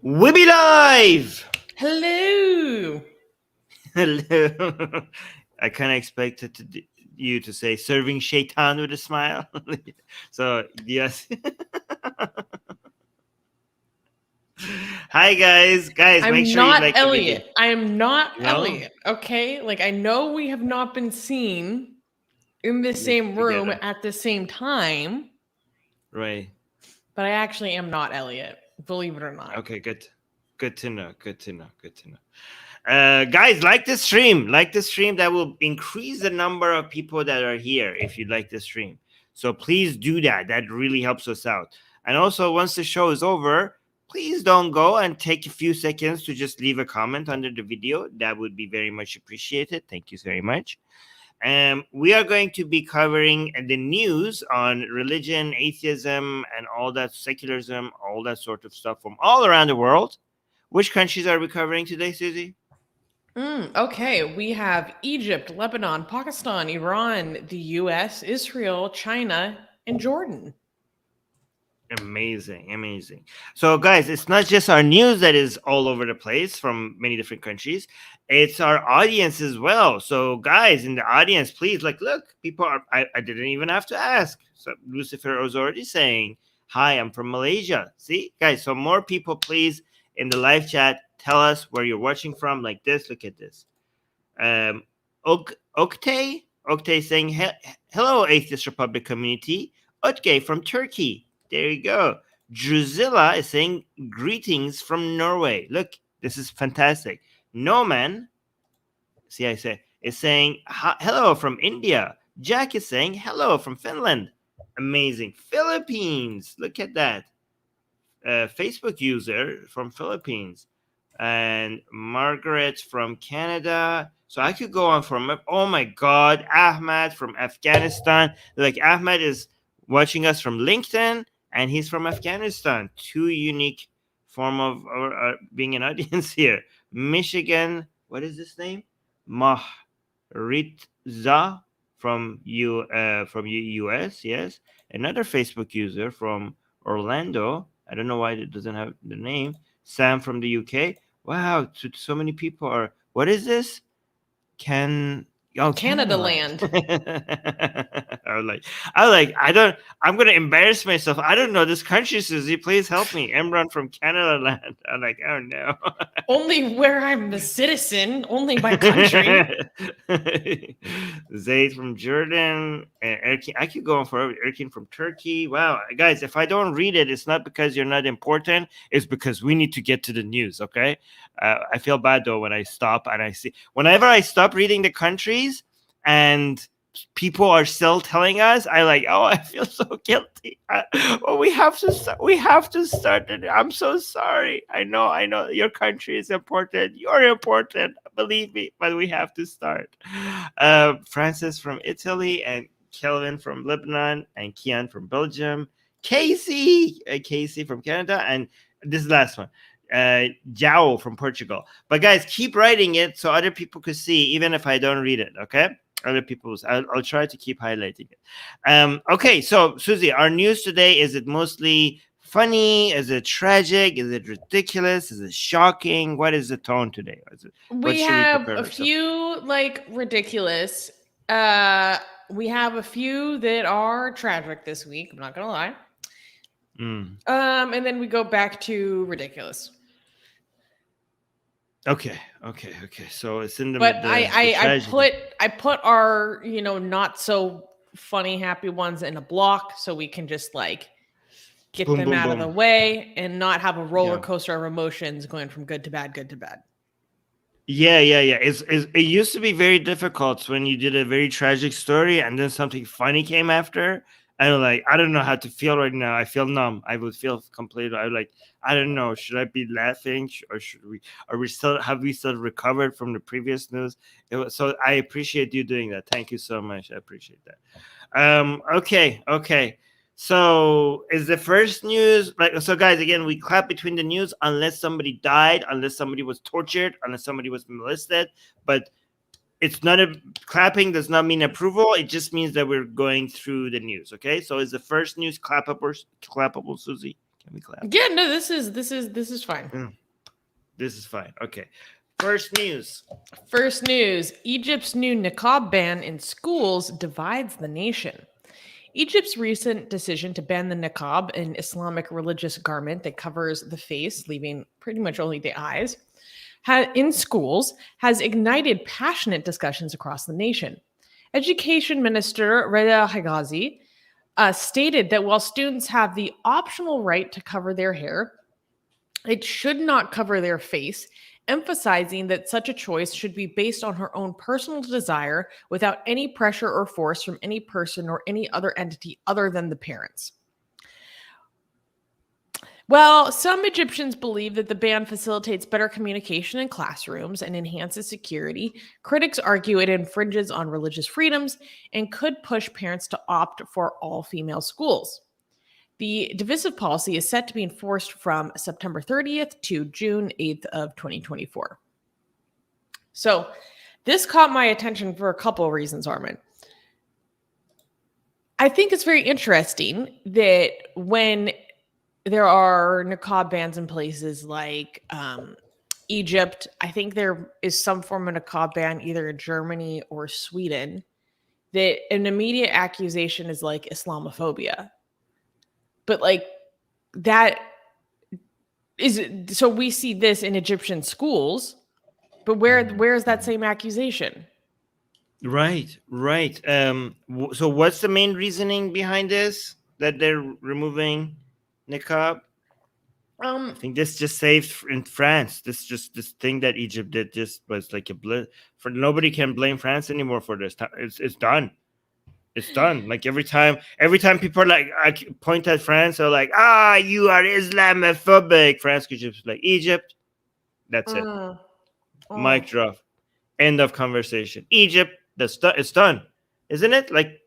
We be live. Hello. Hello. I kind of expected you to say serving shaitan with a smile. So yes. Hi guys. I'm make sure not you like Elliot. the video. I am not No? Elliot. Okay, like I know we have not been seen in the same room together. at the same time, Right. but I actually am not Elliot. Believe it or not. Okay, good. Good to know. Guys, like the stream. That will increase the number of people that are here if you like the stream. So please do that. That really helps us out. And also, once the show is over, please don't go and take a few seconds to just leave a comment under the video. That would be very much appreciated. Thank you very much. We are going to be covering the news on religion, atheism, and all that, secularism, all that sort of stuff from all around the world. Which countries are we covering today, Susie? Okay, we have Egypt, Lebanon, Pakistan, Iran, the US, Israel, China, and Jordan. Amazing. So, guys, it's not just our news that is all over the place from many different countries. It's our audience as well. So, guys, in the audience, please, look, people are, I didn't even have to ask. So, Lucifer was already saying, hi, I'm from Malaysia. See, guys, so more people, please, in the live chat, tell us where you're watching from, like this. Look at this. Oktay saying, hello, Atheist Republic community. Otke from Turkey. There you go. Drusilla is saying greetings from Norway. Look, this is fantastic. Noman, is saying hello from India. Jack is saying hello from Finland. Amazing. Philippines. Look at that. Facebook user from Philippines. And Margaret from Canada. So I could go on from, oh my God, Ahmad from Afghanistan. Like Ahmad is watching us from LinkedIn. And he's from Afghanistan. Two unique form of being an audience here. Michigan, what is this name? Mahritza from US, yes. Another Facebook user from Orlando. I don't know why it doesn't have the name. Sam from the UK. Wow, so many people are. What is this? Canada land. I'm gonna embarrass myself. I don't know this country, Susie. Please help me. Emran from Canada land. I'm like, oh no. Only where I'm the citizen, only by country. Zaid from Jordan. Erkin, I could go on forever. Erkin from Turkey. Wow, guys, if I don't read it, it's not because you're not important. It's because we need to get to the news. Okay. I feel bad though when I stop and I see. Whenever I stop reading the countries and people are still telling us, I feel so guilty. We have to start it. I'm so sorry. I know your country is important. You're important, believe me, but we have to start. Francis from Italy and Kelvin from Lebanon and Kian from Belgium. Casey from Canada, and this last one, Jao from Portugal. But guys, keep writing it so other people could see, even if I don't read it. Okay, other people's. I'll try to keep highlighting it. Okay, so Susie, our news today, is it mostly funny? Is it tragic? Is it ridiculous? Is it shocking? What is the tone today? We have a few ridiculous. We have a few that are tragic this week. I'm not gonna lie. And then we go back to ridiculous. Okay. So it's in the. But I put our not so funny happy ones in a block so we can just get them out of the way and not have a roller coaster of emotions going from good to bad, Yeah. It used to be very difficult when you did a very tragic story and then something funny came after. And I don't know how to feel right now. I feel numb. I would feel completely. I don't know. Should I be laughing or have we still recovered from the previous news? So I appreciate you doing that. Thank you so much. I appreciate that. Okay. So is the first news so guys, again, we clap between the news unless somebody died, unless somebody was tortured, unless somebody was molested, but it's not clapping does not mean approval. It just means that we're going through the news. Okay. So is the first news clappable, Susie? Can we clap? Yeah, no, this is fine. This is fine. Okay. First news. Egypt's new Niqab ban in schools divides the nation. Egypt's recent decision to ban the niqab, an Islamic religious garment that covers the face, leaving pretty much only the eyes, in schools, has ignited passionate discussions across the nation. Education Minister Reda Higazi stated that while students have the optional right to cover their hair, it should not cover their face, emphasizing that such a choice should be based on her own personal desire without any pressure or force from any person or any other entity other than the parents. Well, some Egyptians believe that the ban facilitates better communication in classrooms and enhances security. Critics argue it infringes on religious freedoms and could push parents to opt for all-female schools. The divisive policy is set to be enforced from September 30th to June 8th of 2024. So this caught my attention for a couple of reasons, Armin. I think it's very interesting that when there are niqab bans in places like Egypt, I think there is some form of niqab ban either in Germany or Sweden, that an immediate accusation is like Islamophobia. But like that is, so we see this in Egyptian schools, but where is that same accusation? Right. So what's the main reasoning behind this, that they're removing niqab? I think this just saved in France. This thing that Egypt did just was like a blip. For nobody can blame France anymore for this. It's done. It's done. Like every time people are like, I point at France, they're like, you are Islamophobic. France could just be like, Egypt. That's it. Mic drop. End of conversation. Egypt. It's done, isn't it? Like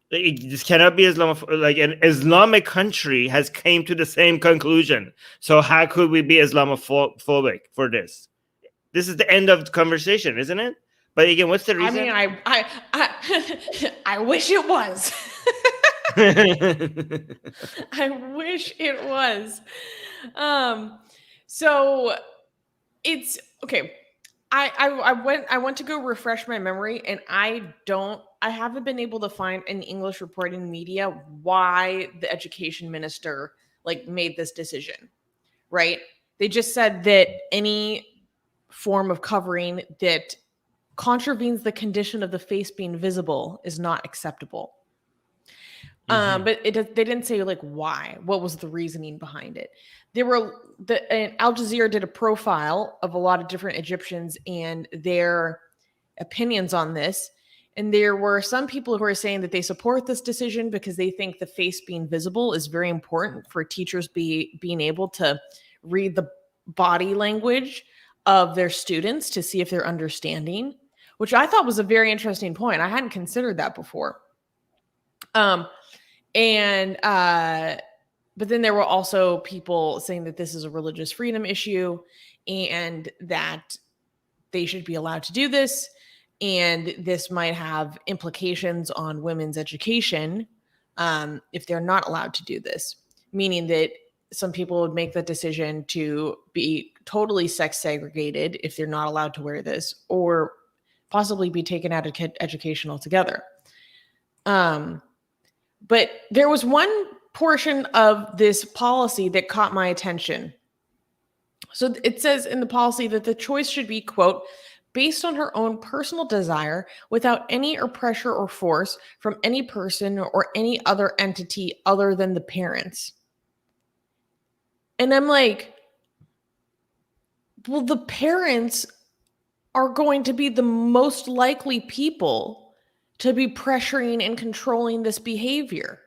this cannot be Islamophobic. Like an Islamic country has came to the same conclusion. So how could we be Islamophobic for this? This is the end of the conversation, isn't it? But again, what's the reason? I mean, I wish it was. I wish it was. So it's okay. I went to go refresh my memory, and I haven't been able to find in English reporting media why the education minister like made this decision. Right? They just said that any form of covering that contravenes the condition of the face being visible is not acceptable. But they didn't say like why. What was the reasoning behind it? Al Jazeera did a profile of a lot of different Egyptians and their opinions on this. And there were some people who are saying that they support this decision because they think the face being visible is very important for teachers being able to read the body language of their students to see if they're understanding, which I thought was a very interesting point. I hadn't considered that before. But then there were also people saying that this is a religious freedom issue and that they should be allowed to do this. And this might have implications on women's education if they're not allowed to do this, meaning that some people would make the decision to be totally sex segregated if they're not allowed to wear this, or possibly be taken out of education altogether. But there was one portion of this policy that caught my attention. So it says in the policy that the choice should be, quote, based on her own personal desire without any or pressure or force from any person or any other entity other than the parents. And I'm like, well, the parents are going to be the most likely people to be pressuring and controlling this behavior.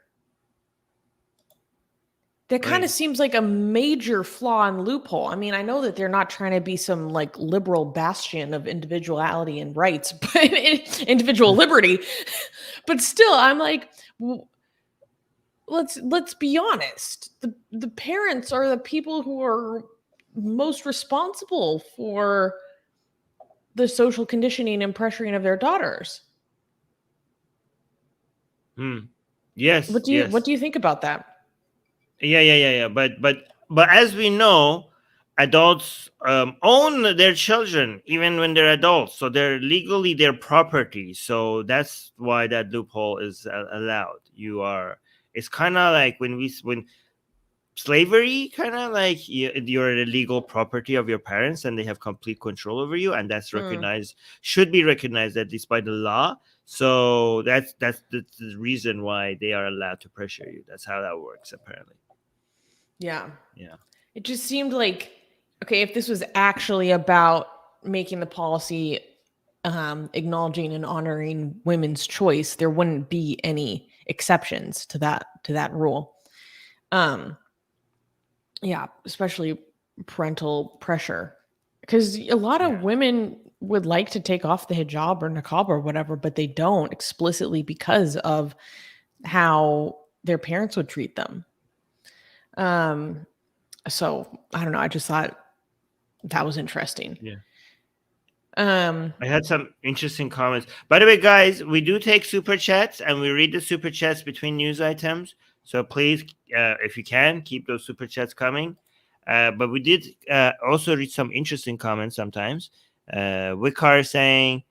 That kind of seems like a major flaw and loophole. I mean, I know that they're not trying to be some like liberal bastion of individuality and rights, but individual liberty. But still, I'm like, let's be honest. The parents are the people who are most responsible for the social conditioning and pressuring of their daughters. Yes. What do you think about that? Yeah. But as we know, adults own their children even when they're adults, so they're legally their property. So that's why that loophole is allowed. It's kind of like when slavery, kind of like you're the legal property of your parents and they have complete control over you, and that's recognized, should be recognized at least by the law. So that's the reason why they are allowed to pressure you. That's how that works, apparently. Yeah. Yeah. It just seemed like, okay, if this was actually about making the policy acknowledging and honoring women's choice, there wouldn't be any exceptions to that rule. Yeah, especially parental pressure, because a lot of women would like to take off the hijab or niqab or whatever, but they don't explicitly because of how their parents would treat them. So I don't know. I just thought that was interesting. Yeah. I had some interesting comments. By the way, guys, we do take super chats and we read the super chats between news items. So please, if you can, keep those super chats coming. But we did also read some interesting comments sometimes. Wikar saying,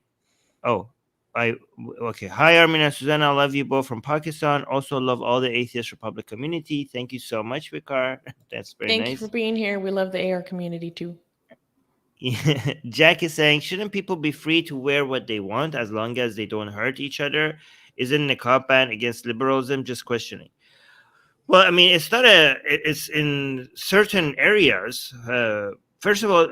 okay. Hi, Armin and Susanna. I love you both from Pakistan. Also love all the Atheist Republic community. Thank you so much, Wikar. That's very nice. Thank you for being here. We love the AR community too. Jack is saying, shouldn't people be free to wear what they want as long as they don't hurt each other? Isn't niqab ban against liberalism? Just questioning. Well, I mean, it's in certain areas. First of all,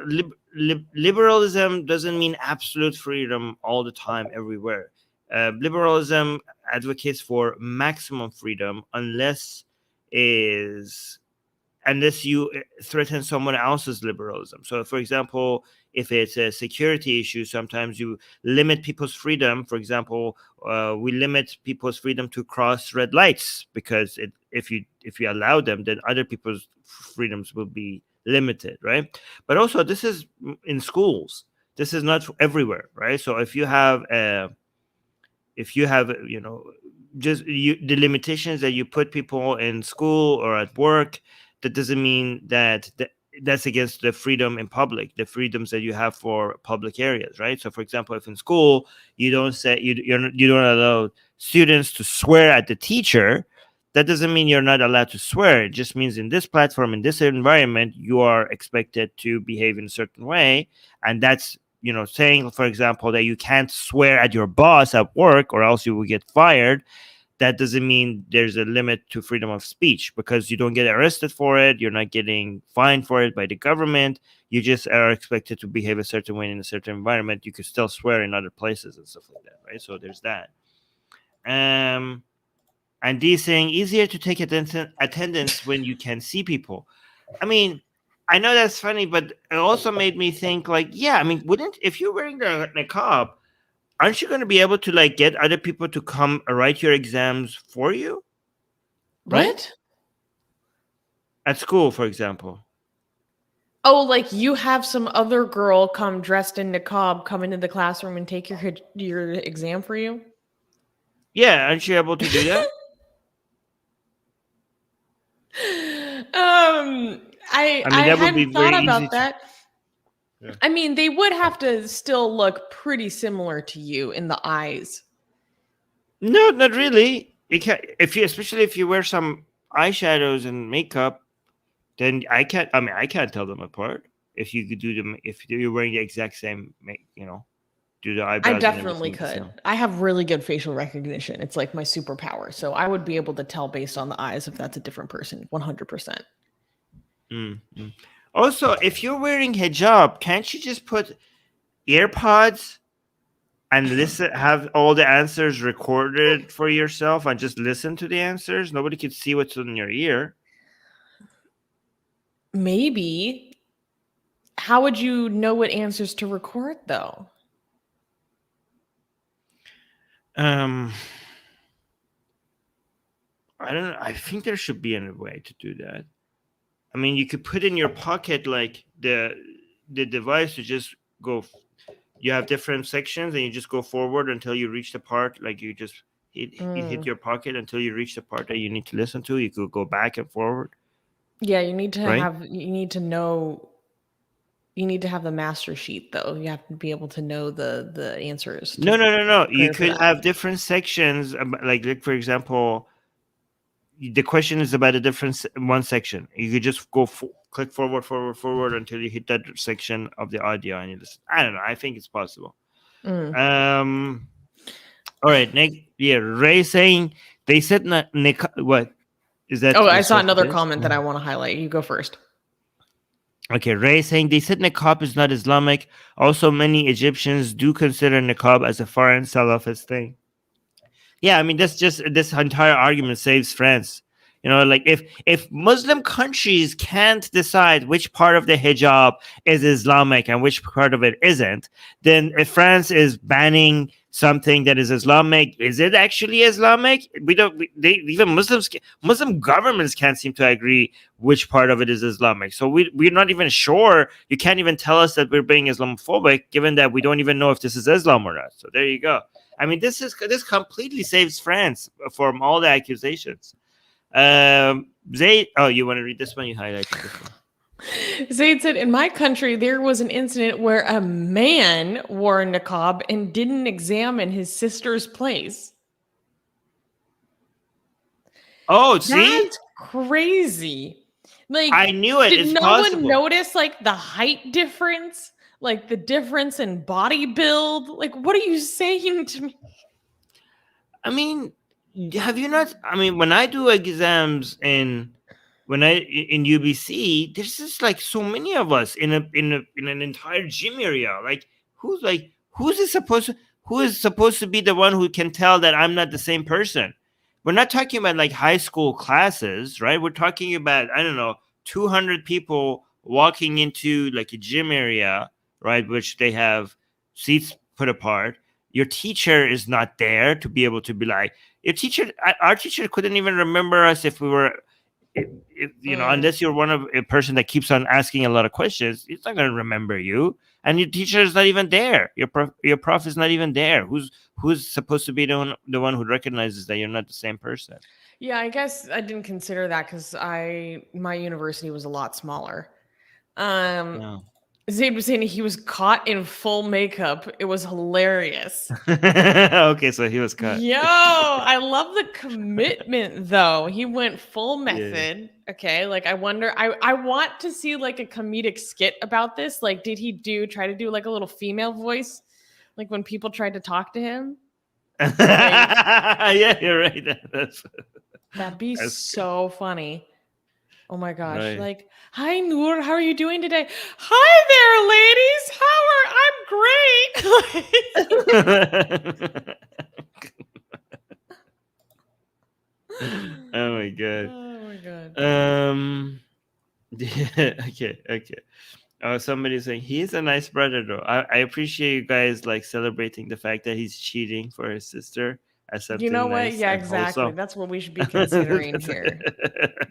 liberalism doesn't mean absolute freedom all the time, everywhere. Liberalism advocates for maximum freedom unless you threaten someone else's liberalism. So, for example, if it's a security issue, sometimes you limit people's freedom. For example, we limit people's freedom to cross red lights because if you allow them, then other people's freedoms will be limited, right? But also, this is in schools. This is not everywhere, right? So if you have just the limitations that you put people in school or at work, that doesn't mean that's against the freedom in public, the freedoms that you have for public areas, right? So, for example, if in school you don't allow students to swear at the teacher, that doesn't mean you're not allowed to swear. It just means in this platform, in this environment, you are expected to behave in a certain way, and that's saying, for example, that you can't swear at your boss at work or else you will get fired. That doesn't mean there's a limit to freedom of speech because you don't get arrested for it. You're not getting fined for it by the government. You just are expected to behave a certain way in a certain environment. You could still swear in other places and stuff like that, right? So there's that. And D saying easier to take attendance when you can see people. I mean, I know that's funny, but it also made me think if you're wearing the niqab, aren't you going to be able to get other people to come write your exams for you? Right? What? At school, for example. Oh, like you have some other girl come dressed in niqab, come into the classroom and take your exam for you? Yeah, aren't you able to do that? I hadn't thought about that. Yeah. I mean, they would have to still look pretty similar to you in the eyes. No, not really. Especially if you wear some eyeshadows and makeup, then I can't tell them apart. If you could do them, if you're wearing the exact same, do the eyebrows. I definitely could. I have really good facial recognition. It's like my superpower. So I would be able to tell based on the eyes if that's a different person, 100%. Mm-hmm. Also, if you're wearing hijab, can't you just put AirPods and have all the answers recorded for yourself and just listen to the answers? Nobody could see what's in your ear. Maybe. How would you know what answers to record, though? I don't know. I think there should be a way to do that. I mean, you could put in your pocket like the device to just go. You have different sections, and you just go forward until you reach the part. Like you just hit your pocket until you reach the part that you need to listen to. You could go back and forward. Yeah, you need to right? have the master sheet though. You have to be able to know the answers. No. You Prepare for could that. have different sections, like for example, the question is about a different one section. You could just go click forward until you hit that section of the audio, and you listen. I don't know. I think it's possible. Mm. All right. Next, yeah. Ray saying they said what is that? Oh, I the saw source of another this? comment that I want to highlight. You go first. Okay, Ray saying they said niqab is not Islamic. Also, many Egyptians do consider niqab as a foreign Salafist thing. Yeah, I mean this entire argument saves France. You know, like if Muslim countries can't decide which part of the hijab is Islamic and which part of it isn't, then if France is banning something that is Islamic, is it actually Islamic? We don't. Even Muslim governments can't seem to agree which part of it is Islamic. So we're not even sure. You can't even tell us that we're being Islamophobic, given that we don't even know if this is Islam or not. So there you go. I mean, this completely saves France from all the accusations. Zayd, you want to read this one? You highlighted this one. Zayd said, in my country, there was an incident where a man wore a niqab and didn't examine his sister's place. Oh, see? That's crazy. Like, I knew it. Did no one notice like the height difference? Like the difference in body build? Like, what are you saying to me? I mean, have you not? I mean, when I do exams in UBC, there's just like so many of us in an entire gym area. Like, who is supposed to be the one who can tell that I'm not the same person? We're not talking about like high school classes, right? We're talking about, I don't know, 200 people walking into like a gym area, right? Which they have seats put apart. Your teacher is not there to be able to be like, our teacher couldn't even remember us if we were, unless you're a person that keeps on asking a lot of questions, it's not going to remember you. And your teacher is not even there. Your prof is not even there. Who's supposed to be the one who recognizes that you're not the same person? Yeah, I guess I didn't consider that because my university was a lot smaller. No. Zayd was saying he was caught in full makeup. It was hilarious. Okay, so he was caught. Yo, I love the commitment though. He went full method. Yeah. Okay, like I wonder. I want to see like a comedic skit about this. Like, did he try to do like a little female voice, like when people tried to talk to him? Like, yeah, you're right. That'd be so funny. Oh my gosh. Right. Like, hi, Noor. How are you doing today? Hi there, ladies. How are I'm great. Oh my god. Oh my god. Okay. Oh, somebody's saying he's a nice brother though. I appreciate you guys like celebrating the fact that he's cheating for his sister. You know what? Yeah, exactly. Wholesome. That's what we should be considering here.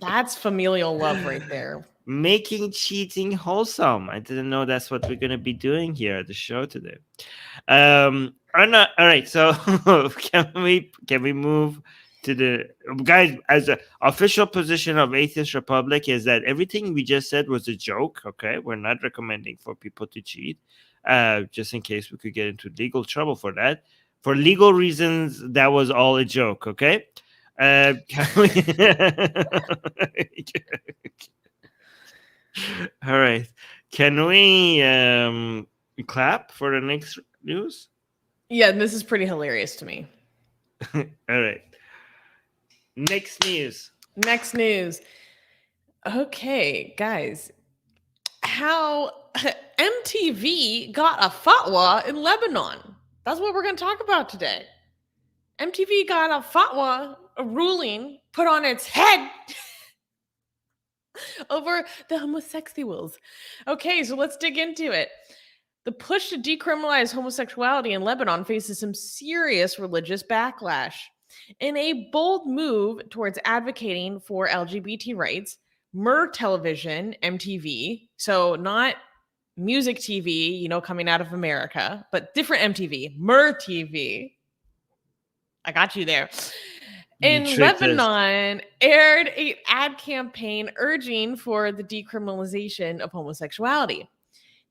That's familial love right there. Making cheating wholesome. I didn't know that's what we're going to be doing here at the show today. All right. So can we move to the guys? As an official position of Atheist Republic is that everything we just said was a joke. Okay, we're not recommending for people to cheat. Just in case we could get into legal trouble for that. For legal reasons, that was all a joke, okay? Can we... All right. Can we clap for the next news? Yeah, this is pretty hilarious to me. All right. Next news. Okay, guys. How MTV got a fatwa in Lebanon. That's what we're going to talk about today. MTV got a fatwa, a ruling put on its head over the homosexuals. Okay, so let's dig into it. The push to decriminalize homosexuality in Lebanon faces some serious religious backlash. In a bold move towards advocating for LGBT rights, Mer Television, MTV, so not music TV, coming out of America, but different MTV, Mer TV. I got you there. in Lebanon aired an ad campaign urging for the decriminalization of homosexuality.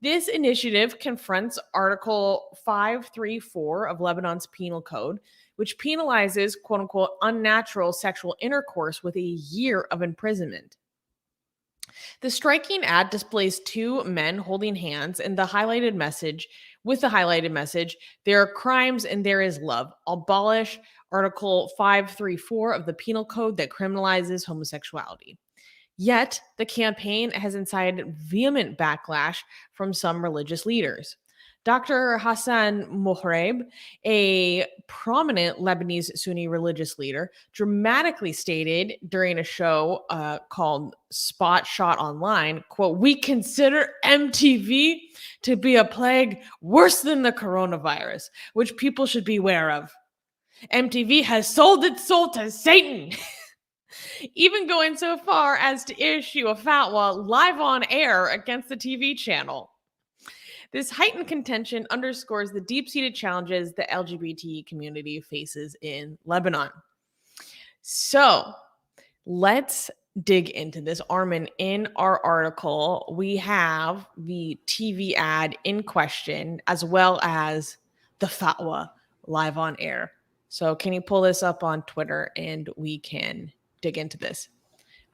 This initiative confronts Article 534 of Lebanon's Penal Code, which penalizes, quote unquote, unnatural sexual intercourse with a year of imprisonment. The striking ad displays two men holding hands and with the highlighted message, there are crimes and there is love. Abolish Article 534 of the Penal Code that criminalizes homosexuality. Yet, the campaign has incited vehement backlash from some religious leaders. Dr. Hassan Mohreb, a prominent Lebanese Sunni religious leader, dramatically stated during a show called Spot Shot Online, quote, "We consider MTV to be a plague worse than the coronavirus, which people should be aware of. MTV has sold its soul to Satan." Even going so far as to issue a fatwa live on air against the TV channel. This heightened contention underscores the deep-seated challenges the LGBT community faces in Lebanon. So let's dig into this. Armin, in our article, we have the TV ad in question as well as the fatwa live on air. So can you pull this up on Twitter and we can dig into this?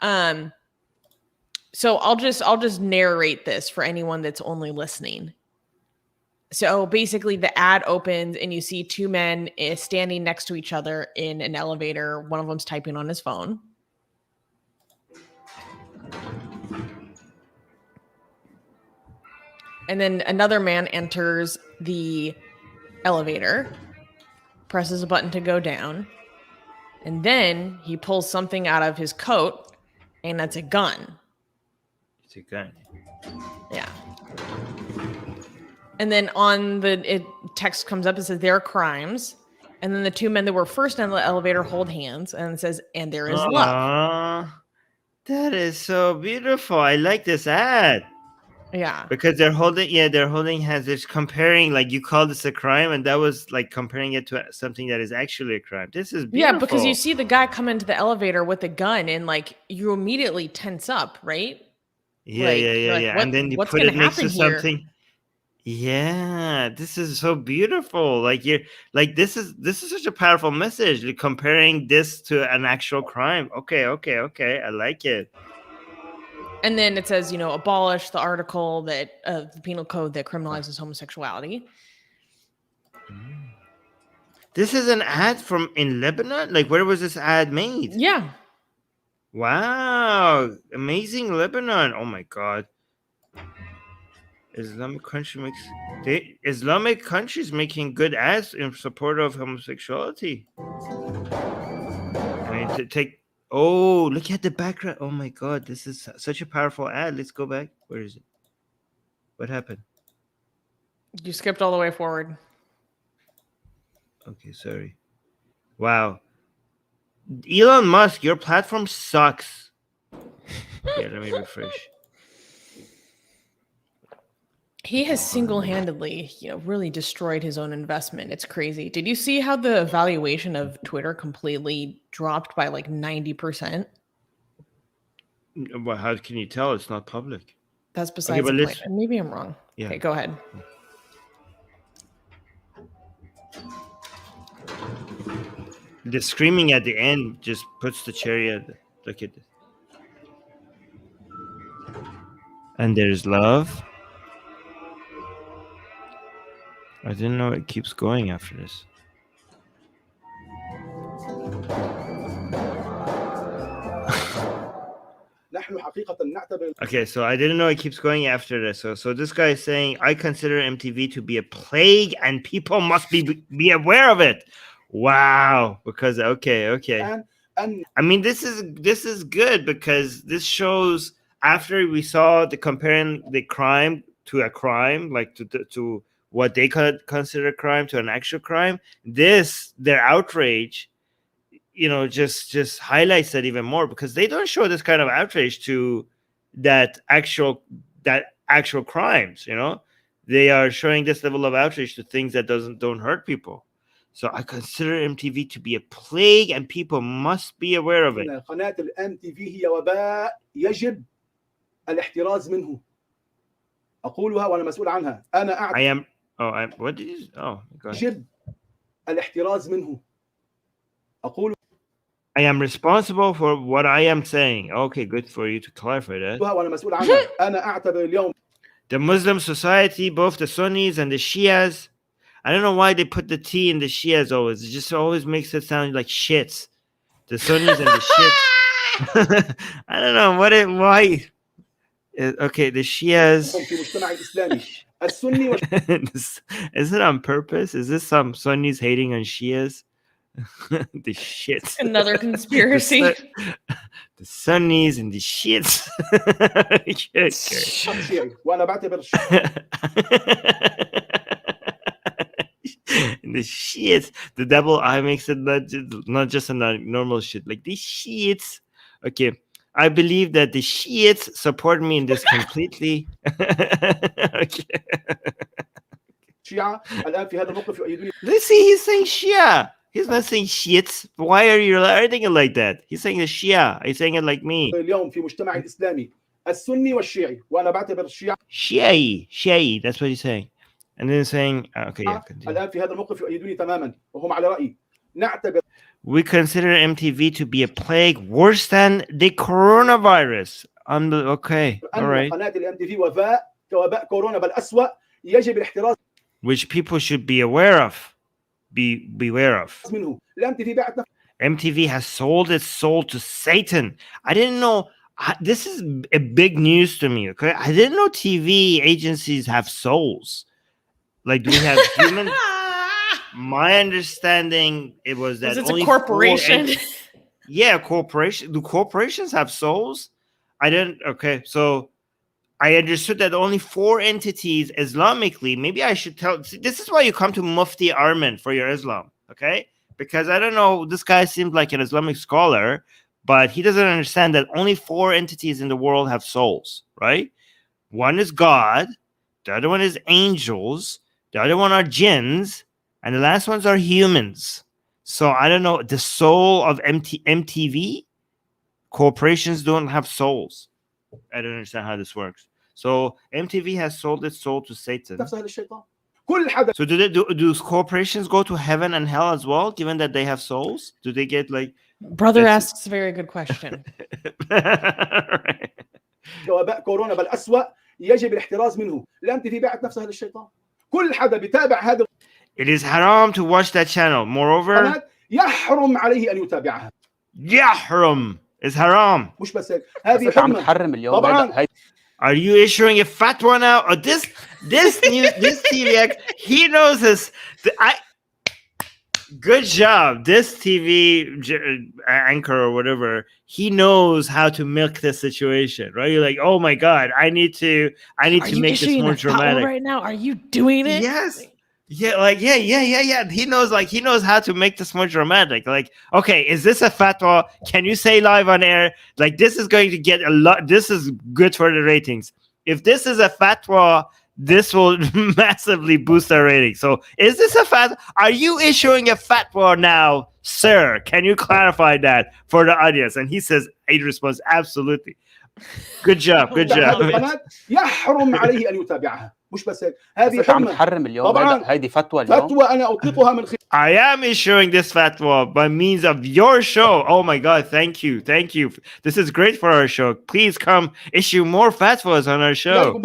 So I'll just narrate this for anyone that's only listening. So basically the ad opens and you see two men standing next to each other in an elevator. One of them's typing on his phone. And then another man enters the elevator, presses a button to go down, and then he pulls something out of his coat, and that's a gun. It's a gun. Yeah. And then on the text comes up and says, "There are crimes." And then the two men that were first in the elevator hold hands, and it says, "And there is love." That is so beautiful. I like this ad. Yeah. Because they're holding hands. They're comparing, like, you call this a crime, and that was like comparing it to something that is actually a crime. This is beautiful. Yeah, because you see the guy come into the elevator with a gun, and like you immediately tense up, right? Yeah, like, yeah. And then you put it next to something. Yeah, this is so beautiful. Like this is such a powerful message. Like, comparing this to an actual crime. Okay. I like it. And then it says, abolish the article that the penal code that criminalizes homosexuality. This is an ad from in Lebanon? Like, where was this ad made? Yeah. Wow. Amazing Lebanon. Oh my God. Islamic countries making good ads in support of homosexuality. I mean, to take. Oh, look at the background. Oh my God, this is such a powerful ad. Let's go back. Where is it? What happened? You skipped all the way forward. Okay, sorry. Wow. Elon Musk, your platform sucks. Yeah, let me refresh. He has single-handedly, really destroyed his own investment. It's crazy. Did you see how the valuation of Twitter completely dropped by like 90%? Well, how can you tell? It's not public. That's besides the point. Maybe I'm wrong. Yeah. Okay, go ahead. The screaming at the end just puts the cherry at the... Look at this. And there's love. I didn't know it keeps going after this. Okay, so I didn't know it keeps going after this. So this guy is saying, I consider MTV to be a plague and people must be aware of it. Wow. Because okay. I mean, this is good because this shows, after we saw the comparing the crime to a crime, like to what they consider a crime to an actual crime, their outrage, just highlights that even more, because they don't show this kind of outrage to that actual crimes. They are showing this level of outrage to things that don't hurt people. So I consider MTV to be a plague and people must be aware of it. قناة الMTV هي وباء يجب الاحتراز منه. أقولها وأنا مسؤول عنها. أنا I am. What did you? Oh, go ahead. يجب الاحتراز منه. أقول. I am responsible for what I am saying. Okay, good for you to clarify that. وأنا مسؤول عنها. أنا أعتبر اليوم. The Muslim society, both the Sunnis and the Shias. I don't know why they put the T in the Shias always. It just always makes it sound like shits. The Sunnis and the shits. I don't know why. Okay, the Shias. Is it on purpose? Is this some Sunnis hating on Shias? The shits. Another conspiracy. The Sunnis and the shits. And the shits. The double I makes it not just a normal shit. Like these shits. Okay. I believe that the shits support me in this completely. Okay. Let's see, he's saying Shia. He's not saying shits. Why are you writing it like that? He's saying a Shia. He's saying it like me. Shi'i. That's what he's saying. And then saying, okay, yeah, we consider MTV to be a plague worse than the coronavirus. Okay, all right. Which people should be aware of. Beware of. MTV has sold its soul to Satan. I didn't know. This is a big news to me. Okay, I didn't know TV agencies have souls. Like, do we have humans? My understanding it was that it's a corporation. Yeah, corporation. Do corporations have souls? I didn't. Okay, so I understood that only 4 entities Islamically. Maybe I should tell. See, this is why you come to Mufti Armin for your Islam, okay? Because I don't know. This guy seems like an Islamic scholar, but he doesn't understand that only 4 entities in the world have souls, right? One is God, the other one is angels, the other one are jinns, and the last ones are humans. So I don't know. The soul of MTV, corporations don't have souls. I don't understand how this works. So MTV has sold its soul to Satan. So do corporations go to heaven and hell as well, given that they have souls? Do they get like... Brother asks a very good question. Right. It is haram to watch that channel. Moreover, يحرم is haram. Are you issuing a fatwa now? Or this TV, he knows this. Good job. This TV anchor or whatever, he knows how to milk the situation, right? You're like, oh my God, I need to make this more dramatic right now. Are you doing it? Yes. Yeah, like yeah. He knows how to make this more dramatic. Like, okay, is this a fatwa? Can you say live on air? Like, this is going to get a lot. This is good for the ratings. If this is a fatwa, this will massively boost our ratings. So, is this a fatwa? Are you issuing a fatwa now, sir? Can you clarify that for the audience? And he responds, absolutely. Good job. مش بس هيك هذه عم تحرم اليوم هذه فتوى انا اطلقها من I am issuing this fatwa by means of your show. Oh my God, thank you. This is great for our show. Please come issue more fatwas on our show.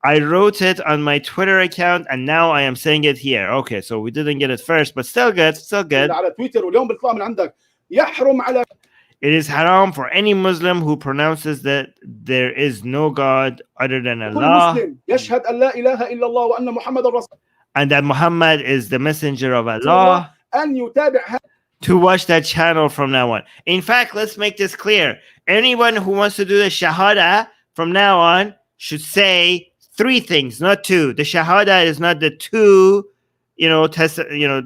I wrote it on my Twitter account and now I am saying it here. Okay, so we didn't get it first, but still good. It is haram for any Muslim who pronounces that there is no God other than Allah and that Muhammad is the messenger of Allah to watch that channel from now on. In fact, let's make this clear. Anyone who wants to do the Shahada from now on should say 3 things, not 2. The Shahada is not the 2,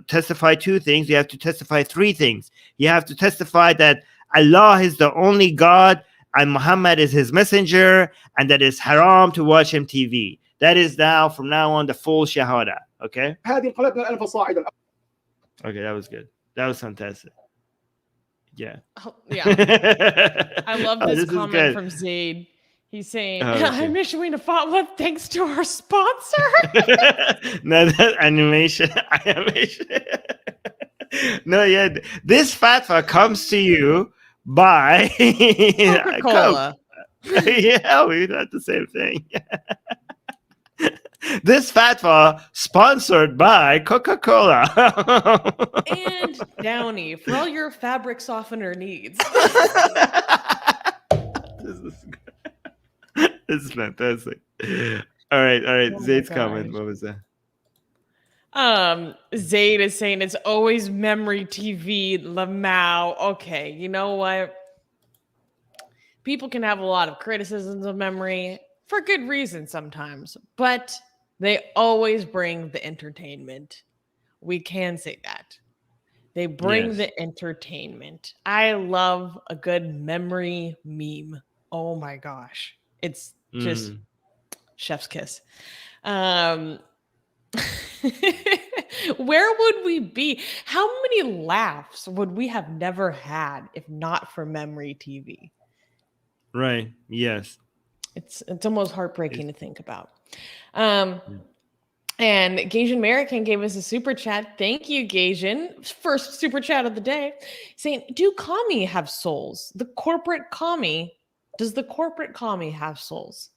testify 2 things. You have to testify 3 things. You have to testify that Allah is the only God and Muhammad is his messenger and that it's haram to watch MTV. That is now from now on the full shahada. Okay. هذه انقلبنا الألف صاعدا. Okay, that was good. That was fantastic. Yeah. Oh, yeah. I love this comment from Zaid. He's saying, I'm issuing a fatwa thanks to our sponsor. No, that animation. No, yeah. This fatwa comes to you by Coca-Cola. Yeah, we got the same thing. This fatwa sponsored by Coca-Cola. And Downy for all your fabric softener needs. This is fantastic. All right. Oh Zaid's comment. What was that? Zaid is saying it's always memory TV, Lamau. Okay, you know what? People can have a lot of criticisms of memory for good reason sometimes, but they always bring the entertainment. We can say that. They bring the entertainment. I love a good memory meme. Oh my gosh. It's just chef's kiss. Where would we be? How many laughs would we have never had if not for memory TV? Right. Yes. It's almost heartbreaking to think about. And Gasian American gave us a super chat. Thank you, Gasian. First super chat of the day. Saying, do commie have souls? Does the corporate commie have souls?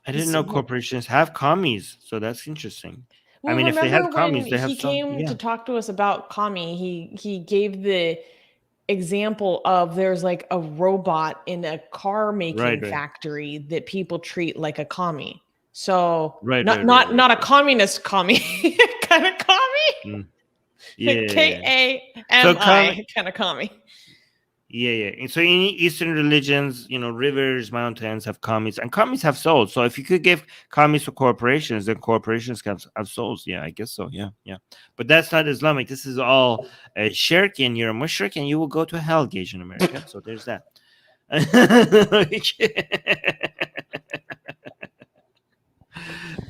I didn't know corporations have commies, so that's interesting. Well, I mean, if they have commies, they have he came to talk to us about commie. He gave the example of there's like a robot in a car making factory that people treat like a commie. So not a communist commie kind of commie. Yeah. K-A-M-I kind of commie. Yeah. And so in Eastern religions, rivers, mountains have commies, and commies have souls. So if you could give commies to corporations, then corporations can have souls. Yeah, I guess so. Yeah. But that's not Islamic. This is all shirk, and you're a mushrik, and you will go to hell, Asian American. So there's that.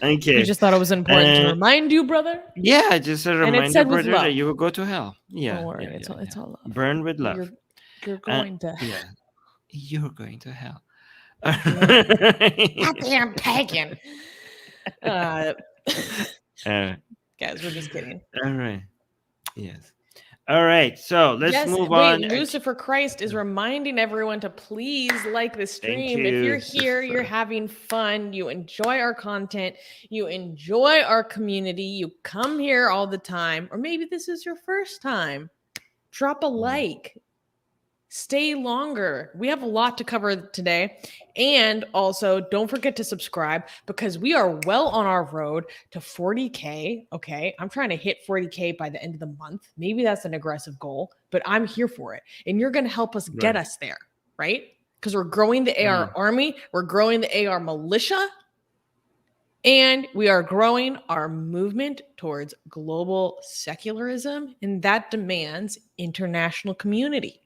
Okay. You just thought it was important to remind you, brother. Yeah, just a reminder, brother, that you will go to hell. Yeah. Don't worry, it's all love. Burn with love. You're going to hell. Yeah. You're going to hell. Goddamn pagan. Guys, we're just kidding. All right. Yes. All right. So let's move on. Lucifer Christ is reminding everyone to please like the stream. If you're here, you're having fun, you enjoy our content, you enjoy our community, you come here all the time, or maybe this is your first time, drop a like. Stay longer. We have a lot to cover today. And also, don't forget to subscribe because we are well on our road to 40K. Okay. I'm trying to hit 40K by the end of the month. Maybe that's an aggressive goal, but I'm here for it. And you're going to help us get us there, right? Because we're growing the AR army, we're growing the AR militia, and we are growing our movement towards global secularism. And that demands international community.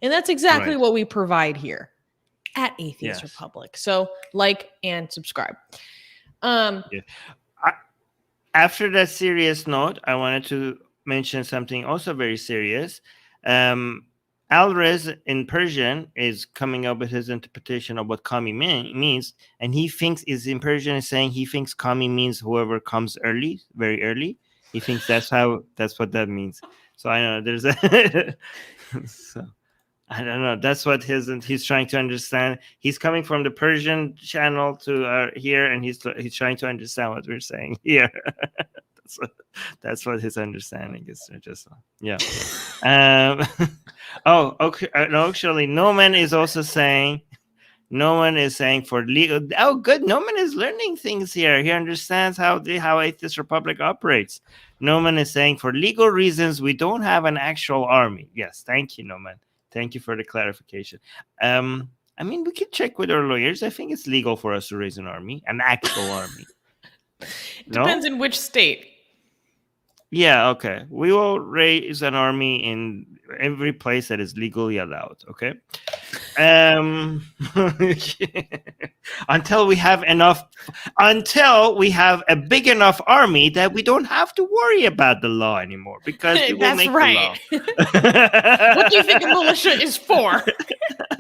And that's exactly what we provide here at Atheist Republic. So like and subscribe. After that serious note, I wanted to mention something also very serious. Al-Rez in Persian is coming up with his interpretation of what kami means. And he thinks in Persian is saying he thinks kami means whoever comes early, very early. He thinks that's what that means. So I know there's a... so. I don't know. That's what he's trying to understand. He's coming from the Persian channel to here, and he's trying to understand what we're saying here. That's what his understanding is. Just Oh, okay. No, actually, Noman is also saying. No one is saying for legal. Oh, good. Noman is learning things here. He understands how Atheist Republic operates. Noman is saying for legal reasons we don't have an actual army. Yes, thank you, Noman. Thank you for the clarification. I mean, we can check with our lawyers. I think it's legal for us to raise an actual army. Depends in which state. Yeah, okay. We will raise an army in every place that is legally allowed, okay? until we have a big enough army that we don't have to worry about the law anymore, because we will That's make right. the law. What do you think a militia is for?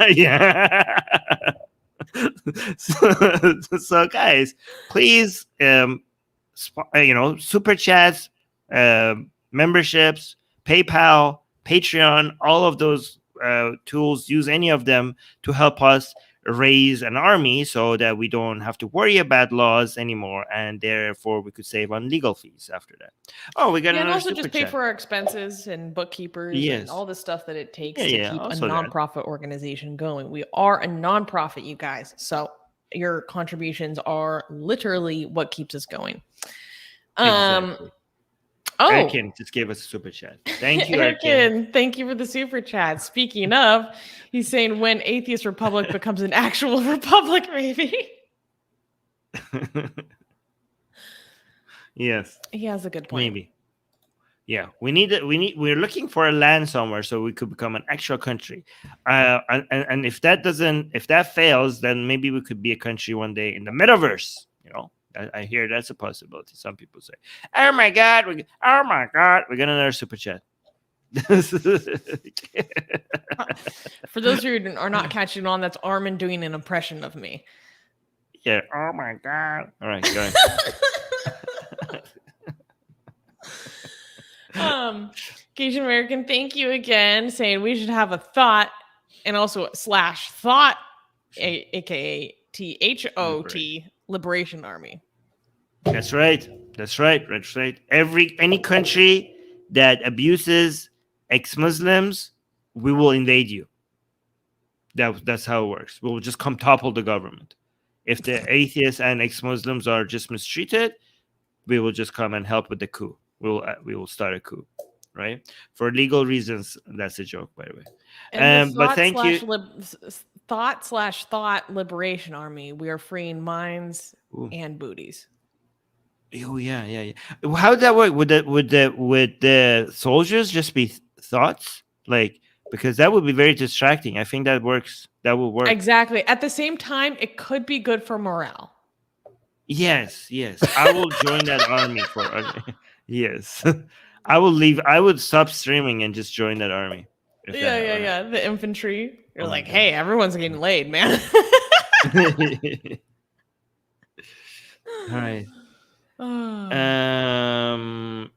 Yeah. So guys, please, super chats, memberships, PayPal, Patreon, all of those tools, use any of them to help us raise an army so that we don't have to worry about laws anymore, and therefore we could save on legal fees after that. Oh, we got and another also super just pay chat. for our expenses and bookkeepers and all the stuff that it takes to keep a nonprofit organization going. We are a nonprofit, you guys, so your contributions are literally what keeps us going. Exactly. Erkin just gave us a super chat. Thank you, Erkin. Thank you for the super chat. Speaking of, he's saying when Atheist Republic becomes an actual republic, maybe. Yes. He has a good point. Maybe. Yeah, we're looking for a land somewhere so we could become an actual country. And if that fails, then maybe we could be a country one day in the metaverse, I hear that's a possibility. Some people say, "Oh my God, we got another super chat." For those who are not catching on, that's Armin doing an impression of me. Yeah. Oh my God. All right, go ahead. Cajun American, thank you again, saying we should have a thought, and also /thought, aka THOT, Liberation Army. That's right. Any country that abuses ex-Muslims, we will invade you. That's how it works. We'll just come topple the government. If the atheists and ex-Muslims are just mistreated, we will just come and help with the coup. We will start a coup, right? For legal reasons. That's a joke, by the way. But thank you. Thought Liberation Army. We are freeing minds and booties. Oh yeah. How would that work? Would the soldiers just be thoughts? Because that would be very distracting. I think that works. That will work. Exactly. At the same time, it could be good for morale. Yes. I will join that army yes. I will leave. I would stop streaming and just join that army. Yeah. The infantry. You're like, hey, everyone's getting laid, man. All right.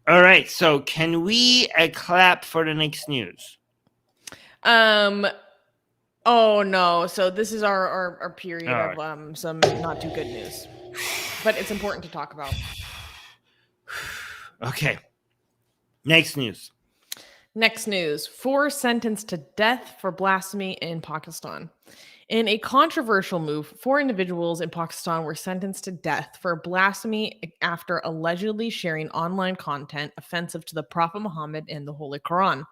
All right. So can we clap for the next news? Oh no. So this is our period of some not too good news, but it's important to talk about. Okay. Next news. 4 sentenced to death for blasphemy in Pakistan. In a controversial move, 4 individuals in Pakistan were sentenced to death for blasphemy after allegedly sharing online content offensive to the Prophet Muhammad and the Holy Quran.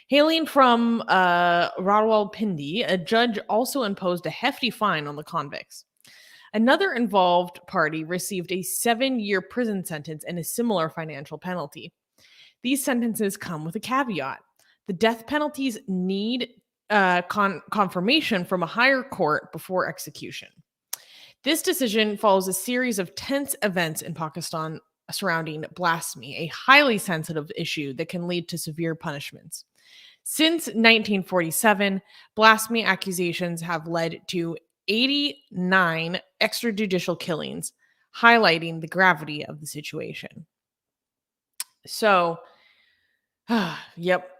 Hailing from Rawalpindi, a judge also imposed a hefty fine on the convicts. Another involved party received a 7-year prison sentence and a similar financial penalty. These sentences come with a caveat. The death penalties need confirmation from a higher court before execution. This decision follows a series of tense events in Pakistan surrounding blasphemy, a highly sensitive issue that can lead to severe punishments. Since 1947, blasphemy accusations have led to 89 extrajudicial killings, highlighting the gravity of the situation. So, yep.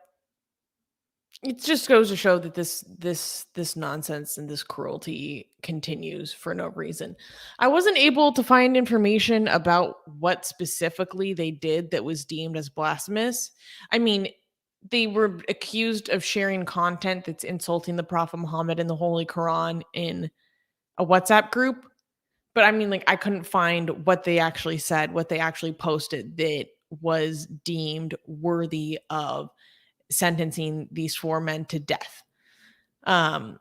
It just goes to show that this nonsense and this cruelty continues for no reason. I wasn't able to find information about what specifically they did that was deemed as blasphemous. I mean, they were accused of sharing content that's insulting the Prophet Muhammad and the Holy Quran in a WhatsApp group. But I mean, I couldn't find what they actually said, what they actually posted that was deemed worthy of sentencing these 4 men to death. Yeah,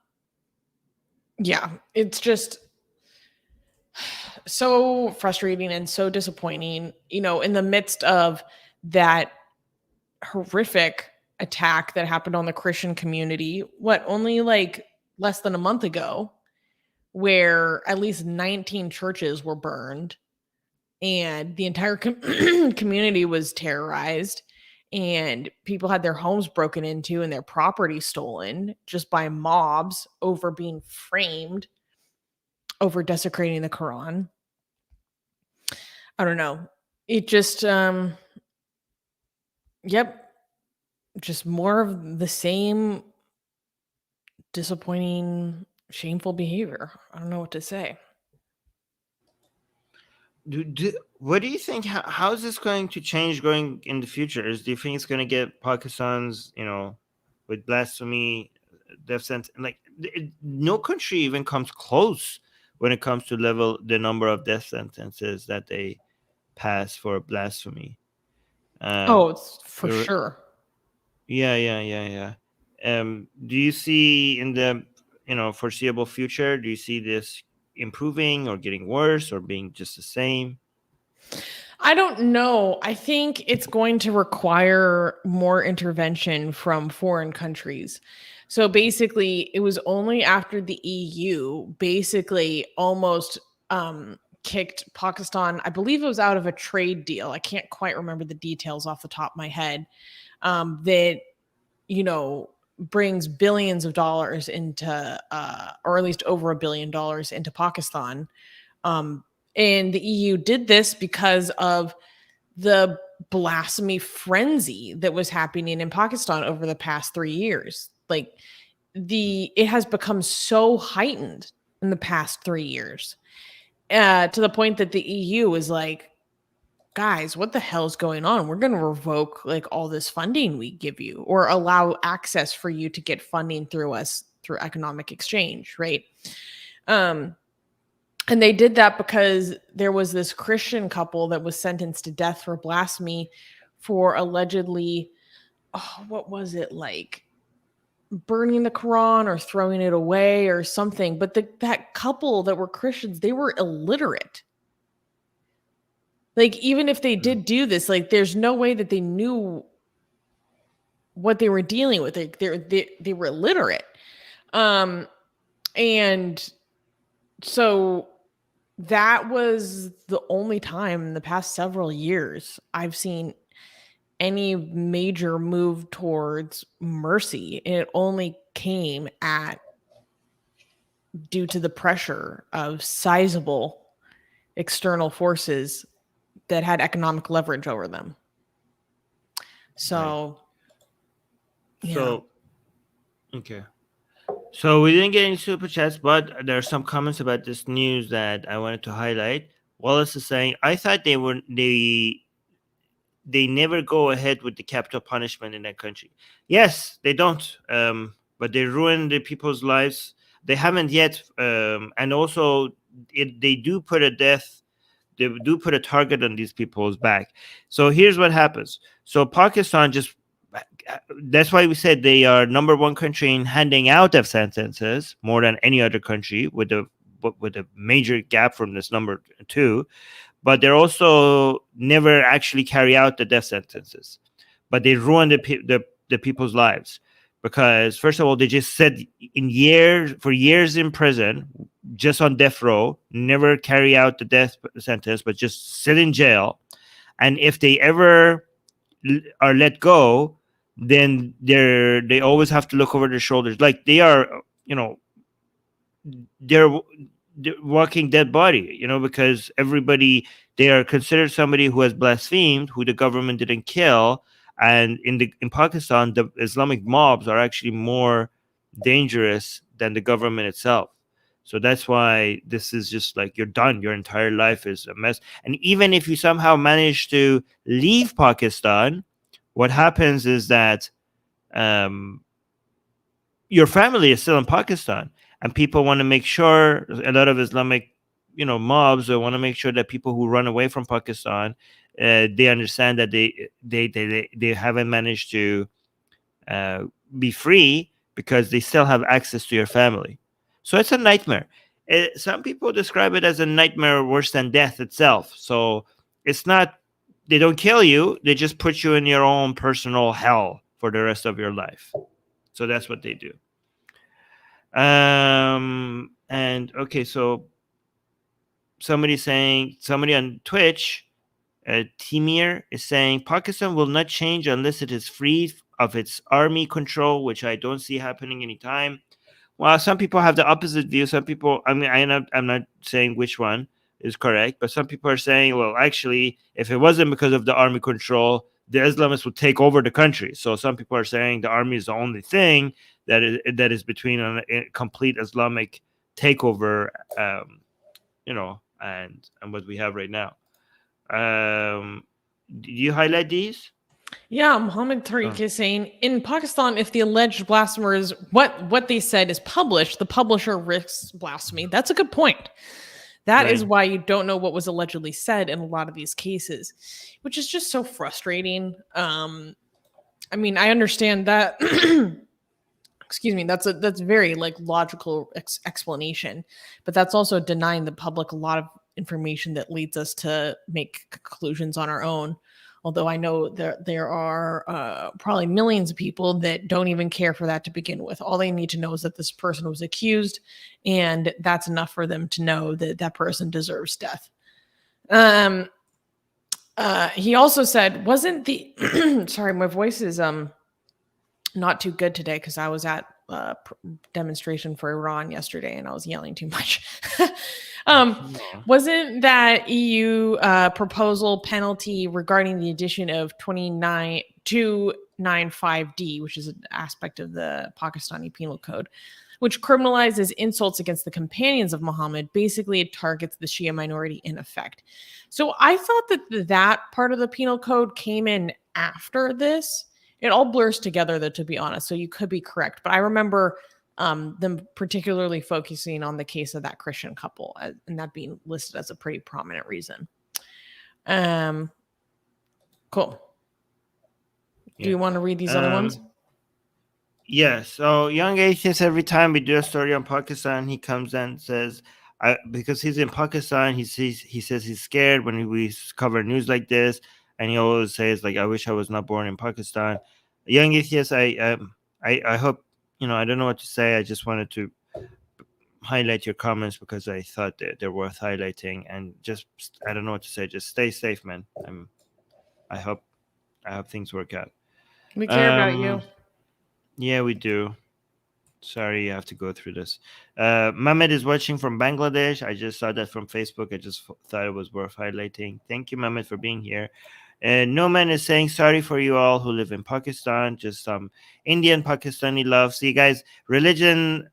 it's just so frustrating and so disappointing, in the midst of that horrific attack that happened on the Christian community, only less than a month ago, where at least 19 churches were burned and the entire community was terrorized, and people had their homes broken into and their property stolen just by mobs over being framed over desecrating the Quran. I don't know. It just, just more of the same disappointing, shameful behavior. I don't know what to say. What do you think? How is this going to change going in the future? Do you think it's going to get Pakistan's, with blasphemy, death sentence? Like, no country even comes close when it comes to the number of death sentences that they pass for blasphemy. It's for sure. Yeah. Do you see in the foreseeable future? Do you see this improving or getting worse or being just the same? I don't know. I think it's going to require more intervention from foreign countries. So basically, it was only after the EU basically almost kicked Pakistan, I believe it was out of a trade deal. I can't quite remember the details off the top of my head. That, brings billions of dollars into, or at least over $1 billion into Pakistan. And the EU did this because of the blasphemy frenzy that was happening in Pakistan over the past 3 years. Like, it has become so heightened in the past 3 years, to the point that the EU is like, guys, what the hell is going on? We're going to revoke like all this funding we give you, or allow access for you to get funding through us through economic exchange, right? And they did that because there was this Christian couple that was sentenced to death for blasphemy for allegedly, what was it, like burning the Quran or throwing it away or something. But that couple that were Christians, they were illiterate. Like, even if they did do this, like, there's no way that they knew what they were dealing with. Like, they were illiterate. And so that was the only time in the past several years I've seen any major move towards mercy. And it only came due to the pressure of sizable external forces that had economic leverage over them. So, right. So, okay. So we didn't get any super chats, but there are some comments about this news that I wanted to highlight. Wallace is saying, I thought they never go ahead with the capital punishment in that country. Yes, they don't. But they ruin the people's lives. They haven't yet. And also, they do put a target on these people's back. So here's what happens. So Pakistan that's why we said they are number one country in handing out death sentences, more than any other country, with a major gap from this number two. But they're also never actually carry out the death sentences. But they ruin the people's lives. Because first of all, they just said for years in prison, just on death row, never carry out the death sentence, but just sit in jail. And if they ever are let go, then they always have to look over their shoulders. Like, they are, they're walking dead body, because they are considered somebody who has blasphemed, who the government didn't kill. And in Pakistan, the Islamic mobs are actually more dangerous than the government itself. So that's why this is just like, you're done. Your entire life is a mess. And even if you somehow manage to leave Pakistan, what happens is that your family is still in Pakistan, and people want to make sure, a lot of Islamic mobs want to make sure that people who run away from Pakistan, they understand that they haven't managed to be free, because they still have access to your family. So it's a nightmare. Some people describe it as a nightmare worse than death itself. So it's not, they don't kill you, they just put you in your own personal hell for the rest of your life. So that's what they do. And okay, so somebody on Twitch, Timir is saying Pakistan will not change unless it is free of its army control, which I don't see happening anytime. Well, some people have the opposite view. Some people, I mean, I'm not saying which one is correct, but some people are saying, well, actually, if it wasn't because of the army control, the Islamists would take over the country. So some people are saying the army is the only thing that is between a complete Islamic takeover, and what we have right now. Do you highlight these? Yeah, Muhammad Tariq is saying in Pakistan, if the alleged blasphemer is what they said is published, the publisher risks blasphemy. That's a good point. That is why you don't know what was allegedly said in a lot of these cases, which is just so frustrating. I mean, I understand that. Excuse me. That's very like logical explanation, but that's also denying the public a lot of information that leads us to make conclusions on our own. Although I know there are probably millions of people that don't even care for that to begin with. All they need to know is that this person was accused, and that's enough for them to know that that person deserves death. He also said, wasn't the... sorry, my voice is not too good today because I was at a demonstration for Iran yesterday and I was yelling too much. Wasn't that EU proposal penalty regarding the addition of 295D, which is an aspect of the Pakistani penal code, which criminalizes insults against the companions of Muhammad? Basically, it targets the Shia minority in effect. So I thought that part of the penal code came in after this. It all blurs together, though, to be honest. So you could be correct. But I remember them particularly focusing on the case of that Christian couple and that being listed as a pretty prominent reason. Cool. Yeah. Do you want to read these other ones? Yeah. So Young Atheist, every time we do a story on Pakistan, he comes and says, because he's in Pakistan, he says he's scared when we cover news like this. And he always says, like, I wish I was not born in Pakistan. Young Atheist, I hope, I don't know what to say. I just wanted to highlight your comments because I thought that they're worth highlighting. And just, I don't know what to say. Just stay safe, man. I hope things work out. We care about you. Yeah, we do. Sorry, you have to go through this. Mehmet is watching from Bangladesh. I just saw that from Facebook. I just thought it was worth highlighting. Thank you, Mehmet, for being here. No Man is saying, sorry for you all who live in Pakistan. Just some Indian Pakistani love. See, guys, religion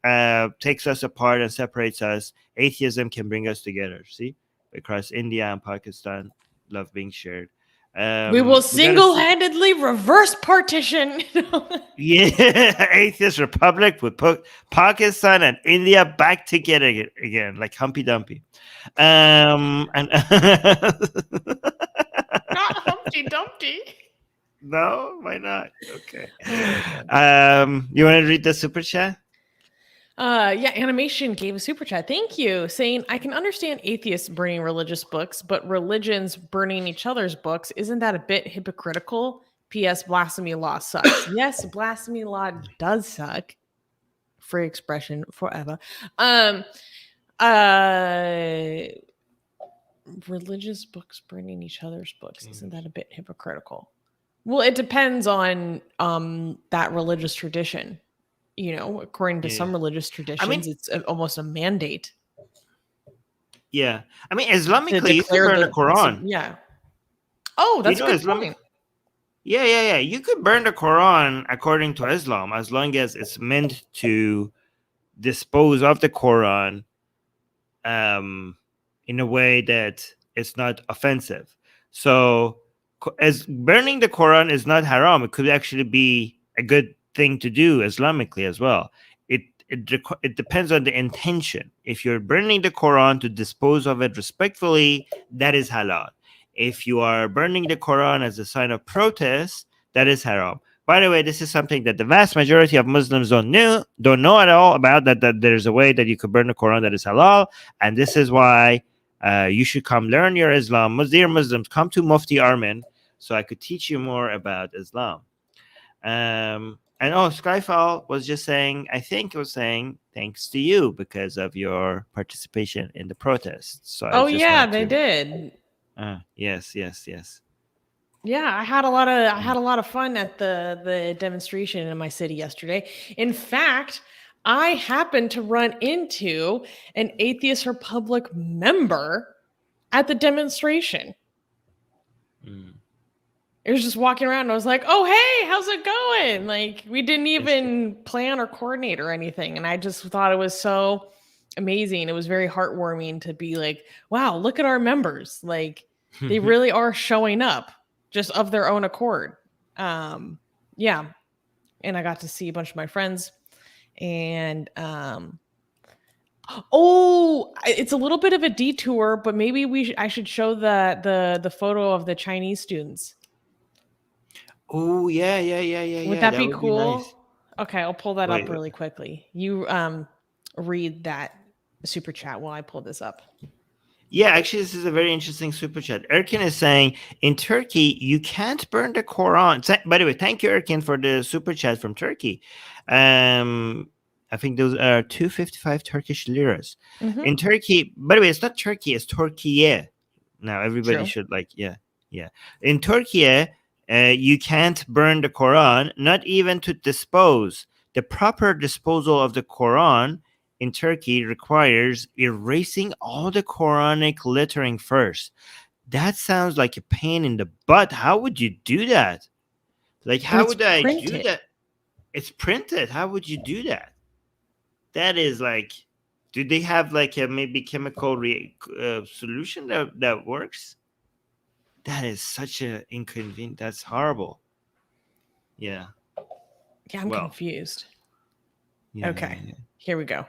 takes us apart and separates us. Atheism can bring us together. See, across India and Pakistan, love being shared. We will single-handedly reverse partition. Yeah, Atheist Republic would put Pakistan and India back together again, like Humpty Dumpty. And not Humpty Dumpty. No, why not? Okay. You want to read the super chat? Yeah, Animation gave a super chat. Thank you. Saying, I can understand atheists burning religious books, but religions burning each other's books, isn't that a bit hypocritical? P.S. Blasphemy law sucks. Yes, blasphemy law does suck. Free expression forever. Religious books burning each other's books, isn't that a bit hypocritical? Well, it depends on that religious tradition. According to some religious traditions, it's almost a mandate. Yeah. I mean, Islamically, you could burn the Quran. Yeah. Oh, that's a good point. Yeah. You could burn the Quran according to Islam, as long as it's meant to dispose of the Quran in a way that it's not offensive. So, as burning the Quran is not haram, it could actually be a good thing to do Islamically as well. It depends on the intention. If you're burning the Quran to dispose of it respectfully, that is halal. If you are burning the Quran as a sign of protest, that is haram. By the way, this is something that the vast majority of Muslims don't know at all about, that there's a way that you could burn the Quran that is halal. And this is why you should come learn your Islam. Dear Muslims, come to Mufti Armin so I could teach you more about Islam. And Skyfall was just saying, I think it was saying, thanks to you because of your participation in the protests. So oh yeah, they did. Yes. Yeah, I had a lot of fun at the demonstration in my city yesterday. In fact, I happened to run into an Atheist Republic member at the demonstration. It was just walking around and I was like, oh, hey, how's it going? Like, we didn't even plan or coordinate or anything. And I just thought it was so amazing. It was very heartwarming to be like, wow, look at our members. Like, they really are showing up just of their own accord. Yeah. And I got to see a bunch of my friends. And it's a little bit of a detour, but maybe I should show the photo of the Chinese students. Oh, yeah. Would that be cool? Nice. Okay, I'll pull that up really quickly. You read that super chat while I pull this up. Yeah, actually, this is a very interesting super chat. Erkin is saying, in Turkey, you can't burn the Quran. By the way, thank you, Erkin, for the super chat from Turkey. I think those are 255 Turkish liras. Mm-hmm. In Turkey, by the way, it's not Turkey, it's Turkiye. Now, everybody should yeah. In Turkey, you can't burn the Quran, not even to dispose. The proper disposal of the Quran in Turkey requires erasing all the Quranic lettering first. That sounds like a pain in the butt. How would you do that? Like, how would I do that? It's printed. How would you do that? That is like, do they have like a maybe chemical solution that works? That is such an inconvenient. That's horrible. Yeah. Yeah, I'm confused. Yeah, okay, here we go.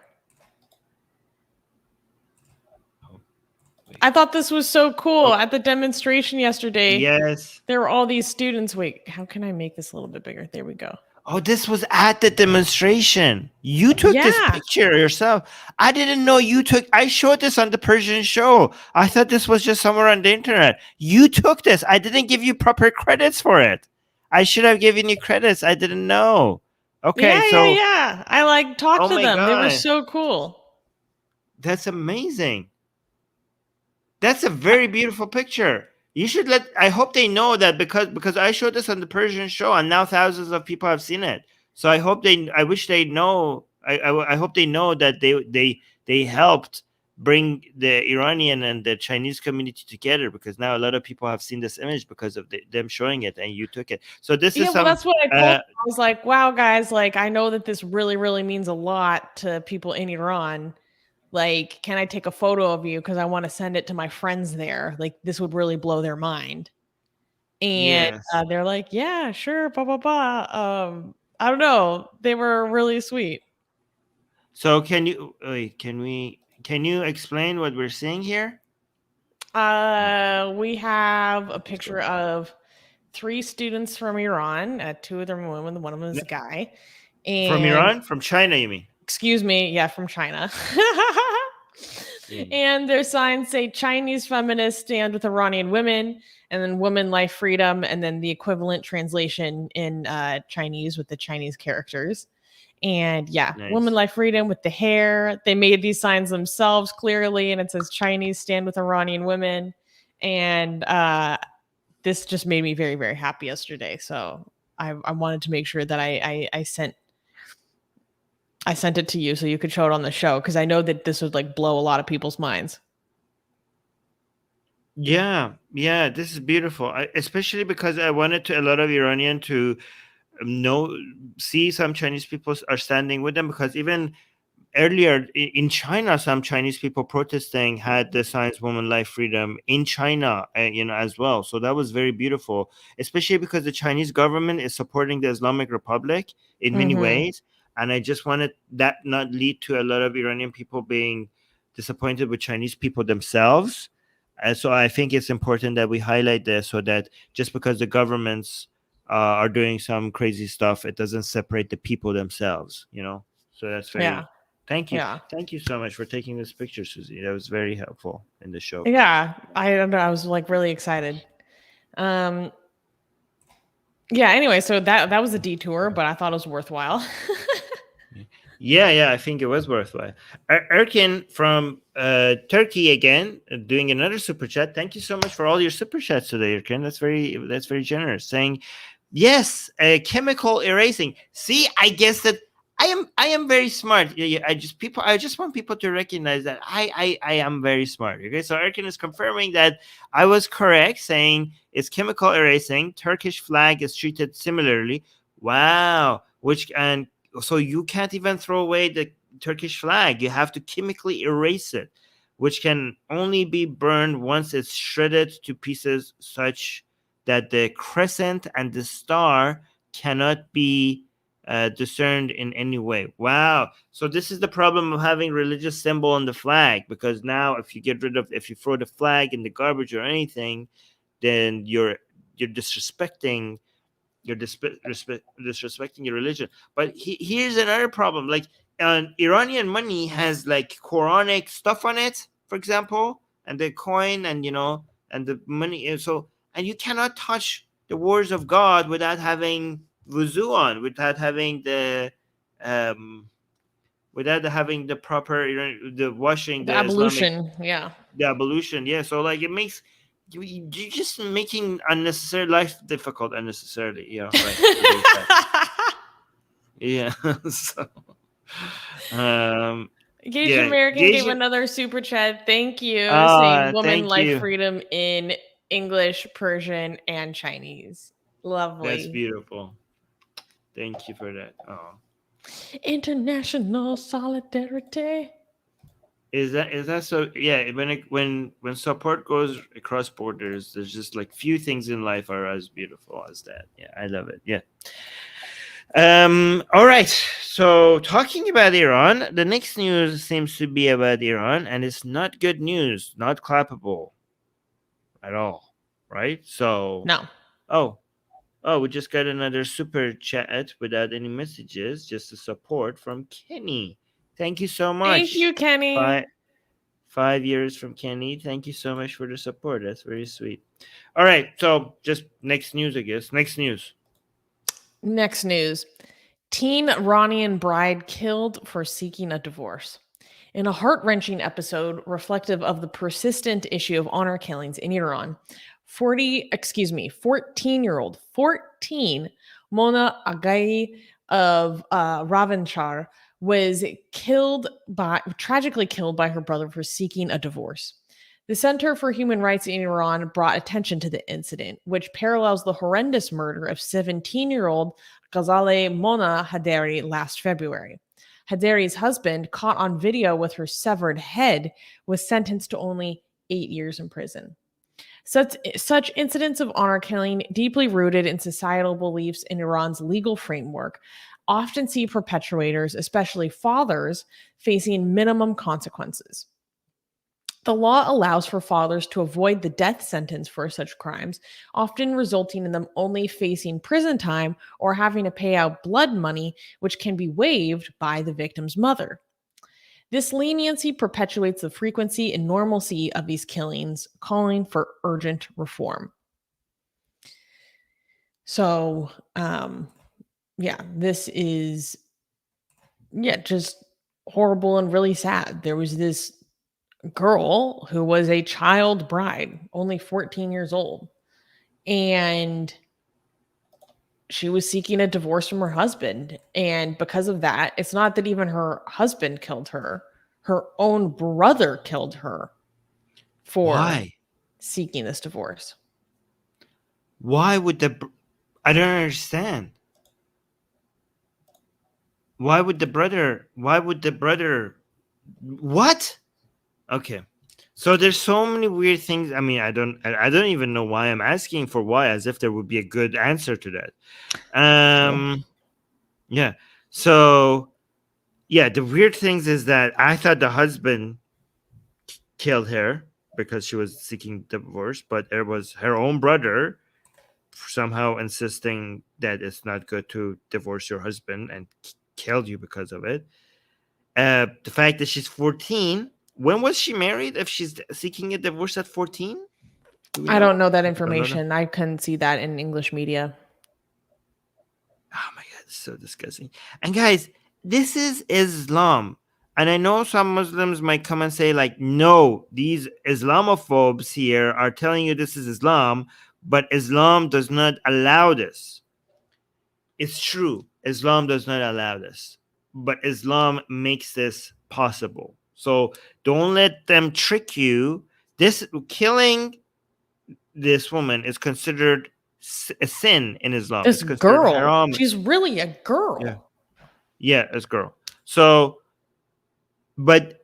I thought this was so cool at the demonstration yesterday. Yes. There were all these students. Wait, how can I make this a little bit bigger? There we go. Oh, this was at the demonstration. You took this picture yourself. I didn't know you took. I showed this on the Persian show. I thought this was just somewhere on the internet. You took this. I didn't give you proper credits for it. I should have given you credits. I didn't know. Okay, yeah. I talked to them. God. They were so cool. That's amazing. That's a very beautiful picture. You should I hope they know that because I showed this on the Persian show and now thousands of people have seen it. So I wish they know. I hope they know that they helped bring the Iranian and the Chinese community together, because now a lot of people have seen this image because of them showing it and you took it. So this is that's what I told them. I was like, wow, guys, like, I know that this really, really means a lot to people in Iran. Like, can I take a photo of you? Because I want to send it to my friends there. Like, this would really blow their mind. And they're like, yeah, sure, blah, blah, blah. I don't know. They were really sweet. So can you explain what we're seeing here? We have a picture of 3 students from Iran. 2 of them are women. One of them is a guy. And from Iran? From China, you mean? Excuse me. Yeah, from China. And their signs say Chinese feminists stand with Iranian women, and then women, life, freedom, and then the equivalent translation in Chinese with the Chinese characters. And women, life, freedom with the hair. They made these signs themselves clearly, and it says Chinese stand with Iranian women. And this just made me very, very happy yesterday. So I wanted to make sure that I sent it to you so you could show it on the show, because I know that this would like blow a lot of people's minds. Yeah, this is beautiful. Especially because I wanted a lot of Iranian to see some Chinese people are standing with them, because even earlier in China, some Chinese people protesting had the signs "Woman, Life, Freedom" in China, as well. So that was very beautiful, especially because the Chinese government is supporting the Islamic Republic in many ways. And I just wanted that not lead to a lot of Iranian people being disappointed with Chinese people themselves. So I think it's important that we highlight this, so that just because the governments are doing some crazy stuff, it doesn't separate the people themselves, So that's very... Thank you. Yeah. Thank you so much for taking this picture, Susie. That was very helpful in the show. Yeah, I don't know. I was like really excited. Yeah. Anyway, so that was a detour, but I thought it was worthwhile. Yeah, I think it was worthwhile. Erkin from Turkey again, doing another super chat. Thank you so much for all your super chats today, Erkin. That's very generous. Saying, yes, chemical erasing. See, I guess that I am very smart. I just want people to recognize that I am very smart. Okay, so Erkin is confirming that I was correct, saying it's chemical erasing. Turkish flag is treated similarly. Wow, so you can't even throw away the Turkish flag. You have to chemically erase it, which can only be burned once it's shredded to pieces such that the crescent and the star cannot be discerned in any way. Wow. So this is the problem of having religious symbol on the flag, because now if you throw the flag in the garbage or anything, then you're disrespecting disrespecting your religion. But here's another problem. Like, Iranian money has like Quranic stuff on it, for example, and the coin, and and the money. And you cannot touch the words of God without having wuzu on, without having the proper, the washing, The Islamic, ablution. Yeah. the ablution. Yeah. So like it makes you're just making unnecessary life difficult unnecessarily. Yeah. Right. Yeah. So, Gage American gave another super chat. Thank you. Saying woman life freedom in English, Persian, and Chinese. Lovely. That's beautiful. Thank you for that. Oh. International solidarity. Is that so? Yeah, when support goes across borders, there's just like few things in life are as beautiful as that. Yeah, I love it. Yeah. All right. So talking about Iran, the next news seems to be about Iran, and it's not good news, not clappable at all. Right? So no. Oh, we just got another super chat without any messages, just the support from Kenny. Thank you so much. Thank you, Kenny. 5 years from Kenny. Thank you so much for the support. That's very sweet. All right. So just next news, I guess. Next news. Teen Iranian bride killed for seeking a divorce. In a heart-wrenching episode reflective of the persistent issue of honor killings in Iran, 14-year-old Mona Agai of Ravanchar was tragically killed by her brother for seeking a divorce. The Center for Human Rights in Iran brought attention to the incident, which parallels the horrendous murder of 17-year-old Ghazaleh Mona Haderi last February. Haderi's husband, caught on video with her severed head, was sentenced to only 8 years in prison. Such incidents of honor killing, deeply rooted in societal beliefs in Iran's legal framework, often see perpetrators, especially fathers, facing minimum consequences. The law allows for fathers to avoid the death sentence for such crimes, often resulting in them only facing prison time or having to pay out blood money, which can be waived by the victim's mother. This leniency perpetuates the frequency and normalcy of these killings, calling for urgent reform. So, this is, just horrible and really sad. There was this girl who was a child bride, only 14 years old, and she was seeking a divorce from her husband. And because of that, it's not that even her husband killed her. Her own brother killed her for seeking this divorce. Why would I don't understand. Why would the brother? What? Okay. So there's so many weird things. I mean, I don't even know why I'm asking for why, as if there would be a good answer to that. Yeah. So, the weird things is that I thought the husband killed her because she was seeking divorce, but it was her own brother somehow insisting that it's not good to divorce your husband and killed you because of it. The fact that she's 14. When was she married? If she's seeking a divorce at 14? I don't know that information. I couldn't see that in English media. Oh my God, it's so disgusting. And guys, this is Islam. And I know some Muslims might come and say, like, no, these Islamophobes here are telling you this is Islam, but Islam does not allow this. It's true. Islam does not allow this, but Islam makes this possible. So don't let them trick you. This killing this woman is considered a sin in Islam. This It's considered girl, haram. she's really a girl. Yeah, as girl. So, but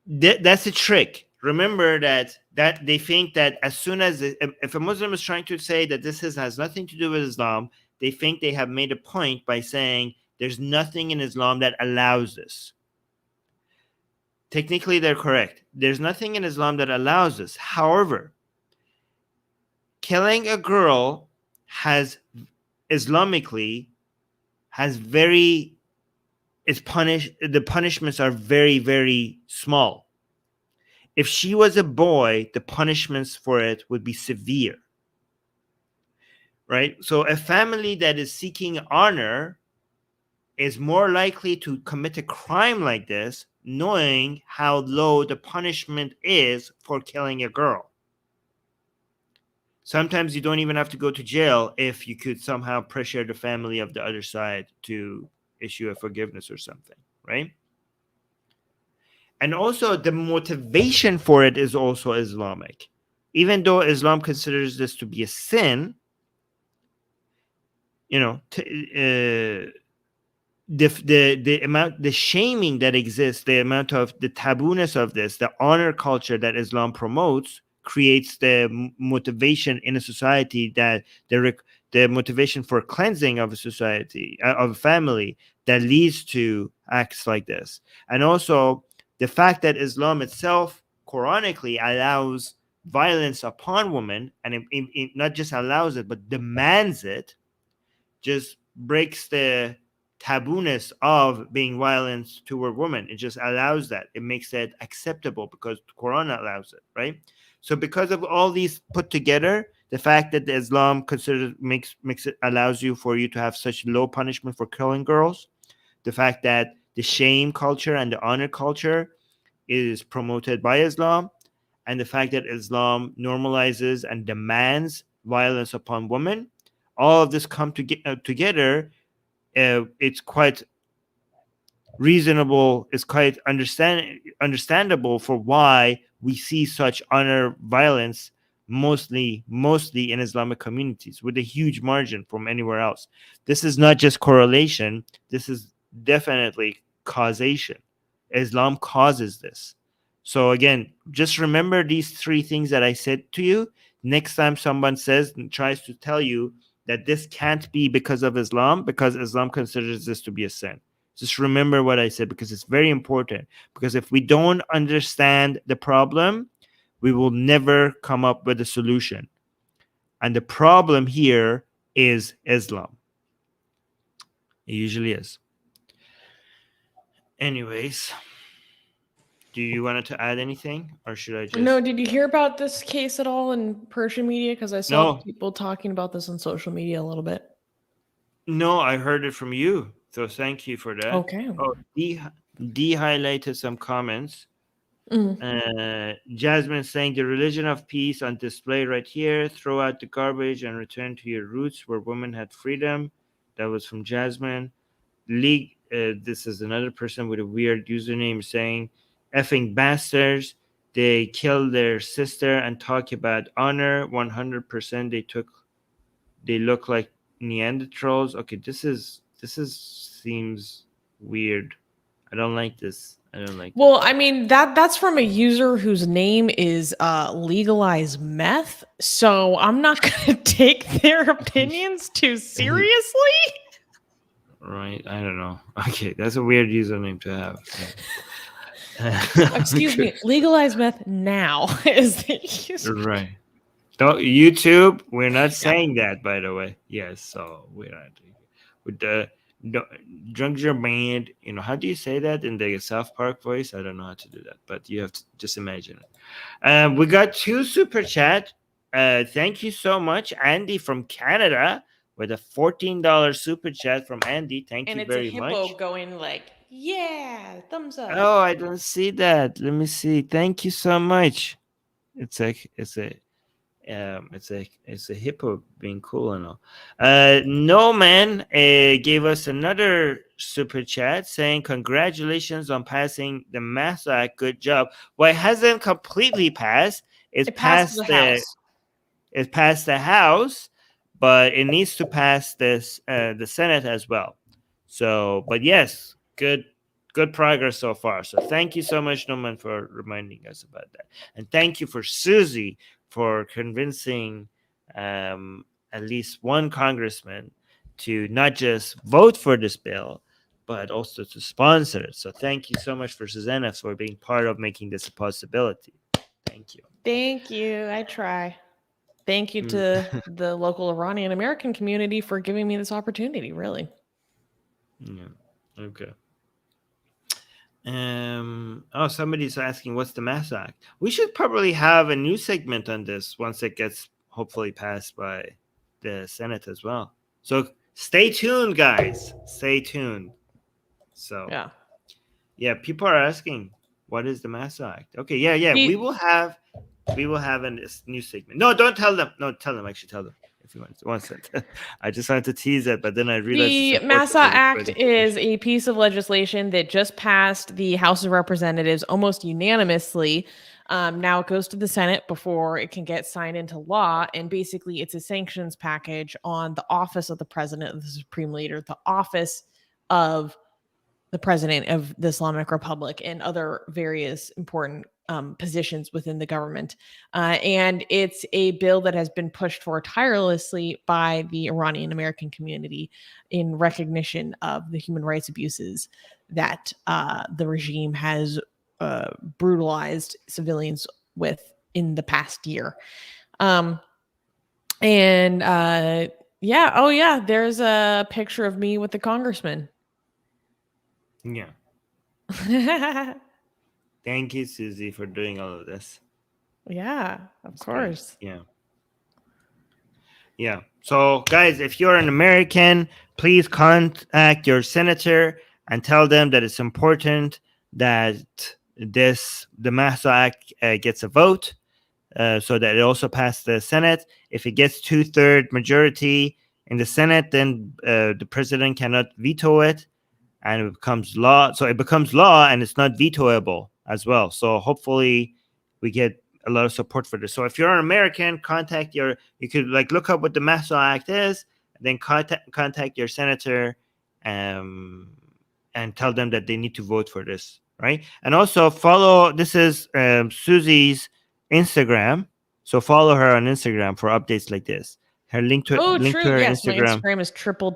that's a trick. Remember that they think that as soon as if a Muslim is trying to say that this has nothing to do with Islam, they think they have made a point by saying there's nothing in Islam that allows this. Technically, they're correct. There's nothing in Islam that allows this. However, killing a girl has Islamically has very is punished. The punishments are very, very small. If she was a boy, the punishments for it would be severe. Right? So a family that is seeking honor is more likely to commit a crime like this, knowing how low the punishment is for killing a girl. Sometimes you don't even have to go to jail if you could somehow pressure the family of the other side to issue a forgiveness or something, right? And also the motivation for it is also Islamic. Even though Islam considers this to be a sin, you know, the amount, the shaming that exists, the amount of the tabooness of this, the honor culture that Islam promotes creates the motivation in a society that the motivation for cleansing of a society, of a family, that leads to acts like this. And also the fact that Islam itself Quranically allows violence upon women, and it not just allows it, but demands it, just breaks the tabooness of being violent toward women. It just allows that. It makes it acceptable because the Quran allows it, right? So because of all these put together, the fact that the Islam makes it allows for you to have such low punishment for killing girls, the fact that the shame culture and the honor culture is promoted by Islam, and the fact that Islam normalizes and demands violence upon women, all of this come together. It's quite reasonable. It's quite understandable for why we see such honor violence mostly in Islamic communities, with a huge margin from anywhere else. This is not just correlation. This is definitely causation. Islam causes this. So again, just remember these three things that I said to you. Next time someone says and tries to tell you that this can't be because of Islam, because Islam considers this to be a sin, just remember what I said, because it's very important. Because if we don't understand the problem, we will never come up with a solution. And the problem here is Islam. It usually is. Anyways, do you want to add anything, or should I just... No, did you hear about this case at all in Persian media? Because I saw people talking about this on social media a little bit. No, I heard it from you. So thank you for that. Okay. Oh, D highlighted some comments. Jasmine saying the religion of peace on display right here. Throw out the garbage and return to your roots where women had freedom. That was from Jasmine. This is another person with a weird username saying, effing bastards. They killed their sister and talk about honor. 100% they look like Neanderthals. Okay, this seems weird. I don't like this. Well, I mean, that's from a user whose name is Legalize Meth. So I'm not going to take their opinions too seriously. Right. I don't know. Okay, that's a weird username to have. Excuse me. Legalize Meth now is the user. Right. Don't, YouTube, we're not saying that, by the way. Yes, so we're not. With the Drunk Your Band, how do you say that in the South Park voice? I don't know how to do that, but you have to just imagine it. We got 2 super chat. Thank you so much, Andy from Canada. with a $14 super chat from Andy. Thank you very much. And it's a hippo going like, yeah, thumbs up. Oh, I don't see that. Let me see. Thank you so much. It's a hippo being cool and all. No man gave us another super chat saying congratulations on passing the Mass Act. Good job. Well, it hasn't completely passed. It passed the House. It passed the House, but it needs to pass this the Senate as well. So, but yes, good progress so far. So thank you so much, Norman, for reminding us about that. And thank you for Susie for convincing at least one congressman to not just vote for this bill, but also to sponsor it. So thank you so much for Susanna for being part of making this a possibility. Thank you. Thank you. I try. Thank you to the local Iranian American community for giving me this opportunity, really. Yeah. Okay. Oh, somebody's asking what's the Mass Act. We should probably have a new segment on this once it gets hopefully passed by the Senate as well. So stay tuned, guys. Stay tuned. So yeah, people are asking what is the Mass Act. Okay, yeah. We will have a new segment. No, don't tell them. No, tell them. Actually, tell them if you want to. I just wanted to tease it, but then I realized the Massa Act is a piece of legislation that just passed the House of Representatives almost unanimously. Now it goes to the Senate before it can get signed into law, and basically it's a sanctions package on the office of the president of the Supreme Leader, the office of the president of the Islamic Republic, and other various important positions within the government. And it's a bill that has been pushed for tirelessly by the Iranian American community in recognition of the human rights abuses that the regime has brutalized civilians with in the past year. There's a picture of me with the congressman. Yeah. Thank you, Susie, for doing all of this. Yeah, of course. Great. Yeah. So, guys, if you're an American, please contact your senator and tell them that it's important that the Massa Act gets a vote, so that it also passed the Senate. If it gets 2/3 majority in the Senate, then the president cannot veto it, and it becomes law. So it becomes law, and it's not vetoable as well. So hopefully we get a lot of support for this. So if you're an American, you could look up what the Massa Act is, and then contact your senator and tell them that they need to vote for this, right? And also this is Susie's Instagram. So follow her on Instagram for updates like this. Her link to her Instagram. My Instagram is triple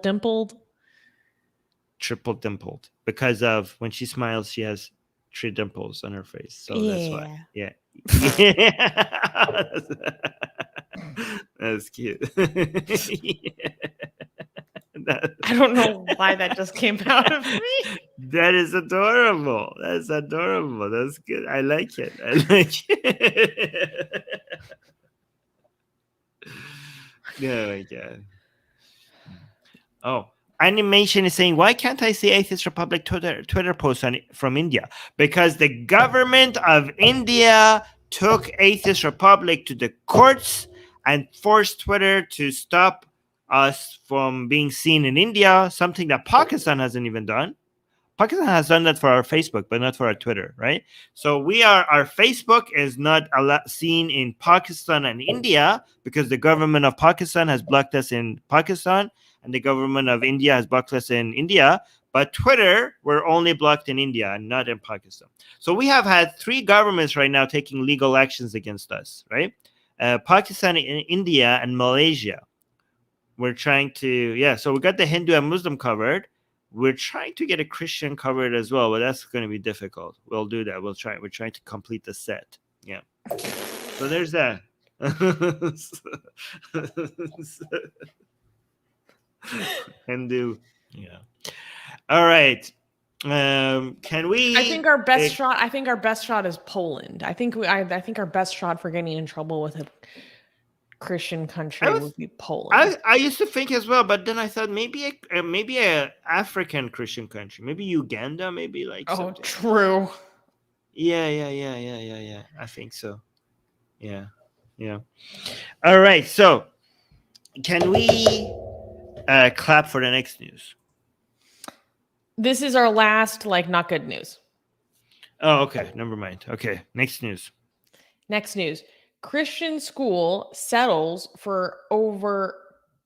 dimpled because of when she smiles, she has 3 dimples on her face. So that's why. Yeah. That's cute. I don't know why that just came out of me. That is adorable. That's good. I like it. Oh my God. Oh, Animation is saying, why can't I see Atheist Republic Twitter posts from India? Because the government of India took Atheist Republic to the courts and forced Twitter to stop us from being seen in India, something that Pakistan hasn't even done. Pakistan has done that for our Facebook, but not for our Twitter, right? So our Facebook is not seen in Pakistan and India because the government of Pakistan has blocked us in Pakistan, and the government of India has blocked us in India. But Twitter, we're only blocked in India and not in Pakistan. So we have had 3 governments right now taking legal actions against us, right? Pakistan, India, and Malaysia. We're trying to, so we got the Hindu and Muslim covered. We're trying to get a Christian covered as well, but that's going to be difficult. We'll do that. We're trying to complete the set. Yeah. So there's that. Hindu. Yeah. All right. Can we? I think our best shot is Poland. I think our best shot for getting in trouble with a Christian country would be Poland. I used to think as well, but then I thought maybe a African Christian country, maybe Uganda, maybe like. Oh, something. true. Yeah. I think so. Yeah. All right. So, can we clap for the next news? This is our last, not good news. Oh, okay. Never mind. Okay. Next news. Christian school settles for over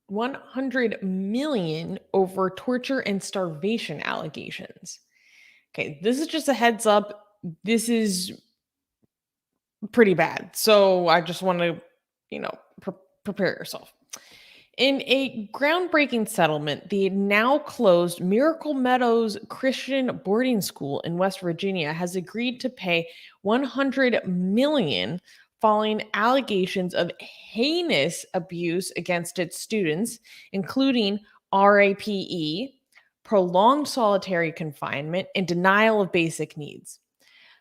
100 million over torture and starvation allegations. Okay, this is just a heads up. This is pretty bad. So I just want to, prepare yourself. In a groundbreaking settlement, the now closed Miracle Meadows Christian boarding school in West Virginia has agreed to pay $100 million following allegations of heinous abuse against its students, including RAPE, prolonged solitary confinement, and denial of basic needs.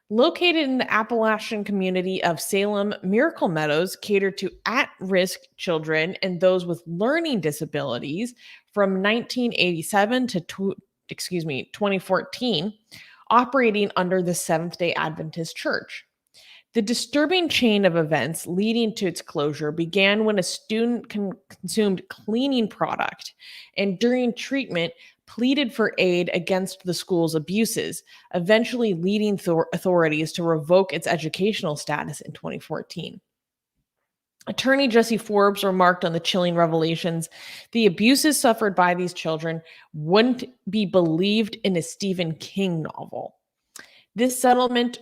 Located in the Appalachian community of Salem, Miracle Meadows catered to at-risk children and those with learning disabilities from 1987 to 2014, operating under the Seventh-day Adventist Church. The disturbing chain of events leading to its closure began when a student consumed cleaning product and during treatment pleaded for aid against the school's abuses, eventually leading authorities to revoke its educational status in 2014. Attorney Jesse Forbes remarked on the chilling revelations, the abuses suffered by these children wouldn't be believed in a Stephen King novel. This settlement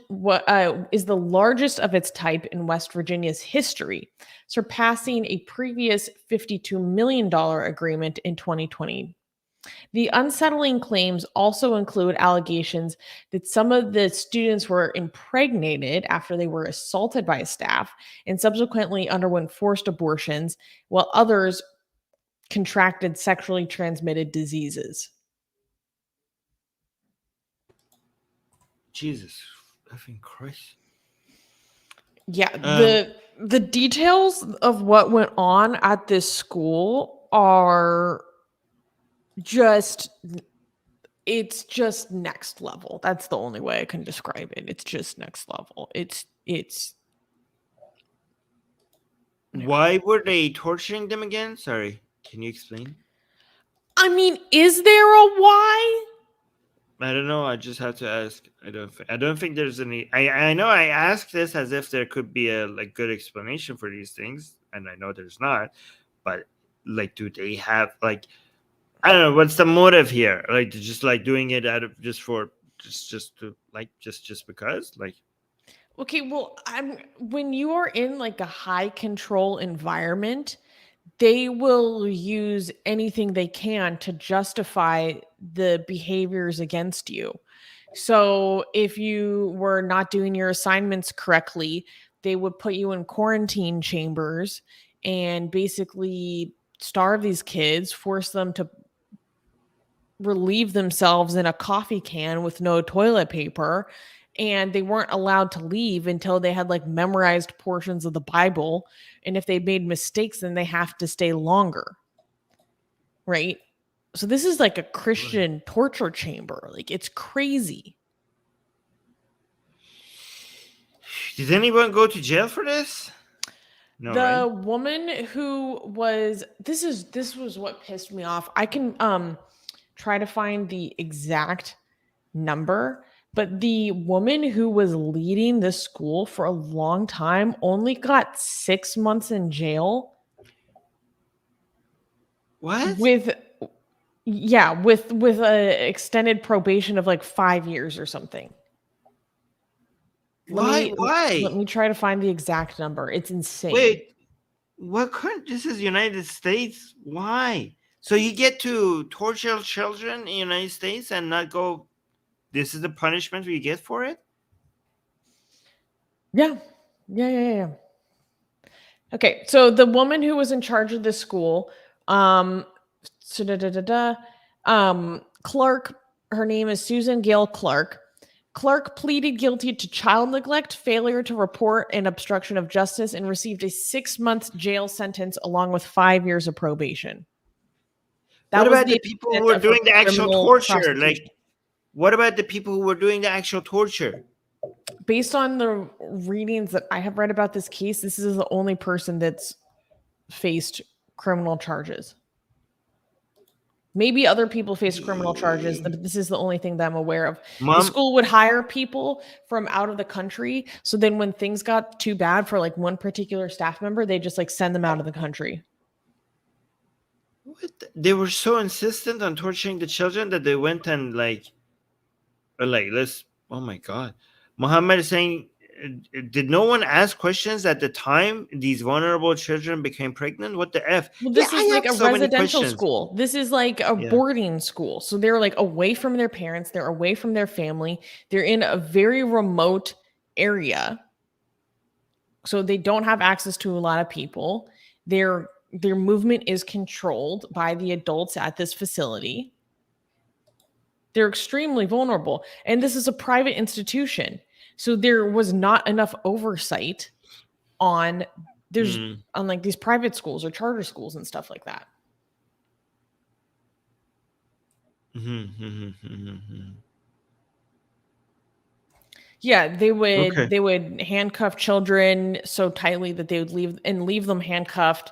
is the largest of its type in West Virginia's history, surpassing a previous $52 million agreement in 2020. The unsettling claims also include allegations that some of the students were impregnated after they were assaulted by staff and subsequently underwent forced abortions, while others contracted sexually transmitted diseases. Jesus effing Christ. Yeah, the details of what went on at this school are it's just next level. That's the only way I can describe it. It's just next level. It's Why were they torturing them again? Sorry, can you explain? I mean, is there a why? I don't know. I just have to ask. I don't think there's any. I know I ask this as if there could be a good explanation for these things, and I know there's not. But do they have I don't know what's the motive here? Just doing it out of just because Okay, well, when you are in a high control environment, they will use anything they can to justify the behaviors against you. So if you were not doing your assignments correctly, they would put you in quarantine chambers and basically starve these kids, force them to relieve themselves in a coffee can with no toilet paper. And they weren't allowed to leave until they had memorized portions of the Bible. And if they made mistakes, then they have to stay longer. Right? So this is a Christian torture chamber. It's crazy. Did anyone go to jail for this? No. The woman who was this was what pissed me off. I can try to find the exact number. But the woman who was leading the school for a long time only got 6 months in jail. What? With a extended probation of 5 years or something. Why? Let me try to find the exact number. It's insane. Wait, what country? This is United States. Why? So you get to torture children in the United States and not go... This is the punishment we get for it? Yeah. Okay, so the woman who was in charge of this school, Clark, her name is Susan Gale Clark. Clark pleaded guilty to child neglect, failure to report, and obstruction of justice, and received a 6-month jail sentence along with 5 years of probation. What about the people who were doing the actual torture? Like, what about the people who were doing the actual torture? Based on the readings that I have read about this case, this is the only person that's faced criminal charges. Maybe other people face criminal charges, but this is the only thing that I'm aware of. The school would hire people from out of the country. So then when things got too bad for like one particular staff member, they just like send them out of the country. They were so insistent on torturing the children that they went and oh my God. Muhammad is saying, did no one ask questions at the time these vulnerable children became pregnant? What the F? Well, this is like a residential school. This is like a boarding school. So they're like away from their parents. They're away from their family. They're in a very remote area. So they don't have access to a lot of people. Their movement is controlled by the adults at this facility. They're extremely vulnerable. And this is a private institution. So there was not enough oversight on like these private schools or charter schools and stuff like that. Yeah, they would handcuff children so tightly that they would leave them handcuffed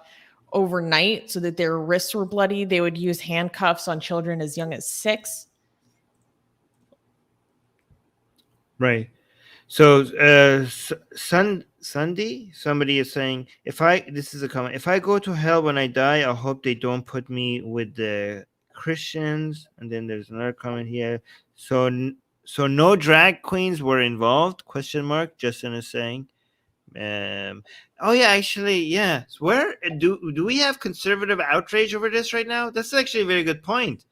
overnight so that their wrists were bloody. They would use handcuffs on children as young as 6. Right. So Sunday, somebody is saying, this is a comment, if I go to hell when I die, I hope they don't put me with the Christians. And then there's another comment here. So no drag queens were involved? ? Justin is saying. Oh yeah, actually, yeah. Where do we have conservative outrage over this right now? That's actually a very good point.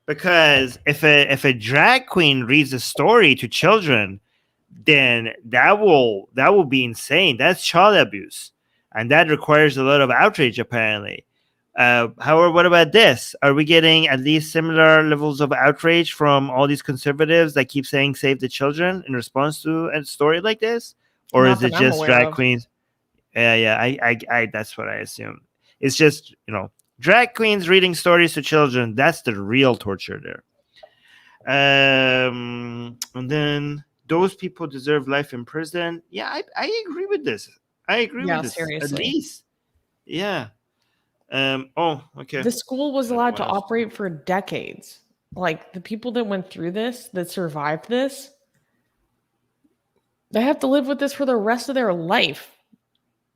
Because if a drag queen reads a story to children, then that will be insane. That's child abuse, and that requires a lot of outrage, apparently. However, what about this? Are we getting at least similar levels of outrage from all these conservatives that keep saying "save the children" in response to a story like this, or is it just drag queens? Yeah. I that's what I assume. It's just drag queens reading stories to children. That's the real torture there. And then those people deserve life in prison. Yeah, I agree with this. I agree with this. Seriously. At least. Yeah. Okay. The school was allowed to operate for decades. Like the people that went through this, that survived this, they have to live with this for the rest of their life.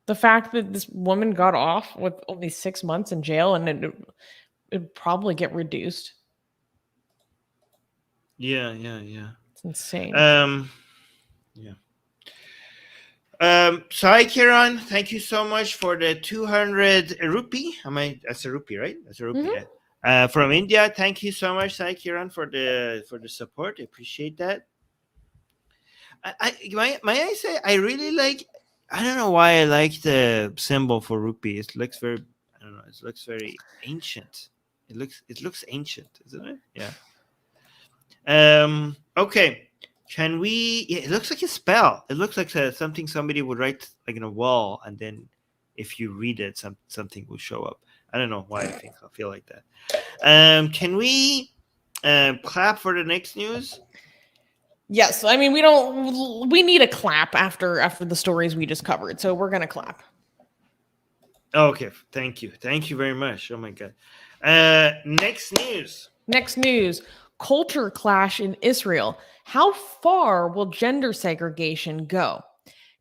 The fact that this woman got off with only 6 months in jail and it'd probably get reduced. Yeah. It's insane. Yeah. Sai Kiran, thank you so much for the 200 rupee. That's a rupee, right? That's a rupee. Mm-hmm. Yeah. From India. Thank you so much, Sai Kiran, for the support. I appreciate that. May I say I really like. I don't know why I like the symbol for rupee. It looks very. I don't know. It looks very ancient. It looks ancient, isn't it? Yeah. Okay. Can we? Yeah, it looks like a spell. It looks like something somebody would write like in a wall, and then if you read it, something will show up. I don't know why I feel like that. Can we clap for the next news? Yes. I mean, we need a clap after the stories we just covered, so we're gonna clap. Okay. Thank you. Thank you very much. Oh my God. Next news. Culture clash in Israel. How far will gender segregation go?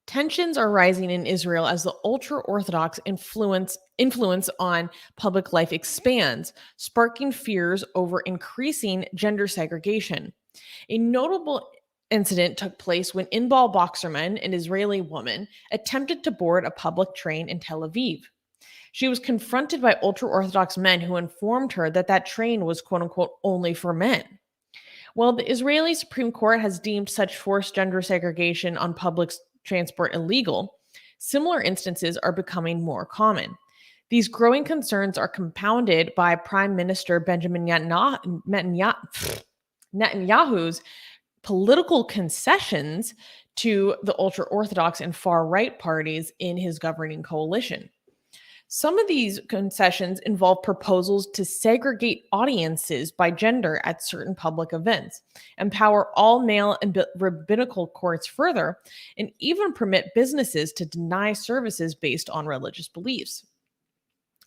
Tensions are rising in Israel as the ultra-Orthodox influence on public life expands, sparking fears over increasing gender segregation. A notable incident took place when Inbal Boxerman, an Israeli woman, attempted to board a public train in Tel Aviv. She was confronted by ultra-Orthodox men who informed her that train was quote-unquote only for men. While the Israeli Supreme Court has deemed such forced gender segregation on public transport illegal, similar instances are becoming more common. These growing concerns are compounded by Prime Minister Benjamin Netanyahu's political concessions to the ultra-Orthodox and far-right parties in his governing coalition. Some of these concessions involve proposals to segregate audiences by gender at certain public events, empower all male and rabbinical courts further, and even permit businesses to deny services based on religious beliefs.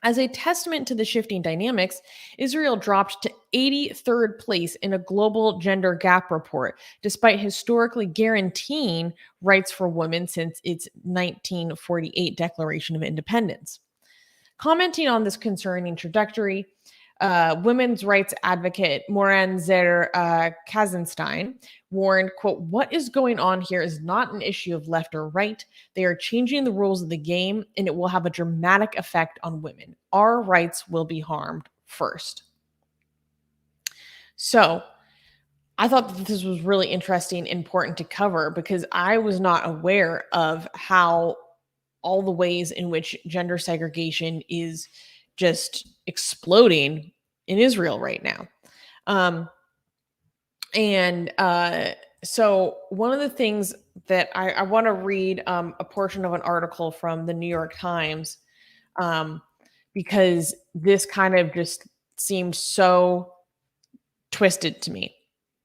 As a testament to the shifting dynamics, Israel dropped to 83rd place in a global gender gap report, despite historically guaranteeing rights for women since its 1948 Declaration of Independence. Commenting on this concerning trajectory, women's rights advocate Moran Zer Kazenstein warned, quote, "What is going on here is not an issue of left or right. They are changing the rules of the game, and it will have a dramatic effect on women. Our rights will be harmed first." So I thought that this was really interesting, important to cover, because I was not aware of how all the ways in which gender segregation is just exploding in Israel right now. So one of the things that I want to read a portion of an article from the New York Times, because this kind of just seemed so twisted to me.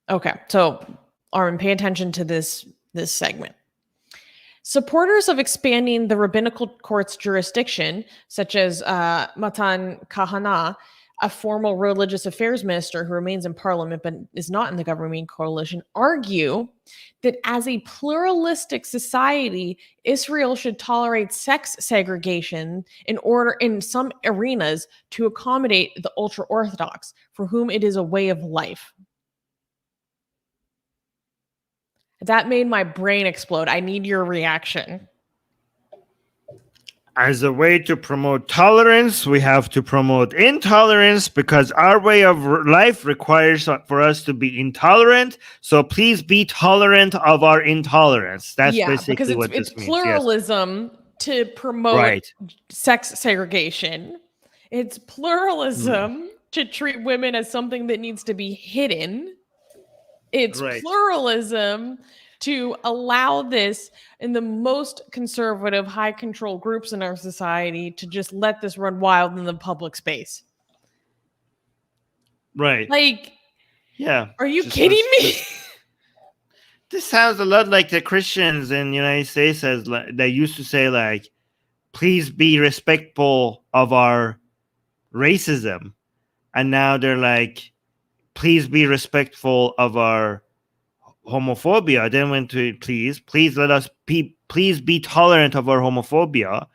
Okay, so Armin, pay attention to this segment. Supporters of expanding the rabbinical court's jurisdiction, such as Matan Kahana, a former religious affairs minister who remains in parliament but is not in the governing coalition, argue that as a pluralistic society, Israel should tolerate sex segregation in some arenas to accommodate the ultra-Orthodox, for whom it is a way of life. That made my brain explode. I need your reaction. As a way to promote tolerance, we have to promote intolerance, because our way of life requires for us to be intolerant. So please be tolerant of our intolerance. That's basically what this means. It's pluralism to promote sex segregation. It's pluralism to treat women as something that needs to be hidden. It's pluralism to allow this in the most conservative, high control groups in our society to just let this run wild in the public space. Right. Like, yeah. Are you kidding me? This sounds a lot like the Christians in the United States, they used to say, like, please be respectful of our racism. And now they're like, please be respectful of our homophobia. Then went to please let us please be tolerant of our homophobia.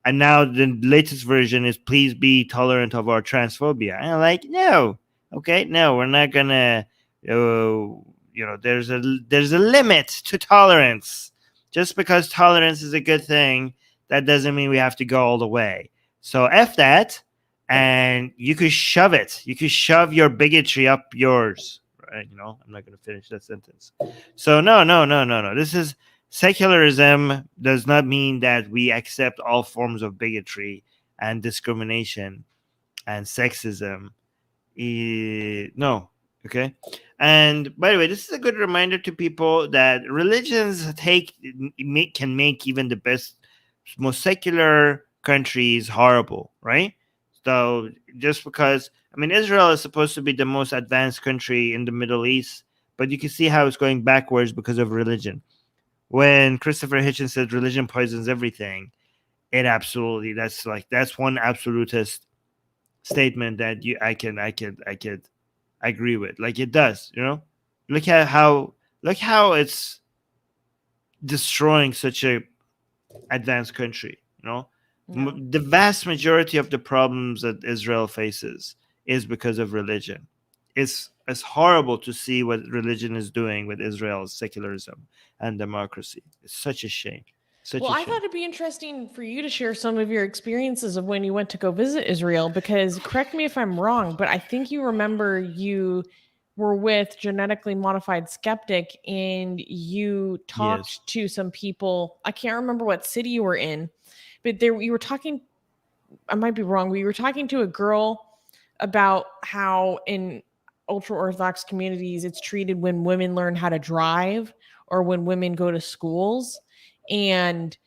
And now the latest version is please be tolerant of our transphobia. And I'm like, no, we're not gonna, there's a limit to tolerance. Just because tolerance is a good thing, that doesn't mean we have to go all the way. So F that. And you could shove it. You could shove your bigotry up yours. Right? I'm not going to finish that sentence. So no. This is secularism. Does not mean that we accept all forms of bigotry and discrimination and sexism. No. Okay. And by the way, this is a good reminder to people that religions can make even the best, most secular countries horrible, right? So just because, Israel is supposed to be the most advanced country in the Middle East, but you can see how it's going backwards because of religion. When Christopher Hitchens said religion poisons everything, that's one absolutist statement that I could agree with. Like, it does, Look how it's destroying such a advanced country, The vast majority of the problems that Israel faces is because of religion. It's horrible to see what religion is doing with Israel's secularism and democracy. It's such a shame. I thought it'd be interesting for you to share some of your experiences of when you went to go visit Israel, because, correct me if I'm wrong, but I think you remember you were with Genetically Modified Skeptic and you talked to some people. I can't remember what city you were in, but you were talking, I might be wrong, but you were talking to a girl about how ultra-Orthodox communities, it's treated when women learn how to drive or when women go to schools. And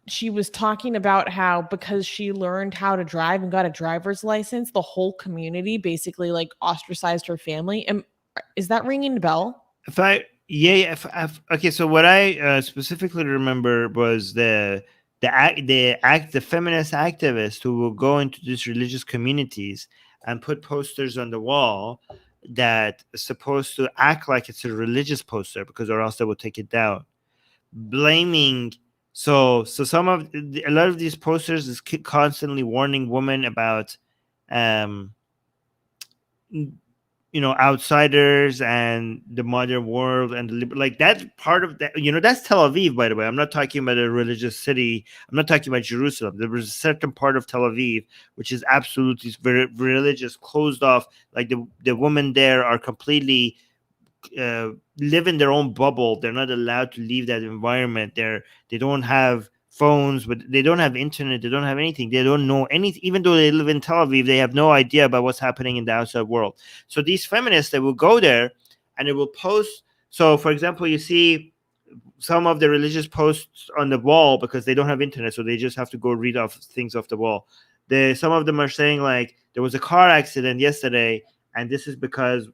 she was talking about how because she learned how to drive and got a driver's license, the whole community basically like ostracized her family. And is that ringing a bell? Okay, so what I specifically remember was the feminist activists who will go into these religious communities and put posters on the wall that is supposed to act like it's a religious poster, because or else they will take it down, blaming. So a lot of these posters is constantly warning women about outsiders and the modern world and like that's part of that. That's Tel Aviv, by the way. I'm not talking about a religious city. I'm not talking about Jerusalem. There was a certain part of Tel Aviv which is absolutely very religious, closed off. Like the women there are completely live in their own bubble. They're not allowed to leave that environment. They don't have phones, but they don't have internet. They don't have anything. They don't know anything. Even though they live in Tel Aviv, they have no idea about what's happening in the outside world. So these feminists, they will go there and they will post. So, for example, you see some of the religious posts on the wall because they don't have internet, so they just have to go read off things off the wall. Some of them are saying like there was a car accident yesterday, and this is because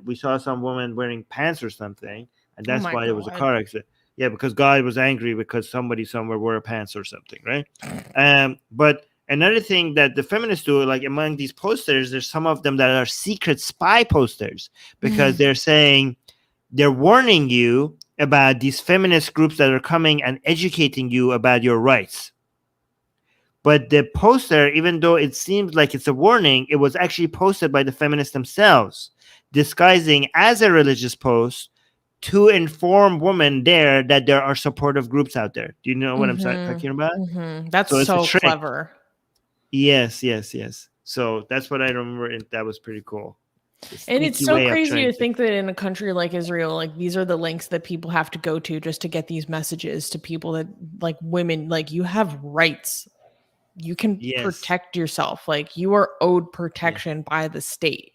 we saw some woman wearing pants or something, and that's why there was a car accident. Yeah, because God was angry because somebody somewhere wore pants or something, right? But another thing that the feminists do, like among these posters, there's some of them that are secret spy posters because they're warning you about these feminist groups that are coming and educating you about your rights. But the poster, even though it seems like it's a warning, it was actually posted by the feminists themselves, disguising as a religious post to inform women there that there are supportive groups out there. Do you know what I'm talking about? That's so clever. Yes. So that's what I remember, and that was pretty cool. And it's so crazy to think that in a country like Israel, like these are the links that people have to go to just to get these messages to people that like women, like you have rights. You can protect yourself. Like you are owed protection by the state.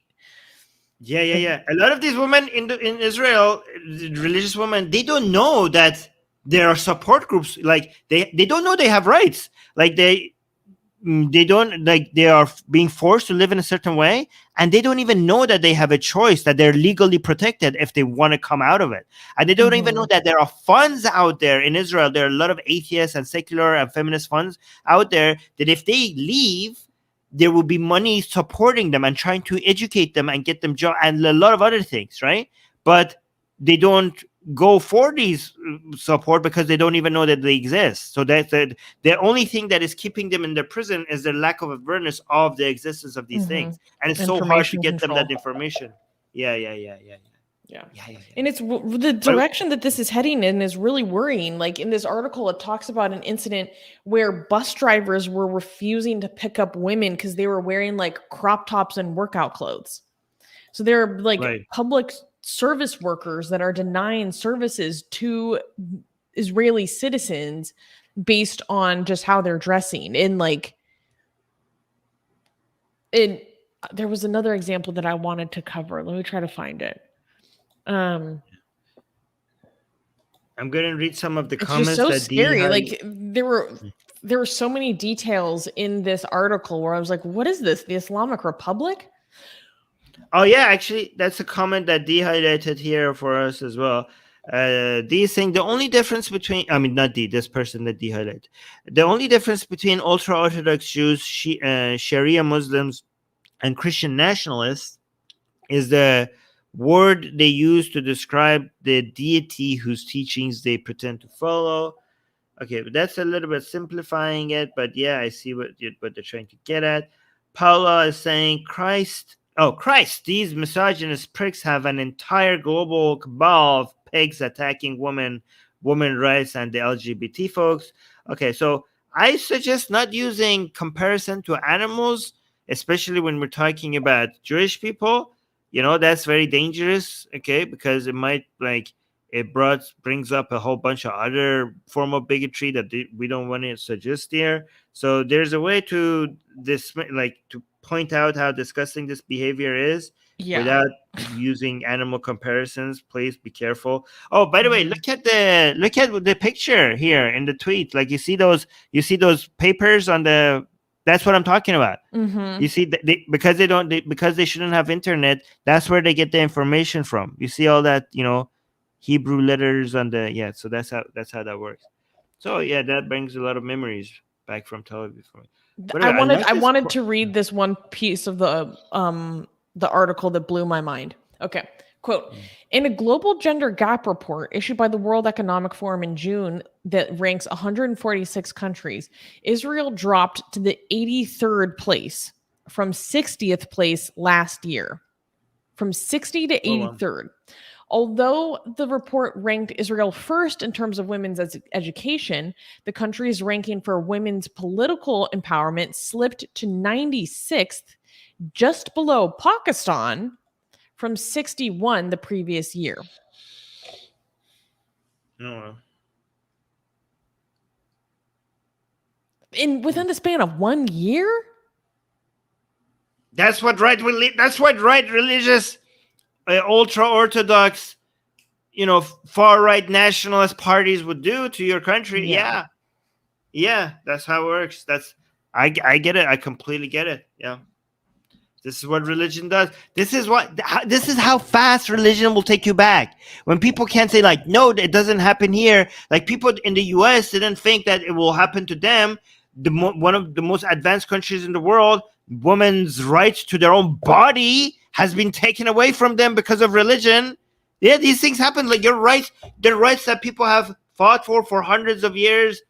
Yeah. A lot of these women in Israel, religious women, they don't know that there are support groups. Like they don't know they have rights. Like they don't, like they are being forced to live in a certain way, and they don't even know that they have a choice, that they're legally protected if they want to come out of it. And they don't even know that there are funds out there in Israel. There are a lot of atheists and secular and feminist funds out there that if they leave, there will be money supporting them and trying to educate them and get them jobs and a lot of other things, right? But they don't go for these support because they don't even know that they exist. So that's the only thing that is keeping them in their prison is the lack of awareness of the existence of these things. And it's so hard to get them that information. Yeah. And it's the direction that this is heading in is really worrying. Like in this article, it talks about an incident where bus drivers were refusing to pick up women because they were wearing like crop tops and workout clothes. So they're like public service workers that are denying services to Israeli citizens based on just how they're dressing. And like, there was another example that I wanted to cover. Let me try to find it. I'm gonna read some of the it's comments. Just so scary. Like there were so many details in this article where I was like, "What is this? The Islamic Republic?" Oh yeah, actually, that's a comment that Dee highlighted here for us as well. Dee is saying the only difference between, not Dee, this person that Dee highlighted, the only difference between ultra-Orthodox Jews, Sharia Muslims, and Christian nationalists is the word they use to describe the deity whose teachings they pretend to follow. Okay, but that's a little bit simplifying it, but yeah, I see what they're trying to get at. Paula is saying Christ, these misogynist pricks have an entire global cabal of pigs attacking women rights and the LGBT folks. Okay, so I suggest not using comparison to animals, especially when we're talking about Jewish people. That's very dangerous, okay, because it might brings up a whole bunch of other form of bigotry that we don't want to suggest here. So there's a way to to point out how disgusting this behavior is, without using animal comparisons. Please be careful. Oh, by the way, look at the picture here in the tweet. Like you see those papers on the. That's what I'm talking about. You see, because they shouldn't have internet. That's where they get the information from. You see all that, Hebrew letters on the So that's how that works. So yeah, that brings a lot of memories back from Tel Aviv for me. I wanted to read this one piece of the article that blew my mind. Okay. Quote, in a global gender gap report issued by the World Economic Forum in June that ranks 146 countries, Israel dropped to the 83rd place from 60th place last year. From 60 to 83rd. Although the report ranked Israel first in terms of women's education, the country's ranking for women's political empowerment slipped to 96th, just below Pakistan, from 61 the previous year. Within the span of 1 year? That's what religious, ultra-Orthodox, far-right nationalist parties would do to your country. Yeah, that's how it works. I get it. I completely get it. Yeah. This is what religion does. This is how fast religion will take you back. When people can't say like, no, it doesn't happen here. Like people in the US didn't think that it will happen to them. One of the most advanced countries in the world, women's rights to their own body has been taken away from them because of religion. Yeah, these things happen. Like your rights, the rights that people have fought for hundreds of years,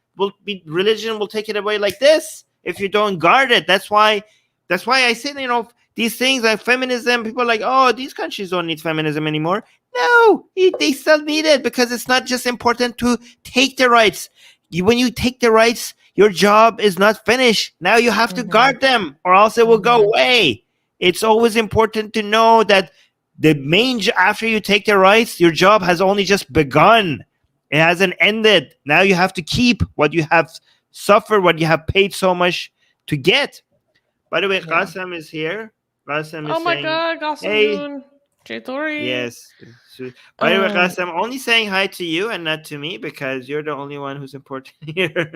religion will take it away like this if you don't guard it. That's why I say, these things like feminism, people are like, oh, these countries don't need feminism anymore. No, they still need it because it's not just important to take the rights. When you take the rights, your job is not finished. Now you have to guard them or else it will go away. It's always important to know that after you take the rights, your job has only just begun. It hasn't ended. Now you have to keep what you have suffered, what you have paid so much to get. By the way, Qassam is here. Qassam is my God, Qassam. Hey. Chaitori. Yes. By the way, Qassam, I'm only saying hi to you and not to me because you're the only one who's important here.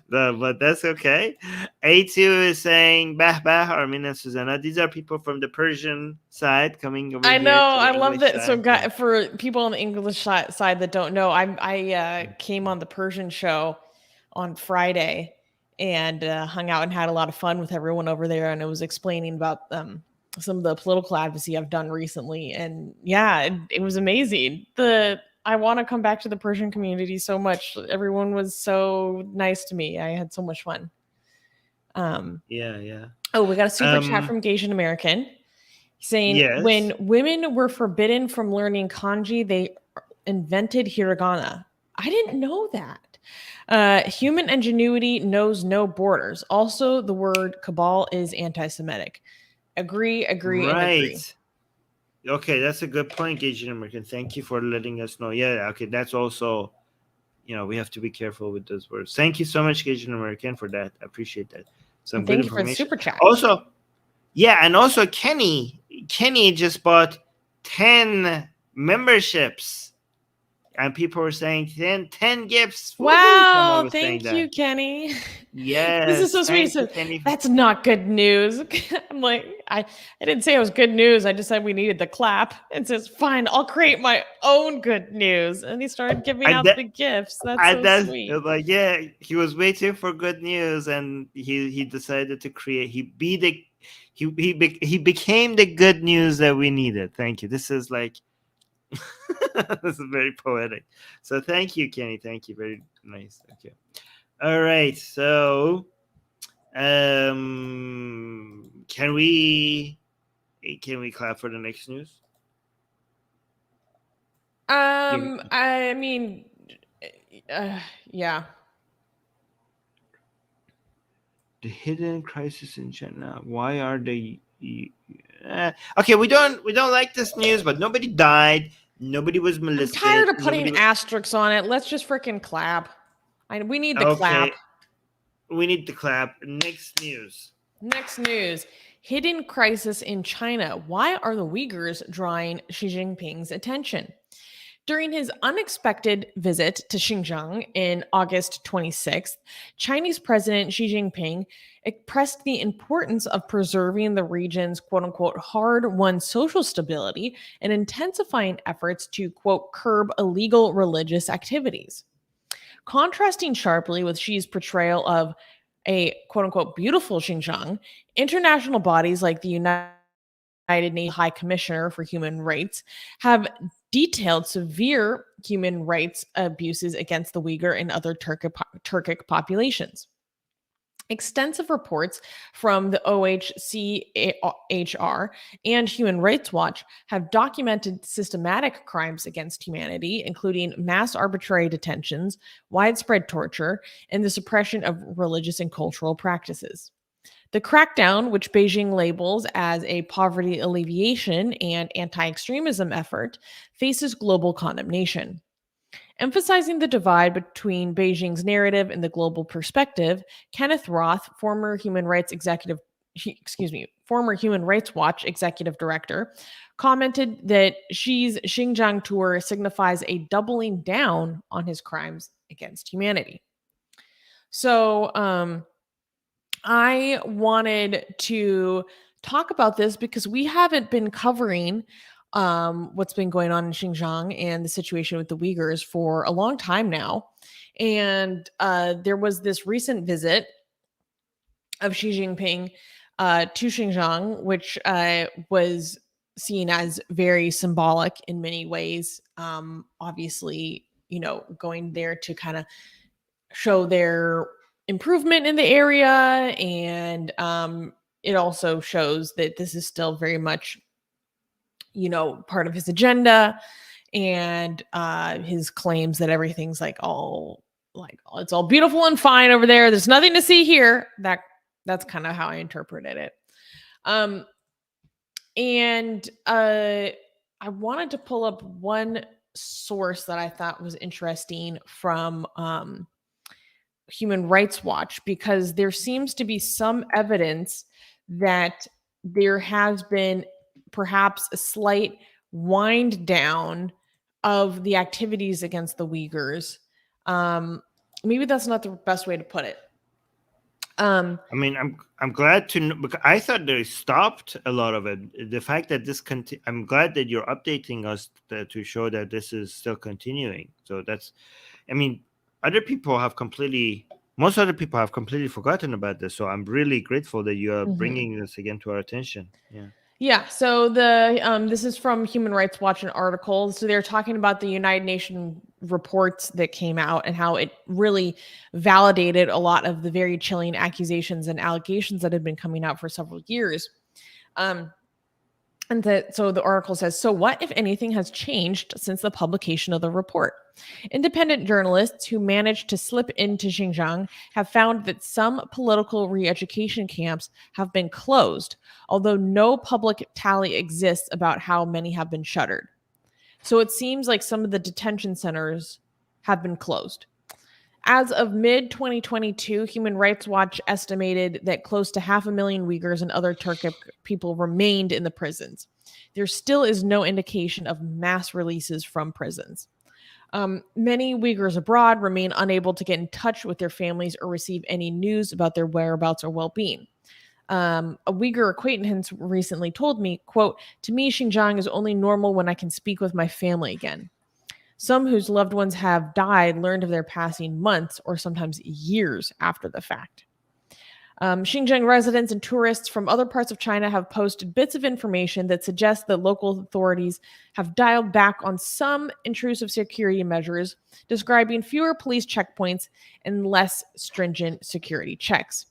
But that's okay. A2 is saying bah bah, Armin and Susanna. These are people from the Persian side coming over here. I know. I love that. So for people on the English side that don't know, I came on the Persian show on Friday and hung out and had a lot of fun with everyone over there. And it was explaining about some of the political advocacy I've done recently. And yeah, it was amazing. I want to come back to the Persian community so much. Everyone was so nice to me. I had so much fun. Yeah. Oh, we got a super chat from Asian American saying when women were forbidden from learning kanji, they invented hiragana. I didn't know that. Human ingenuity knows no borders. Also, the word cabal is anti-Semitic. Agree, and agree. Okay, that's a good point, Asian American. Thank you for letting us know. Yeah, okay, that's also, we have to be careful with those words. Thank you so much, Asian American, for that. I appreciate that. Some good information. Thank you for the super chat. Also, and also Kenny just bought 10 memberships. And people were saying 10 gifts. Wow, thank you, Kenny. Yes. This is so sweet. So that's not good news. I'm like, I didn't say it was good news. I just said we needed the clap. And says, fine, I'll create my own good news. And he started giving out the gifts. That's so sweet. Like, yeah, he was waiting for good news and he decided to create. He became the good news that we needed. Thank you. This is like this is very poetic. So thank you, Kenny. Thank you. Very nice. Thank you. All right. So can we clap for the next news? I mean, yeah. The hidden crisis in China. Why are they? Okay, we don't like this news, but nobody died. Nobody was molested. I'm tired of putting asterisks on it. Let's just freaking clap. We need the clap. We need the clap. Next news. Next news. Hidden crisis in China. Why are the Uyghurs drawing Xi Jinping's attention? During his unexpected visit to Xinjiang in August 26th, Chinese President Xi Jinping expressed the importance of preserving the region's quote-unquote hard-won social stability and intensifying efforts to, quote, curb illegal religious activities. Contrasting sharply with Xi's portrayal of a quote-unquote beautiful Xinjiang, international bodies like the United Nations High Commissioner for Human Rights have detailed severe human rights abuses against the Uyghur and other Turkic populations. Extensive reports from the OHCHR and Human Rights Watch have documented systematic crimes against humanity, including mass arbitrary detentions, widespread torture, and the suppression of religious and cultural practices. The crackdown, which Beijing labels as a poverty alleviation and anti-extremism effort, faces global condemnation. Emphasizing the divide between Beijing's narrative and the global perspective, Kenneth Roth, former Human Rights Watch executive director, commented that Xi's Xinjiang tour signifies a doubling down on his crimes against humanity. So, I wanted to talk about this because we haven't been covering what's been going on in Xinjiang and the situation with the Uyghurs for a long time now. And there was this recent visit of Xi Jinping to Xinjiang, which was seen as very symbolic in many ways. Obviously, going there to kind of show their improvement in the area, and it also shows that this is still very much part of his agenda, and his claims that everything's it's all beautiful and fine over there, there's nothing to see here. That's kind of how I interpreted it. And I wanted to pull up one source that I thought was interesting from Human Rights Watch, because there seems to be some evidence that there has been perhaps a slight wind down of the activities against the Uyghurs. Maybe that's not the best way to put it. I mean, I'm glad to know, because I thought they stopped a lot of it. The fact that this I'm glad that you're updating us to show that this is still continuing. So that's, I mean, most other people have completely forgotten about this. So I'm really grateful that you are bringing this again to our attention. Yeah. Yeah. So this is from Human Rights Watch, an article. So they're talking about the United Nations reports that came out and how it really validated a lot of the very chilling accusations and allegations that had been coming out for several years. So the article says, so what, if anything, has changed since the publication of the report? Independent journalists who managed to slip into Xinjiang have found that some political re-education camps have been closed, although no public tally exists about how many have been shuttered. So it seems like some of the detention centers have been closed. As of mid-2022, Human Rights Watch estimated that close to 500,000 Uyghurs and other Turkic people remained in the prisons. There still is no indication of mass releases from prisons. Many Uyghurs abroad remain unable to get in touch with their families or receive any news about their whereabouts or well-being. A Uyghur acquaintance recently told me, quote, "To me, Xinjiang is only normal when I can speak with my family again. Some whose loved ones have died learned of their passing months or sometimes years after the fact." Xinjiang residents and tourists from other parts of China have posted bits of information that suggest that local authorities have dialed back on some intrusive security measures, describing fewer police checkpoints and less stringent security checks.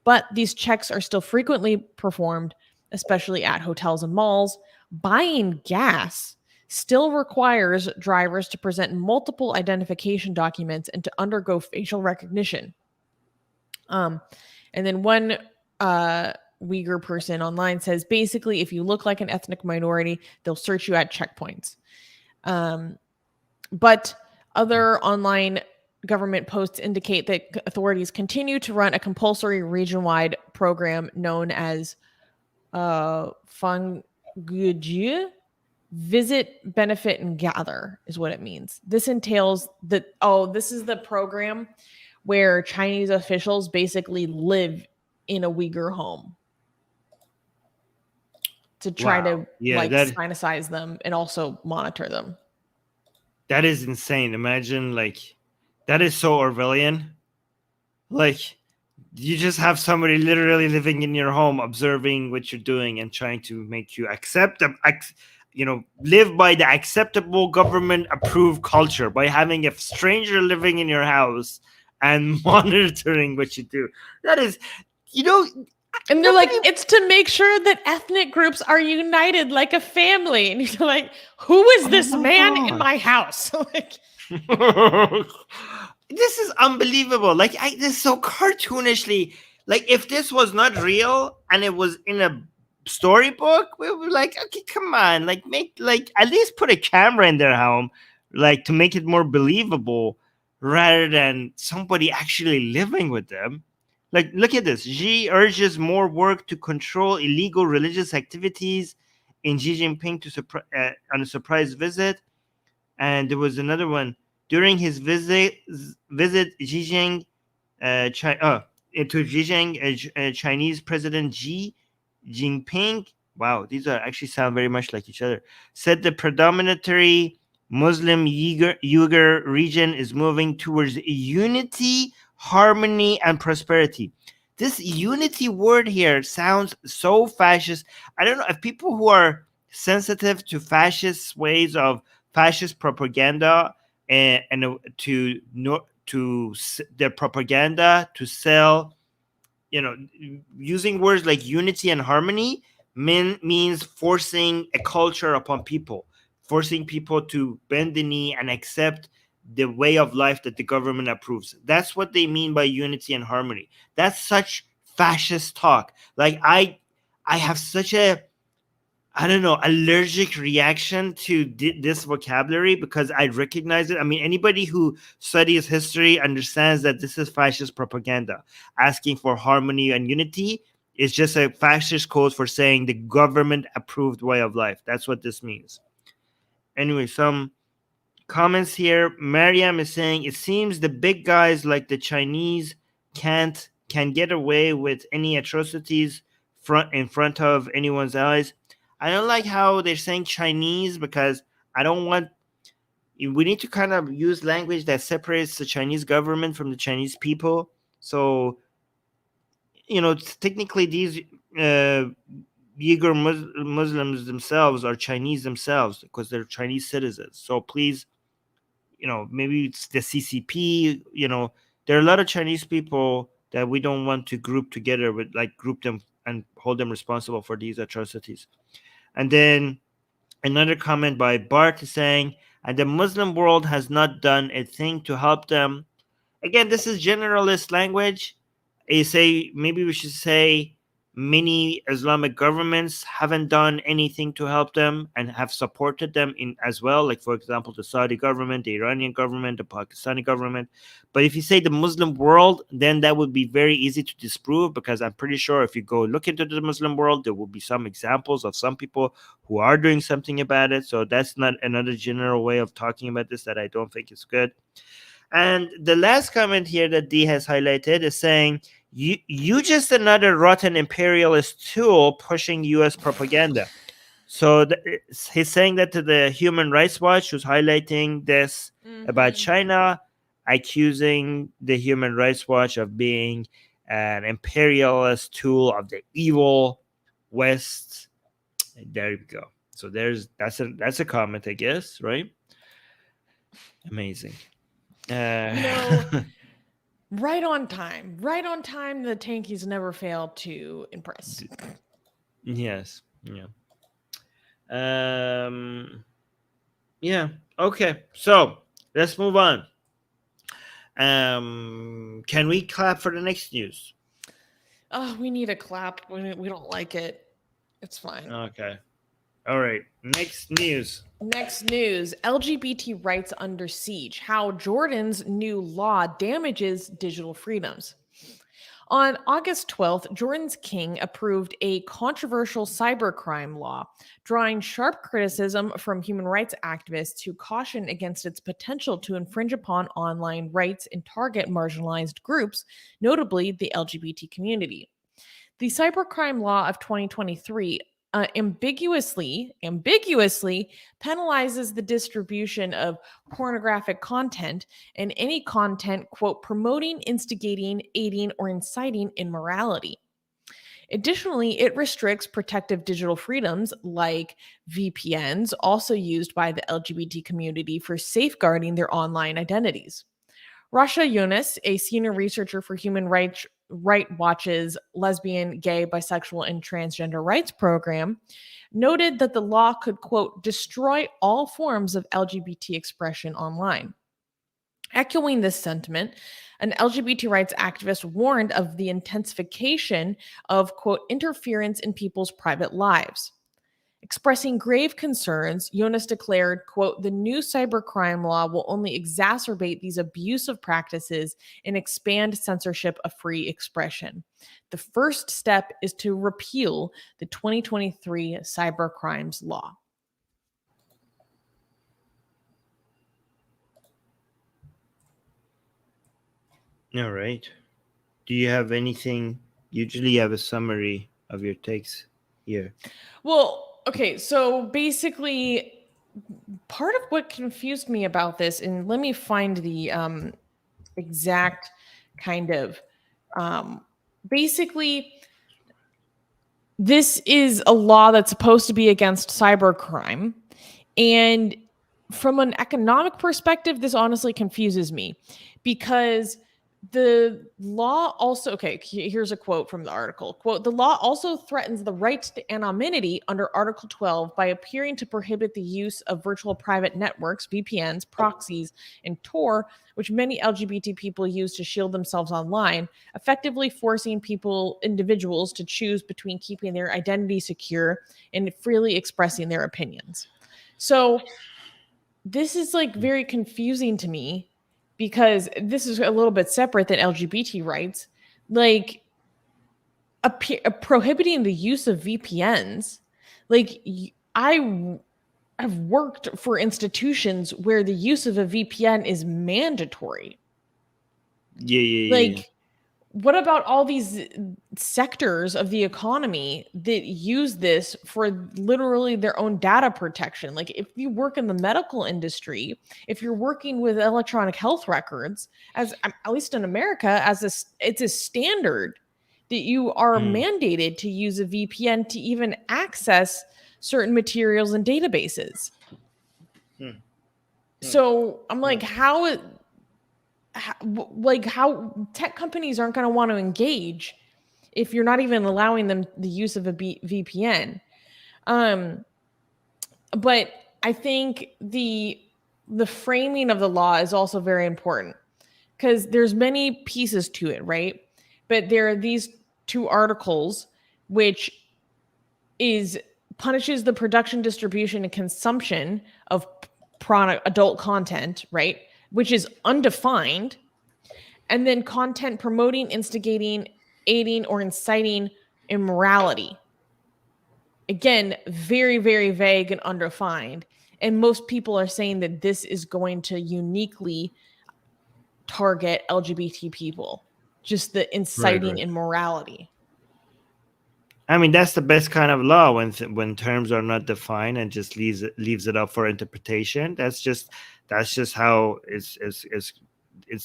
But these checks are still frequently performed, especially at hotels and malls. Buying gas still requires drivers to present multiple identification documents and to undergo facial recognition. And then one Uyghur person online says, basically, if you look like an ethnic minority, they'll search you at checkpoints. But other online government posts indicate that authorities continue to run a compulsory region-wide program known as Fangujie, Visit, Benefit, and Gather is what it means. This entails that, this is the program where Chinese officials basically live in a Uyghur home to try to sinicize them and also monitor them. That is insane. Imagine, that is so Orwellian. You just have somebody literally living in your home, observing what you're doing and trying to make you accept them, live by the acceptable government approved culture by having a stranger living in your house and monitoring what you do. That is, and they're like, it's to make sure that ethnic groups are united like a family. And you're like, who is this man in my house? This is unbelievable. This is so cartoonishly. If this was not real and it was in a storybook, we were like, okay, come on, make at least put a camera in their home, to make it more believable, rather than somebody actually living with them. Look at this. Xi urges more work to control illegal religious activities in Xi Jinping on a surprise visit. And there was another one. During his visit Xi Jinping, Chinese President Xi Jinping, wow, these actually sound very much like each other, said the predominantly Muslim Uyghur region is moving towards unity, harmony, and prosperity. This unity word here sounds so fascist. I don't know if people who are sensitive to fascist ways of fascist propaganda and to their propaganda to sell, using words like unity and harmony means forcing a culture upon people, forcing people to bend the knee and accept the way of life that the government approves. That's what they mean by unity and harmony. That's such fascist talk. I have such a, allergic reaction to this vocabulary because I recognize it. I mean, anybody who studies history understands that this is fascist propaganda. Asking for harmony and unity is just a fascist code for saying the government approved way of life. That's what this means. Anyway, some comments here. Mariam is saying, it seems the big guys like the Chinese can get away with any atrocities in front of anyone's eyes. I don't like how they're saying Chinese because we need to kind of use language that separates the Chinese government from the Chinese people. So, technically these Uyghur Muslims themselves are Chinese themselves because they're Chinese citizens. So please, maybe it's the CCP, there are a lot of Chinese people that we don't want to group together with, group them and hold them responsible for these atrocities. And then another comment by Bart is saying, and the Muslim world has not done a thing to help them. Again, this is generalist language. Maybe we should say many Islamic governments haven't done anything to help them and have supported them in as well. Like, for example, the Saudi government, the Iranian government, the Pakistani government. But if you say the Muslim world, then that would be very easy to disprove, because I'm pretty sure if you go look into the Muslim world, there will be some examples of some people who are doing something about it. So that's not another general way of talking about this that I don't think is good. And the last comment here that D has highlighted is saying, you just another rotten imperialist tool pushing U.S. propaganda. So he's saying that to the Human Rights Watch, who's highlighting this about China, accusing the Human Rights Watch of being an imperialist tool of the evil West. And there you go. So that's a comment, I guess, right? Amazing. Right on time. The tankies never fail to impress. Yes. Yeah. Yeah. Okay. So let's move on. Can we clap for the next news? Oh, we need a clap. We don't like it. It's fine. Okay. All right. Next news. LGBT rights under siege. How Jordan's new law damages digital freedoms. On August 12th, Jordan's King approved a controversial cybercrime law, drawing sharp criticism from human rights activists who caution against its potential to infringe upon online rights and target marginalized groups, notably the LGBT community. The cybercrime law of 2023 ambiguously penalizes the distribution of pornographic content and any content, quote, promoting, instigating, aiding, or inciting immorality. Additionally, it restricts protective digital freedoms like VPNs, also used by the LGBT community for safeguarding their online identities. Rasha Yunus, a senior researcher for Human Rights Watch's Lesbian, Gay, Bisexual, and Transgender Rights Program, noted that the law could, quote, destroy all forms of LGBT expression online. Echoing this sentiment, an LGBT rights activist warned of the intensification of, quote, interference in people's private lives. Expressing grave concerns, Jonas declared, quote, the new cybercrime law will only exacerbate these abusive practices and expand censorship of free expression. The first step is to repeal the 2023 cybercrimes law. All right. Do you have anything? Usually you have a summary of your takes here. Well, okay, so basically, part of what confused me about this, and let me find the exact kind of, basically, this is a law that's supposed to be against cybercrime. And from an economic perspective, this honestly confuses me because the law also, okay, here's a quote from the article. Quote, the law also threatens the right to anonymity under Article 12 by appearing to prohibit the use of virtual private networks, VPNs, proxies, and Tor, which many LGBT people use to shield themselves online, effectively forcing individuals to choose between keeping their identity secure and freely expressing their opinions. So this is like very confusing to me, because this is a little bit separate than LGBT rights, like prohibiting the use of VPNs. Like, I have worked for institutions where the use of a VPN is mandatory. Yeah. What about all these sectors of the economy that use this for literally their own data protection? Like, if you work in the medical industry, if you're working with electronic health records, as at least in America, it's a standard that you are mandated to use a VPN to even access certain materials and databases. So I'm like, how tech companies aren't going to want to engage if you're not even allowing them the use of a VPN. But I think the framing of the law is also very important, because there's many pieces to it, right? But there are these two articles which punishes the production, distribution, and consumption of adult content, right? Which is undefined, and then content promoting, instigating, aiding, or inciting immorality. Again, very, very vague and undefined. And most people are saying that this is going to uniquely target LGBT people, just the inciting immorality. I mean, that's the best kind of law when terms are not defined and just leaves it up for interpretation. That's just how it's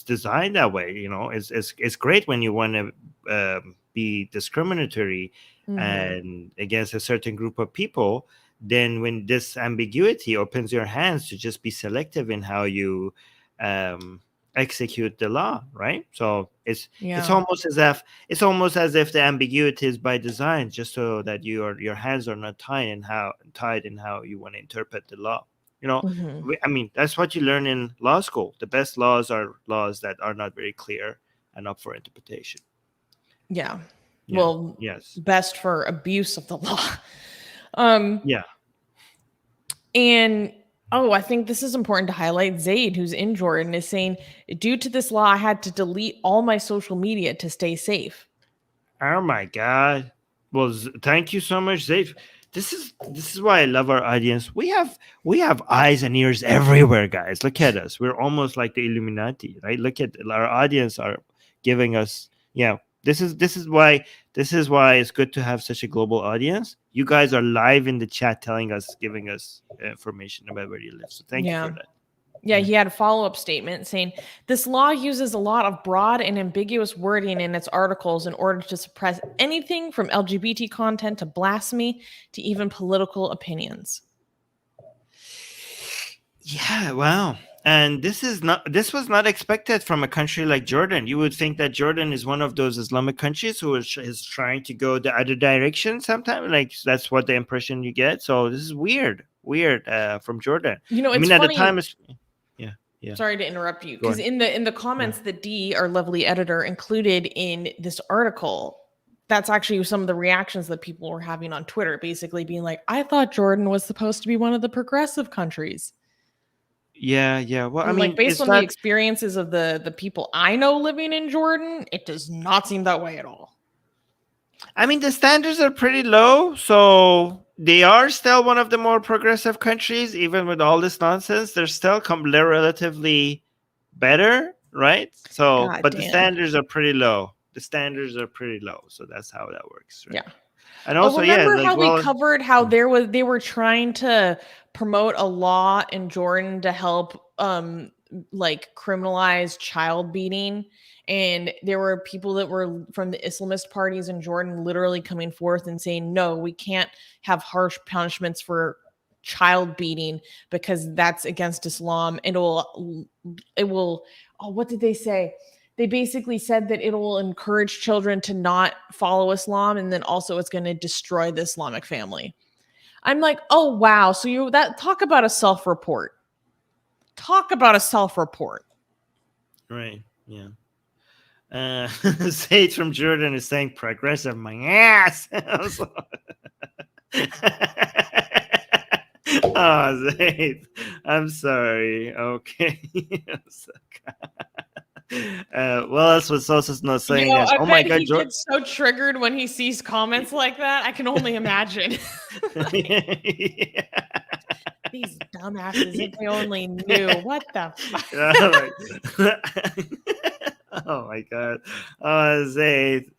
designed that way. You know, it's great when you want to be discriminatory and against a certain group of people. Then when this ambiguity opens your hands to just be selective in how you execute the law, right? So it's almost as if the ambiguity is by design, just so that your hands are not tied in how you want to interpret the law. You know, I mean, that's what you learn in law school. The best laws are laws that are not very clear and up for interpretation. Yeah. Well, yes. Best for abuse of the law. And I think this is important to highlight. Zaid, who's in Jordan, is saying, due to this law, I had to delete all my social media to stay safe. Oh my God. Well, thank you so much, Zaid. This is why I love our audience. We have eyes and ears everywhere, guys. Look at us. We're almost like the Illuminati, right? Look at our audience are giving us. Yeah, this is why it's good to have such a global audience. You guys are live in the chat, telling us, giving us information about where you live. So thank you for that. Yeah, he had a follow-up statement saying, this law uses a lot of broad and ambiguous wording in its articles in order to suppress anything from LGBT content to blasphemy to even political opinions. Yeah, wow. And this was not expected from a country like Jordan. You would think that Jordan is one of those Islamic countries who is trying to go the other direction sometimes. Like that's what the impression you get. So this is weird from Jordan. You know, I it's mean, funny. At the time, yeah. Sorry to interrupt you, because in the comments that D, our lovely editor, included in this article, that's actually some of the reactions that people were having on Twitter, basically being like, I thought Jordan was supposed to be one of the progressive countries. Yeah. Well, and I mean, like based on the experiences of the people I know living in Jordan, it does not seem that way at all. I mean, the standards are pretty low, so they are still one of the more progressive countries. Even with all this nonsense, they're still relatively better, right? So, but the standards are pretty low. So that's how that works, right? Yeah. And also, remember how we covered how they were trying to promote a law in Jordan to help like criminalize child beating, and there were people that were from the Islamist parties in Jordan literally coming forth and saying, no, we can't have harsh punishments for child beating because that's against Islam. It will what did they say? They basically said that it will encourage children to not follow Islam, and then also it's going to destroy the Islamic family. I'm like, oh wow, so talk about a self-report. Right, yeah. Sage from Jordan is saying progressive my ass. Oh, Zaid, I'm sorry. Okay. Wallace was also not saying that. Oh my God, he gets so triggered when he sees comments like that. I can only imagine. Yeah. These dumbasses, if they only knew. What the fuck? Oh my God. Zaid,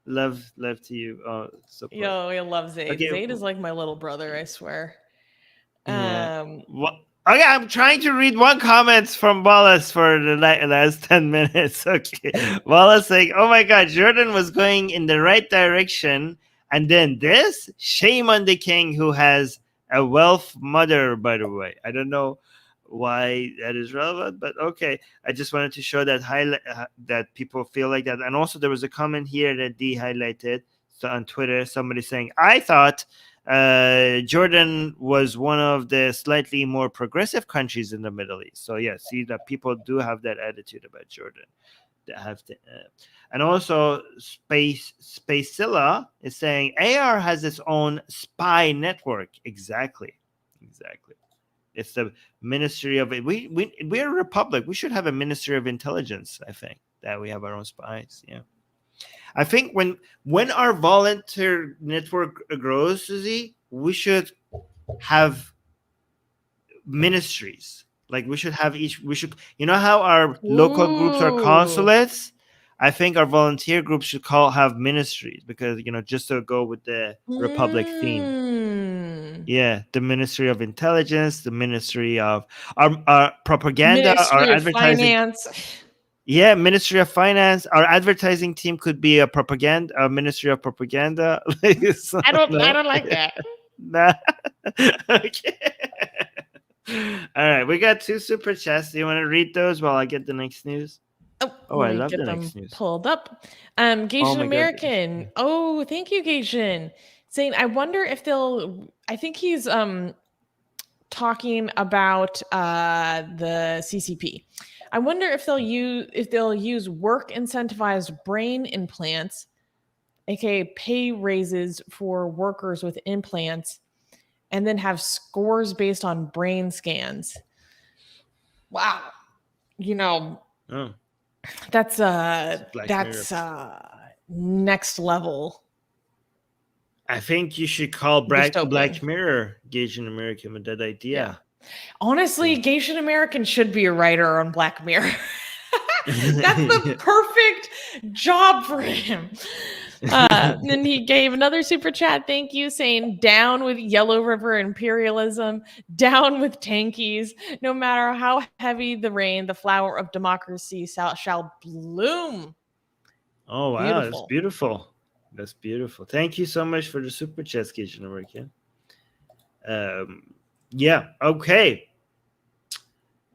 love to you. Yo, I love Zaid. Okay. Zaid is like my little brother, I swear. Okay, I'm trying to read one comment from Wallace for the last 10 minutes. Okay. Wallace saying, oh my God, Jordan was going in the right direction. And then this, shame on the king who has a wealth mother, by the way. I don't know why that is relevant, but okay. I just wanted to show that that people feel like that. And also there was a comment here that D highlighted on Twitter, somebody saying, I thought Jordan was one of the slightly more progressive countries in the Middle East. So yeah, see that people do have that attitude about Jordan. They have to, and also Spacilla is saying AR has its own spy network. Exactly. It's the Ministry of we're a republic. We should have a Ministry of Intelligence. I think that we have our own spies. Yeah. I think when our volunteer network grows, Susie, we should have ministries. Like we should have you know how our local groups are consulates? I think our volunteer groups should have ministries because, just to go with the Republic theme. Yeah, the Ministry of Intelligence, the Ministry of our propaganda, Ministry our of advertising. Finance. Yeah, Ministry of Finance. Our advertising team could be a Ministry of Propaganda. I don't like that. Nah. Okay. All right, we got 2 super chats. Do you want to read those while I get the next news? Oh, I love the next news. Pulled up. Gaijin American. God. Oh, thank you, Gaijin. Saying, I wonder if I think he's talking about the CCP. I wonder if they'll use work incentivized brain implants, aka pay raises for workers with implants, and then have scores based on brain scans. Wow. That's next level. I think you should call Black Mirror Asian American with that idea. Yeah. Honestly, Asian American should be a writer on Black Mirror. That's the perfect job for him. And he gave another super chat, thank you, saying down with Yellow River imperialism, down with tankies. No matter how heavy the rain, the flower of democracy shall bloom. Oh, wow. That's beautiful. That's beautiful. Thank you so much for the super chat, Asian American. Yeah. Okay.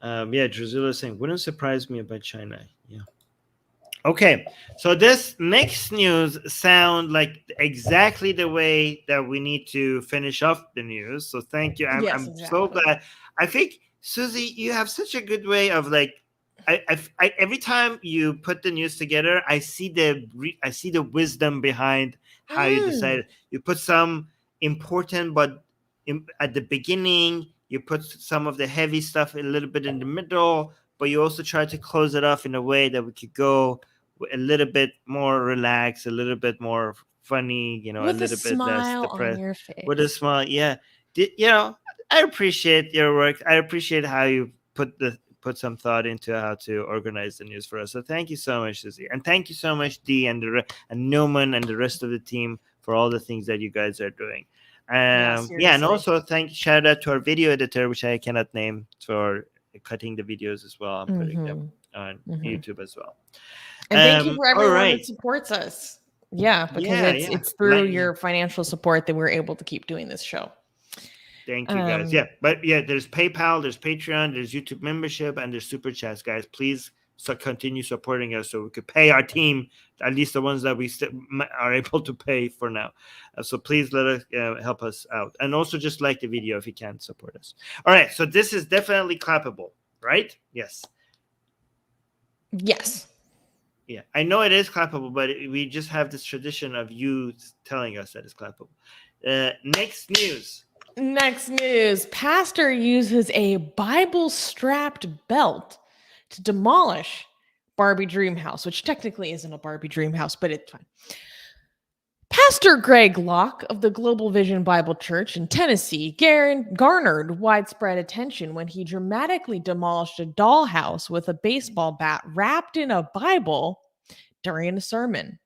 Drusilla is saying, wouldn't surprise me about China. Yeah. Okay. So this next news sound like exactly the way that we need to finish off the news. So thank you. I'm exactly. So glad. I think, Susie, you have such a good way of like, I every time you put the news together, I see the wisdom behind how you decided. You put some important, but at the beginning, you put some of the heavy stuff a little bit in the middle, but you also try to close it off in a way that we could go a little bit more relaxed, a little bit more funny, with a little bit less depressed. On your face. With a smile, yeah. I appreciate your work. I appreciate how you put some thought into how to organize the news for us. So thank you so much, Susie. And thank you so much, Dee and Newman and the rest of the team for all the things that you guys are doing. And also shout out to our video editor, which I cannot name, for cutting the videos as well. I'm putting them on YouTube as well. And thank you for everyone that supports us. Yeah, because it's through your financial support that we're able to keep doing this show. Thank you, guys. There's PayPal, there's Patreon, there's YouTube membership, and there's Super Chats, guys. Please continue supporting us so we could pay our team, at least the ones that we are able to pay for now. So please let us help us out. And also just like the video if you can support us. All right, so this is definitely clappable, right? Yes. Yes. Yeah, I know it is clappable, but we just have this tradition of you telling us that it's clappable. Next news. Pastor uses a Bible-strapped belt to demolish Barbie Dream House, which technically isn't a Barbie Dream House, but it's fine. Pastor Greg Locke of the Global Vision Bible Church in Tennessee garnered widespread attention when he dramatically demolished a dollhouse with a baseball bat wrapped in a Bible during a sermon.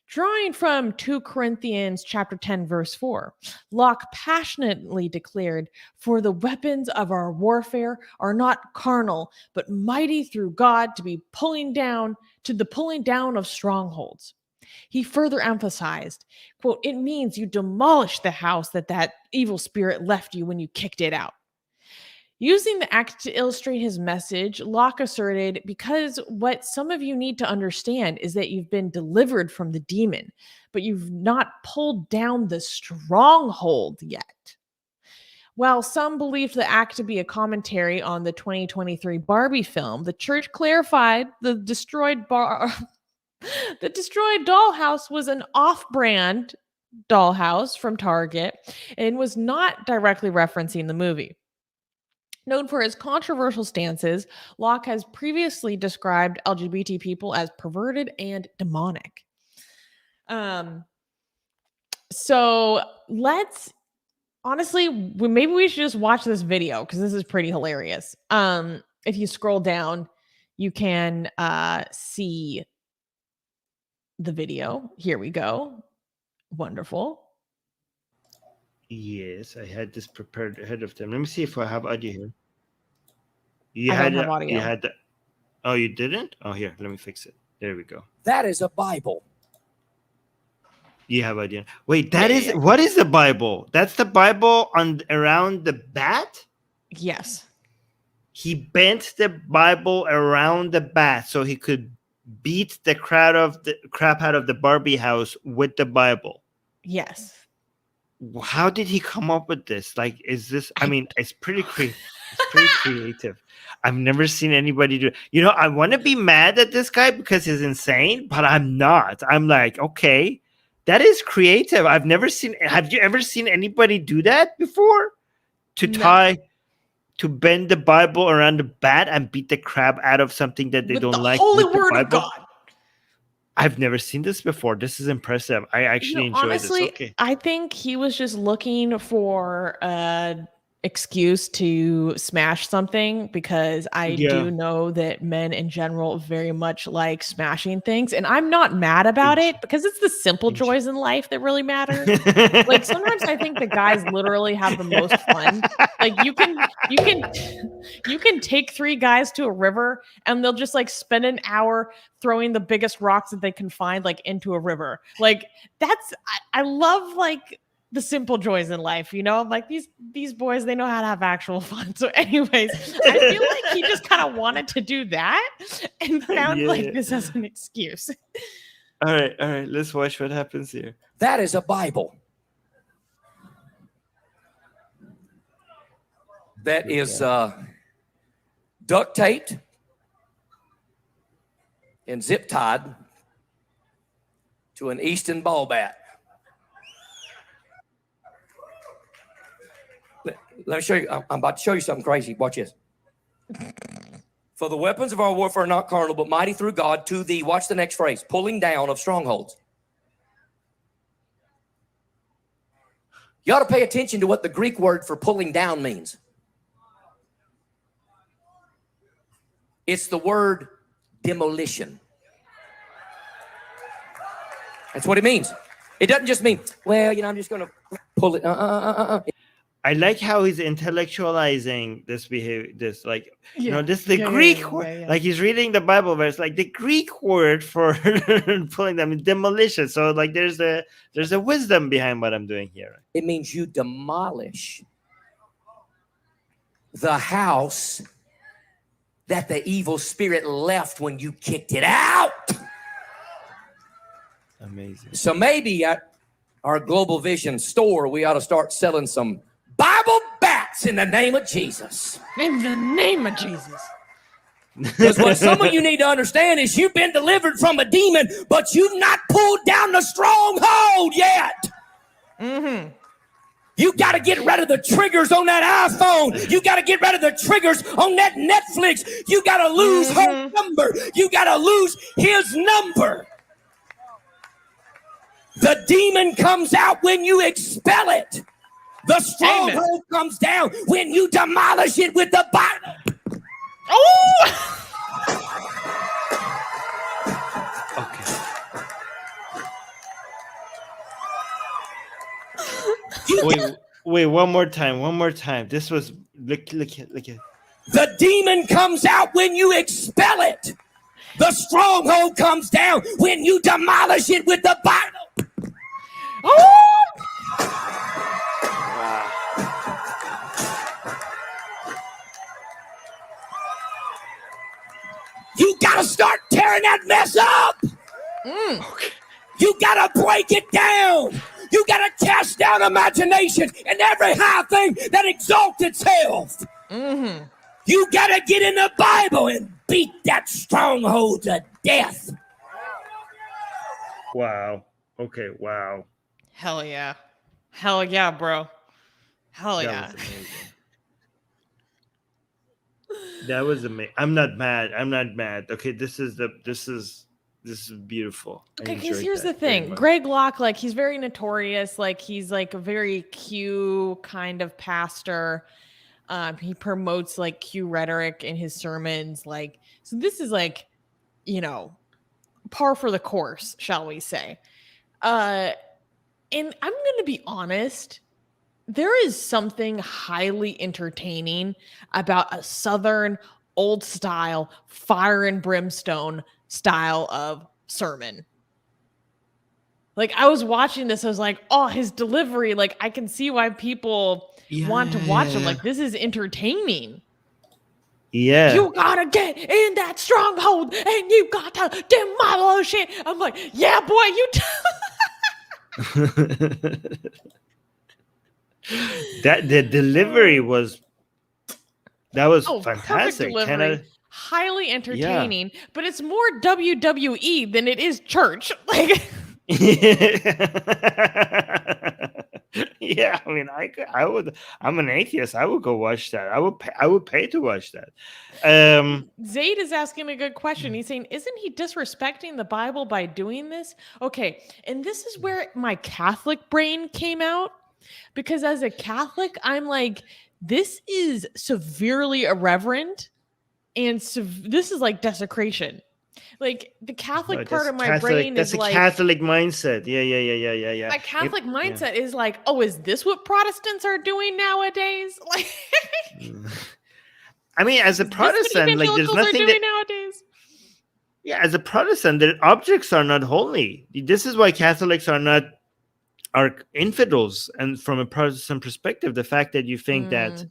Drawing from 2 Corinthians chapter 10, verse 4, Locke passionately declared, "For the weapons of our warfare are not carnal, but mighty through God to the pulling down of strongholds." He further emphasized, quote, "It means you demolished the house that evil spirit left you when you kicked it out." Using the act to illustrate his message, Locke asserted, because what some of you need to understand is that you've been delivered from the demon, but you've not pulled down the stronghold yet. While some believed the act to be a commentary on the 2023 Barbie film, the church clarified the destroyed dollhouse was an off-brand dollhouse from Target and was not directly referencing the movie. Known for his controversial stances, Locke has previously described LGBT people as perverted and demonic. So maybe we should just watch this video because this is pretty hilarious. If you scroll down, you can see the video. Here we go. Wonderful. Yes, I had this prepared ahead of time. Let me see if I have audio here. I don't have audio. Oh, you didn't? Oh, here, let me fix it. There we go. That is a Bible. You have audio. Wait, what is the Bible? That's the Bible around the bat? Yes. He bent the Bible around the bat so he could beat the crap out of the Barbie house with the Bible. Yes. How did he come up with this? Like, it's pretty creative. It's pretty creative. I've never seen anybody do. I want to be mad at this guy because he's insane, but I'm not. I'm like, okay, that is creative. Have you ever seen anybody do that before? To bend the Bible around the bat and beat the crap out of something that they don't like. Holy word of God. I've never seen this before. This is impressive. I actually enjoy honestly, this. Okay. I think he was just looking for an excuse to smash something, because I do know that men in general very much like smashing things, and I'm not mad about it, because it's the simple joys in life that really matter. Like sometimes I think the guys literally have the most fun. Like you can take 3 guys to a river and they'll just like spend an hour throwing the biggest rocks that they can find like into a river. Like I love like the simple joys in life, you know. Like these boys, they know how to have actual fun. So anyways, I feel like he just kind of wanted to do that and found this as an excuse. All right, let's watch what happens here. That is a Bible. That is duct taped and zip tied to an Easton ball bat. Let me show you. I'm about to show you something crazy. Watch this. For the weapons of our warfare are not carnal, but mighty through God to the, watch the next phrase, pulling down of strongholds. You ought to pay attention to what the Greek word for pulling down means. It's the word demolition. That's what it means. It doesn't just mean, well, you know, I'm just going to pull it. I like how he's intellectualizing this behavior. This, like, you know, this is the Greek word. Like he's reading the Bible verse, like the Greek word for pulling them is demolition. So like there's a wisdom behind what I'm doing here. It means you demolish the house that the evil spirit left when you kicked it out. Amazing. So maybe at our Global Vision store, we ought to start selling some Bible bats in the name of Jesus. In the name of Jesus. Because what some of you need to understand is you've been delivered from a demon, but you've not pulled down the stronghold yet. Mm-hmm. You got to get rid of the triggers on that iPhone. You got to get rid of the triggers on that Netflix. You got to lose her number. You got to lose his number. The demon comes out when you expel it. The stronghold comes down when you demolish it with the Bible. Oh! Okay. Wait, one more time. This was look. The demon comes out when you expel it. The stronghold comes down when you demolish it with the Bible. Oh! You gotta start tearing that mess up. Okay. You gotta break it down. You gotta cast down imagination and every high thing that exalts itself. Mm-hmm. You gotta get in the Bible and beat that stronghold to death. Wow. Okay. Wow. Hell yeah. Hell yeah, bro. Hell yeah. That was amazing. I'm not mad. Okay, this is beautiful. Okay, because here's the thing. Greg Locke, like, he's very notorious. Like, he's like a very Q kind of pastor. He promotes like Q rhetoric in his sermons. Like, so this is like, you know, par for the course, shall we say. And I'm going to be honest. There is something highly entertaining about a Southern old style fire and brimstone style of sermon. Like, I was watching this, I was like, oh, his delivery, like, I can see why people want to watch him. Like, this is entertaining. Yeah. You gotta get in that stronghold and you gotta demolish it. I'm like, yeah, boy, that the delivery was fantastic. Highly entertaining, but it's more WWE than it is church. Like, yeah, Yeah, I mean, I would. I'm an atheist. I would go watch that. I would pay to watch that. Zaid is asking a good question. He's saying, isn't he disrespecting the Bible by doing this? Okay, and this is where my Catholic brain came out, because as a Catholic, I'm like, this is severely irreverent, and this is like desecration. Like the Catholic part of my brain that's is a like Catholic mindset. Yeah. my Catholic mindset is like, oh, is this what Protestants are doing nowadays? Like, I mean, as a Protestant, like there's nothing that nowadays. Yeah, as a Protestant, the objects are not holy. This is why Catholics are infidels, and from a Protestant perspective, the fact that you think that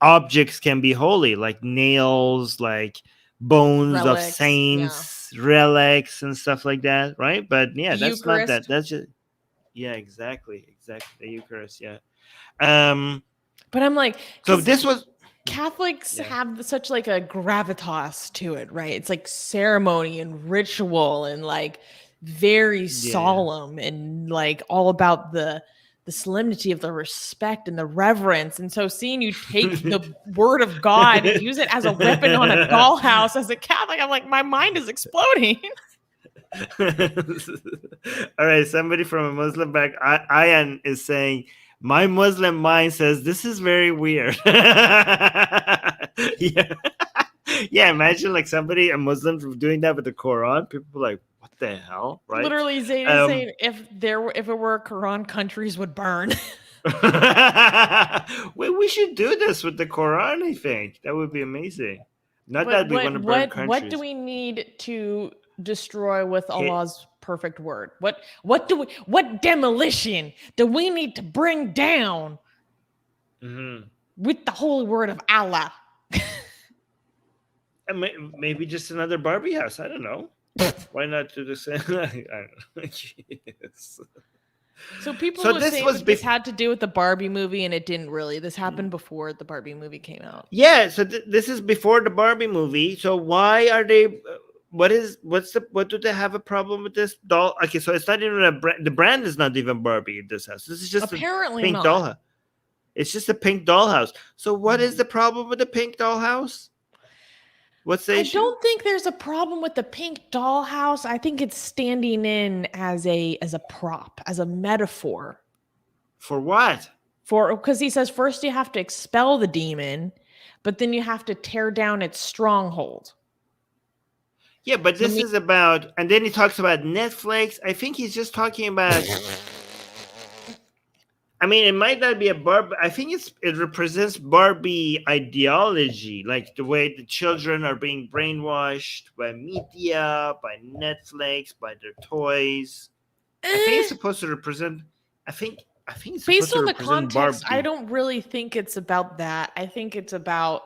objects can be holy, like nails, like bones relics, of saints, relics, and stuff like that, right? But yeah, that's Eucharist. Not that. That's just exactly the Eucharist. Yeah. But I'm like, so this was Catholics have such like a gravitas to it, right? It's like ceremony and ritual and like very solemn and like all about the solemnity of the respect and the reverence. And so seeing you take the word of God and use it as a weapon on a dollhouse as a Catholic, I'm like, my mind is exploding. All right, somebody from a Muslim background, Ayan, is saying, my Muslim mind says this is very weird. Yeah, imagine like a Muslim doing that with the Quran. People are like, what the hell, right? Literally, Zayn is saying if it were a Quran, countries would burn. We should do this with the Quran. I think that would be amazing. Not that we want to burn countries. What do we need to destroy with Allah's perfect word? What demolition do we need to bring down with the holy word of Allah? Maybe just another Barbie house. I don't know. Why not do the same? I don't know. Yes. So people were saying this had to do with the Barbie movie, and it didn't really. This happened before the Barbie movie came out. Yeah, so this is before the Barbie movie. So why are they? What do they have a problem with this doll? Okay, so it's not even a brand. The brand is not even Barbie in this house. This is just apparently a pink dollhouse. It's just a pink dollhouse. So what is the problem with the pink dollhouse? What's the issue? I don't think there's a problem with the pink dollhouse. I think it's standing in as a prop, as a metaphor. For what? Because he says first you have to expel the demon, but then you have to tear down its stronghold. Yeah, but this is about, and then he talks about Netflix. I think he's just talking about. I mean, it might not be a Barbie. I think it represents Barbie ideology, like the way the children are being brainwashed by media, by Netflix, by their toys. I think it's supposed to represent. I think it's based on the Barbie. context. I don't really think it's about that. I think it's about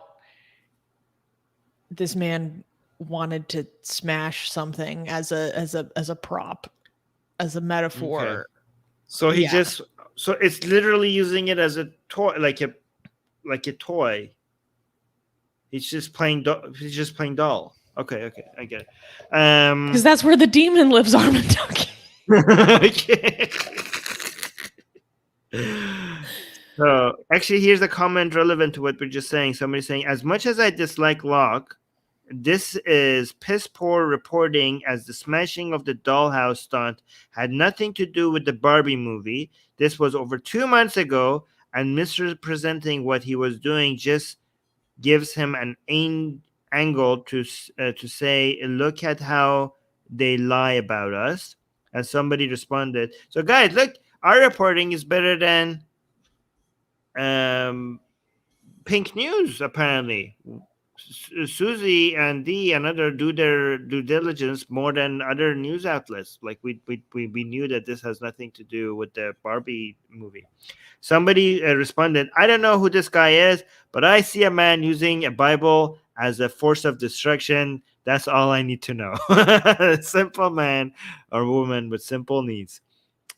this man wanted to smash something as a prop, as a metaphor. Okay. So he just. So it's literally using it as a toy, like a toy. He's just playing. He's just playing doll. Okay, I get it. Because that's where the demon lives, Armin. Okay. So actually, here's a comment relevant to what we're just saying. Somebody's saying, as much as I dislike Locke, this is piss poor reporting, as the smashing of the dollhouse stunt had nothing to do with the Barbie movie. This was over 2 months ago, and misrepresenting what he was doing just gives him an angle to say, look at how they lie about us. And somebody responded, so guys, look, our reporting is better than Pink News, apparently. Susie and Dee and other do their due diligence more than other news outlets. Like we knew that this has nothing to do with the Barbie movie. Somebody responded, I don't know who this guy is, but I see a man using a Bible as a force of destruction. That's all I need to know. Simple man or woman with simple needs.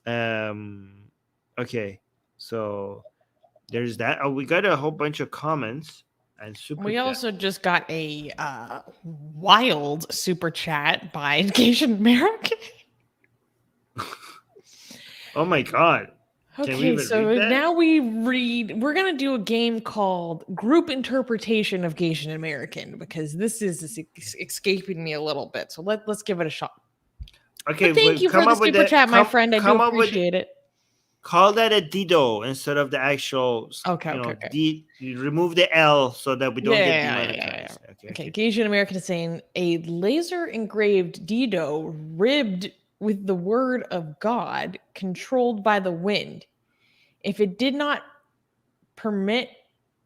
Okay, so there's that. Oh, we got a whole bunch of comments. And we also just got a wild super chat by Asian American. Oh my God. Okay, so now we're going to do a game called Group Interpretation of Asian American, because this is escaping me a little bit. So let's give it a shot. Okay, but thank you for the super chat, my friend. I do appreciate it. Call that a Dido instead of the actual. Okay. You remove the L so that we don't get demonetized. Okay. Asian American is saying a laser engraved Dido ribbed with the word of God, controlled by the wind. If it did not permit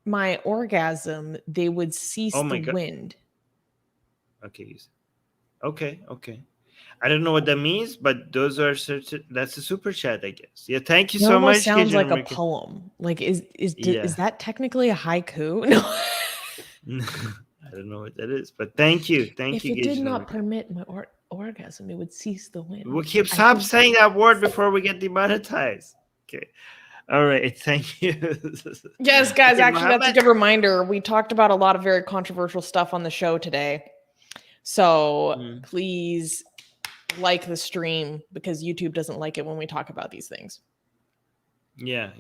my orgasm, they would cease the wind. Okay. I don't know what that means, but those are that's a super chat, I guess. Yeah, thank you so much. It sounds like a poem. Like is that technically a haiku? No. I don't know what that is, but thank you. If it did not permit my orgasm, it would cease the wind. We'll stop saying that word before we get demonetized. Okay. All right. Thank you. Yes, guys. Actually, that's a good reminder. We talked about a lot of very controversial stuff on the show today. So please like the stream, because YouTube doesn't like it when we talk about these things. Yeah.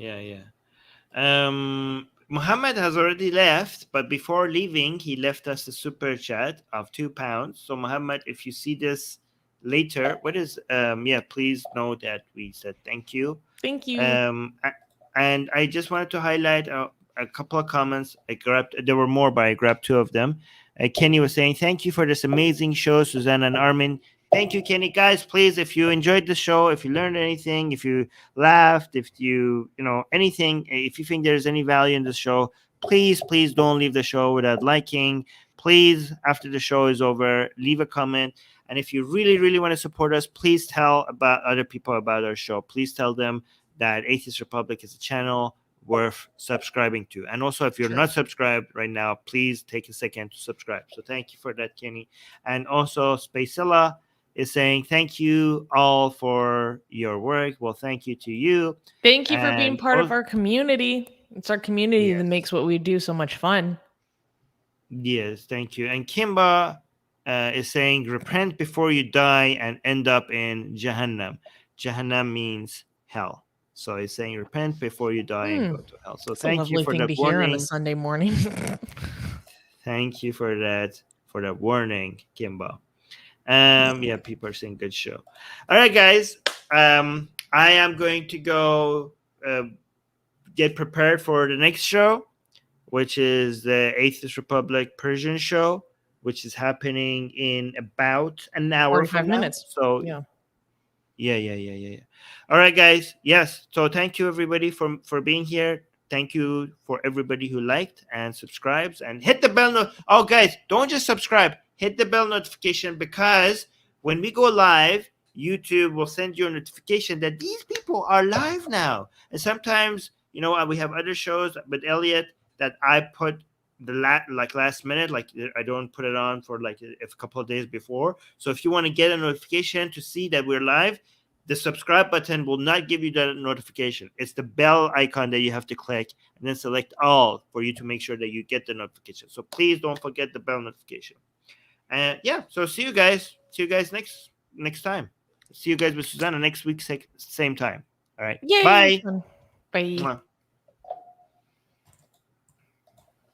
Muhammad has already left, but before leaving, he left us a super chat of £2. So Muhammad, if you see this later, please know that we said thank you. Thank you. And I just wanted to highlight a couple of comments. There were more, but I grabbed two of them. Kenny was saying, thank you for this amazing show, Susanna and Armin. Thank you, Kenny. Guys, please, if you enjoyed the show, if you learned anything, if you laughed, if you anything, if you think there's any value in the show, please don't leave the show without liking. Please, after the show is over, leave a comment. And if you really, really want to support us, please tell other people about our show. Please tell them that Atheist Republic is a channel worth subscribing to. And also, if you're not subscribed right now, please take a second to subscribe. So thank you for that, Kenny. And also, Spacilla is saying, thank you all for your work. Well, thank you to you. Thank you for being part of our community. It's our community that makes what we do so much fun. Yes, thank you. And Kimba is saying, repent before you die and end up in Jahannam. Jahannam means hell. So he's saying, repent before you die and go to hell. So thank you for that warning. On a Sunday morning. Thank you for that warning, Kimba. People are saying good show. All right, guys. I am going to go get prepared for the next show, which is the Atheist Republic Persian show, which is happening in about an hour. 45 minutes. So yeah. All right, guys. Yes. So thank you, everybody, for being here. Thank you for everybody who liked and subscribes and hit the bell. Oh, guys, don't just subscribe. Hit the bell notification, because when we go live, YouTube will send you a notification that these people are live now. And sometimes, we have other shows with Elliot that I put last minute, I don't put it on for a couple of days before. So if you want to get a notification to see that we're live, the subscribe button will not give you that notification. It's the bell icon that you have to click and then select all for you to make sure that you get the notification. So please don't forget the bell notification. And so see you guys next time. See you guys with Susanna next week, same time. All right. Yay. Bye. Bye. Mwah.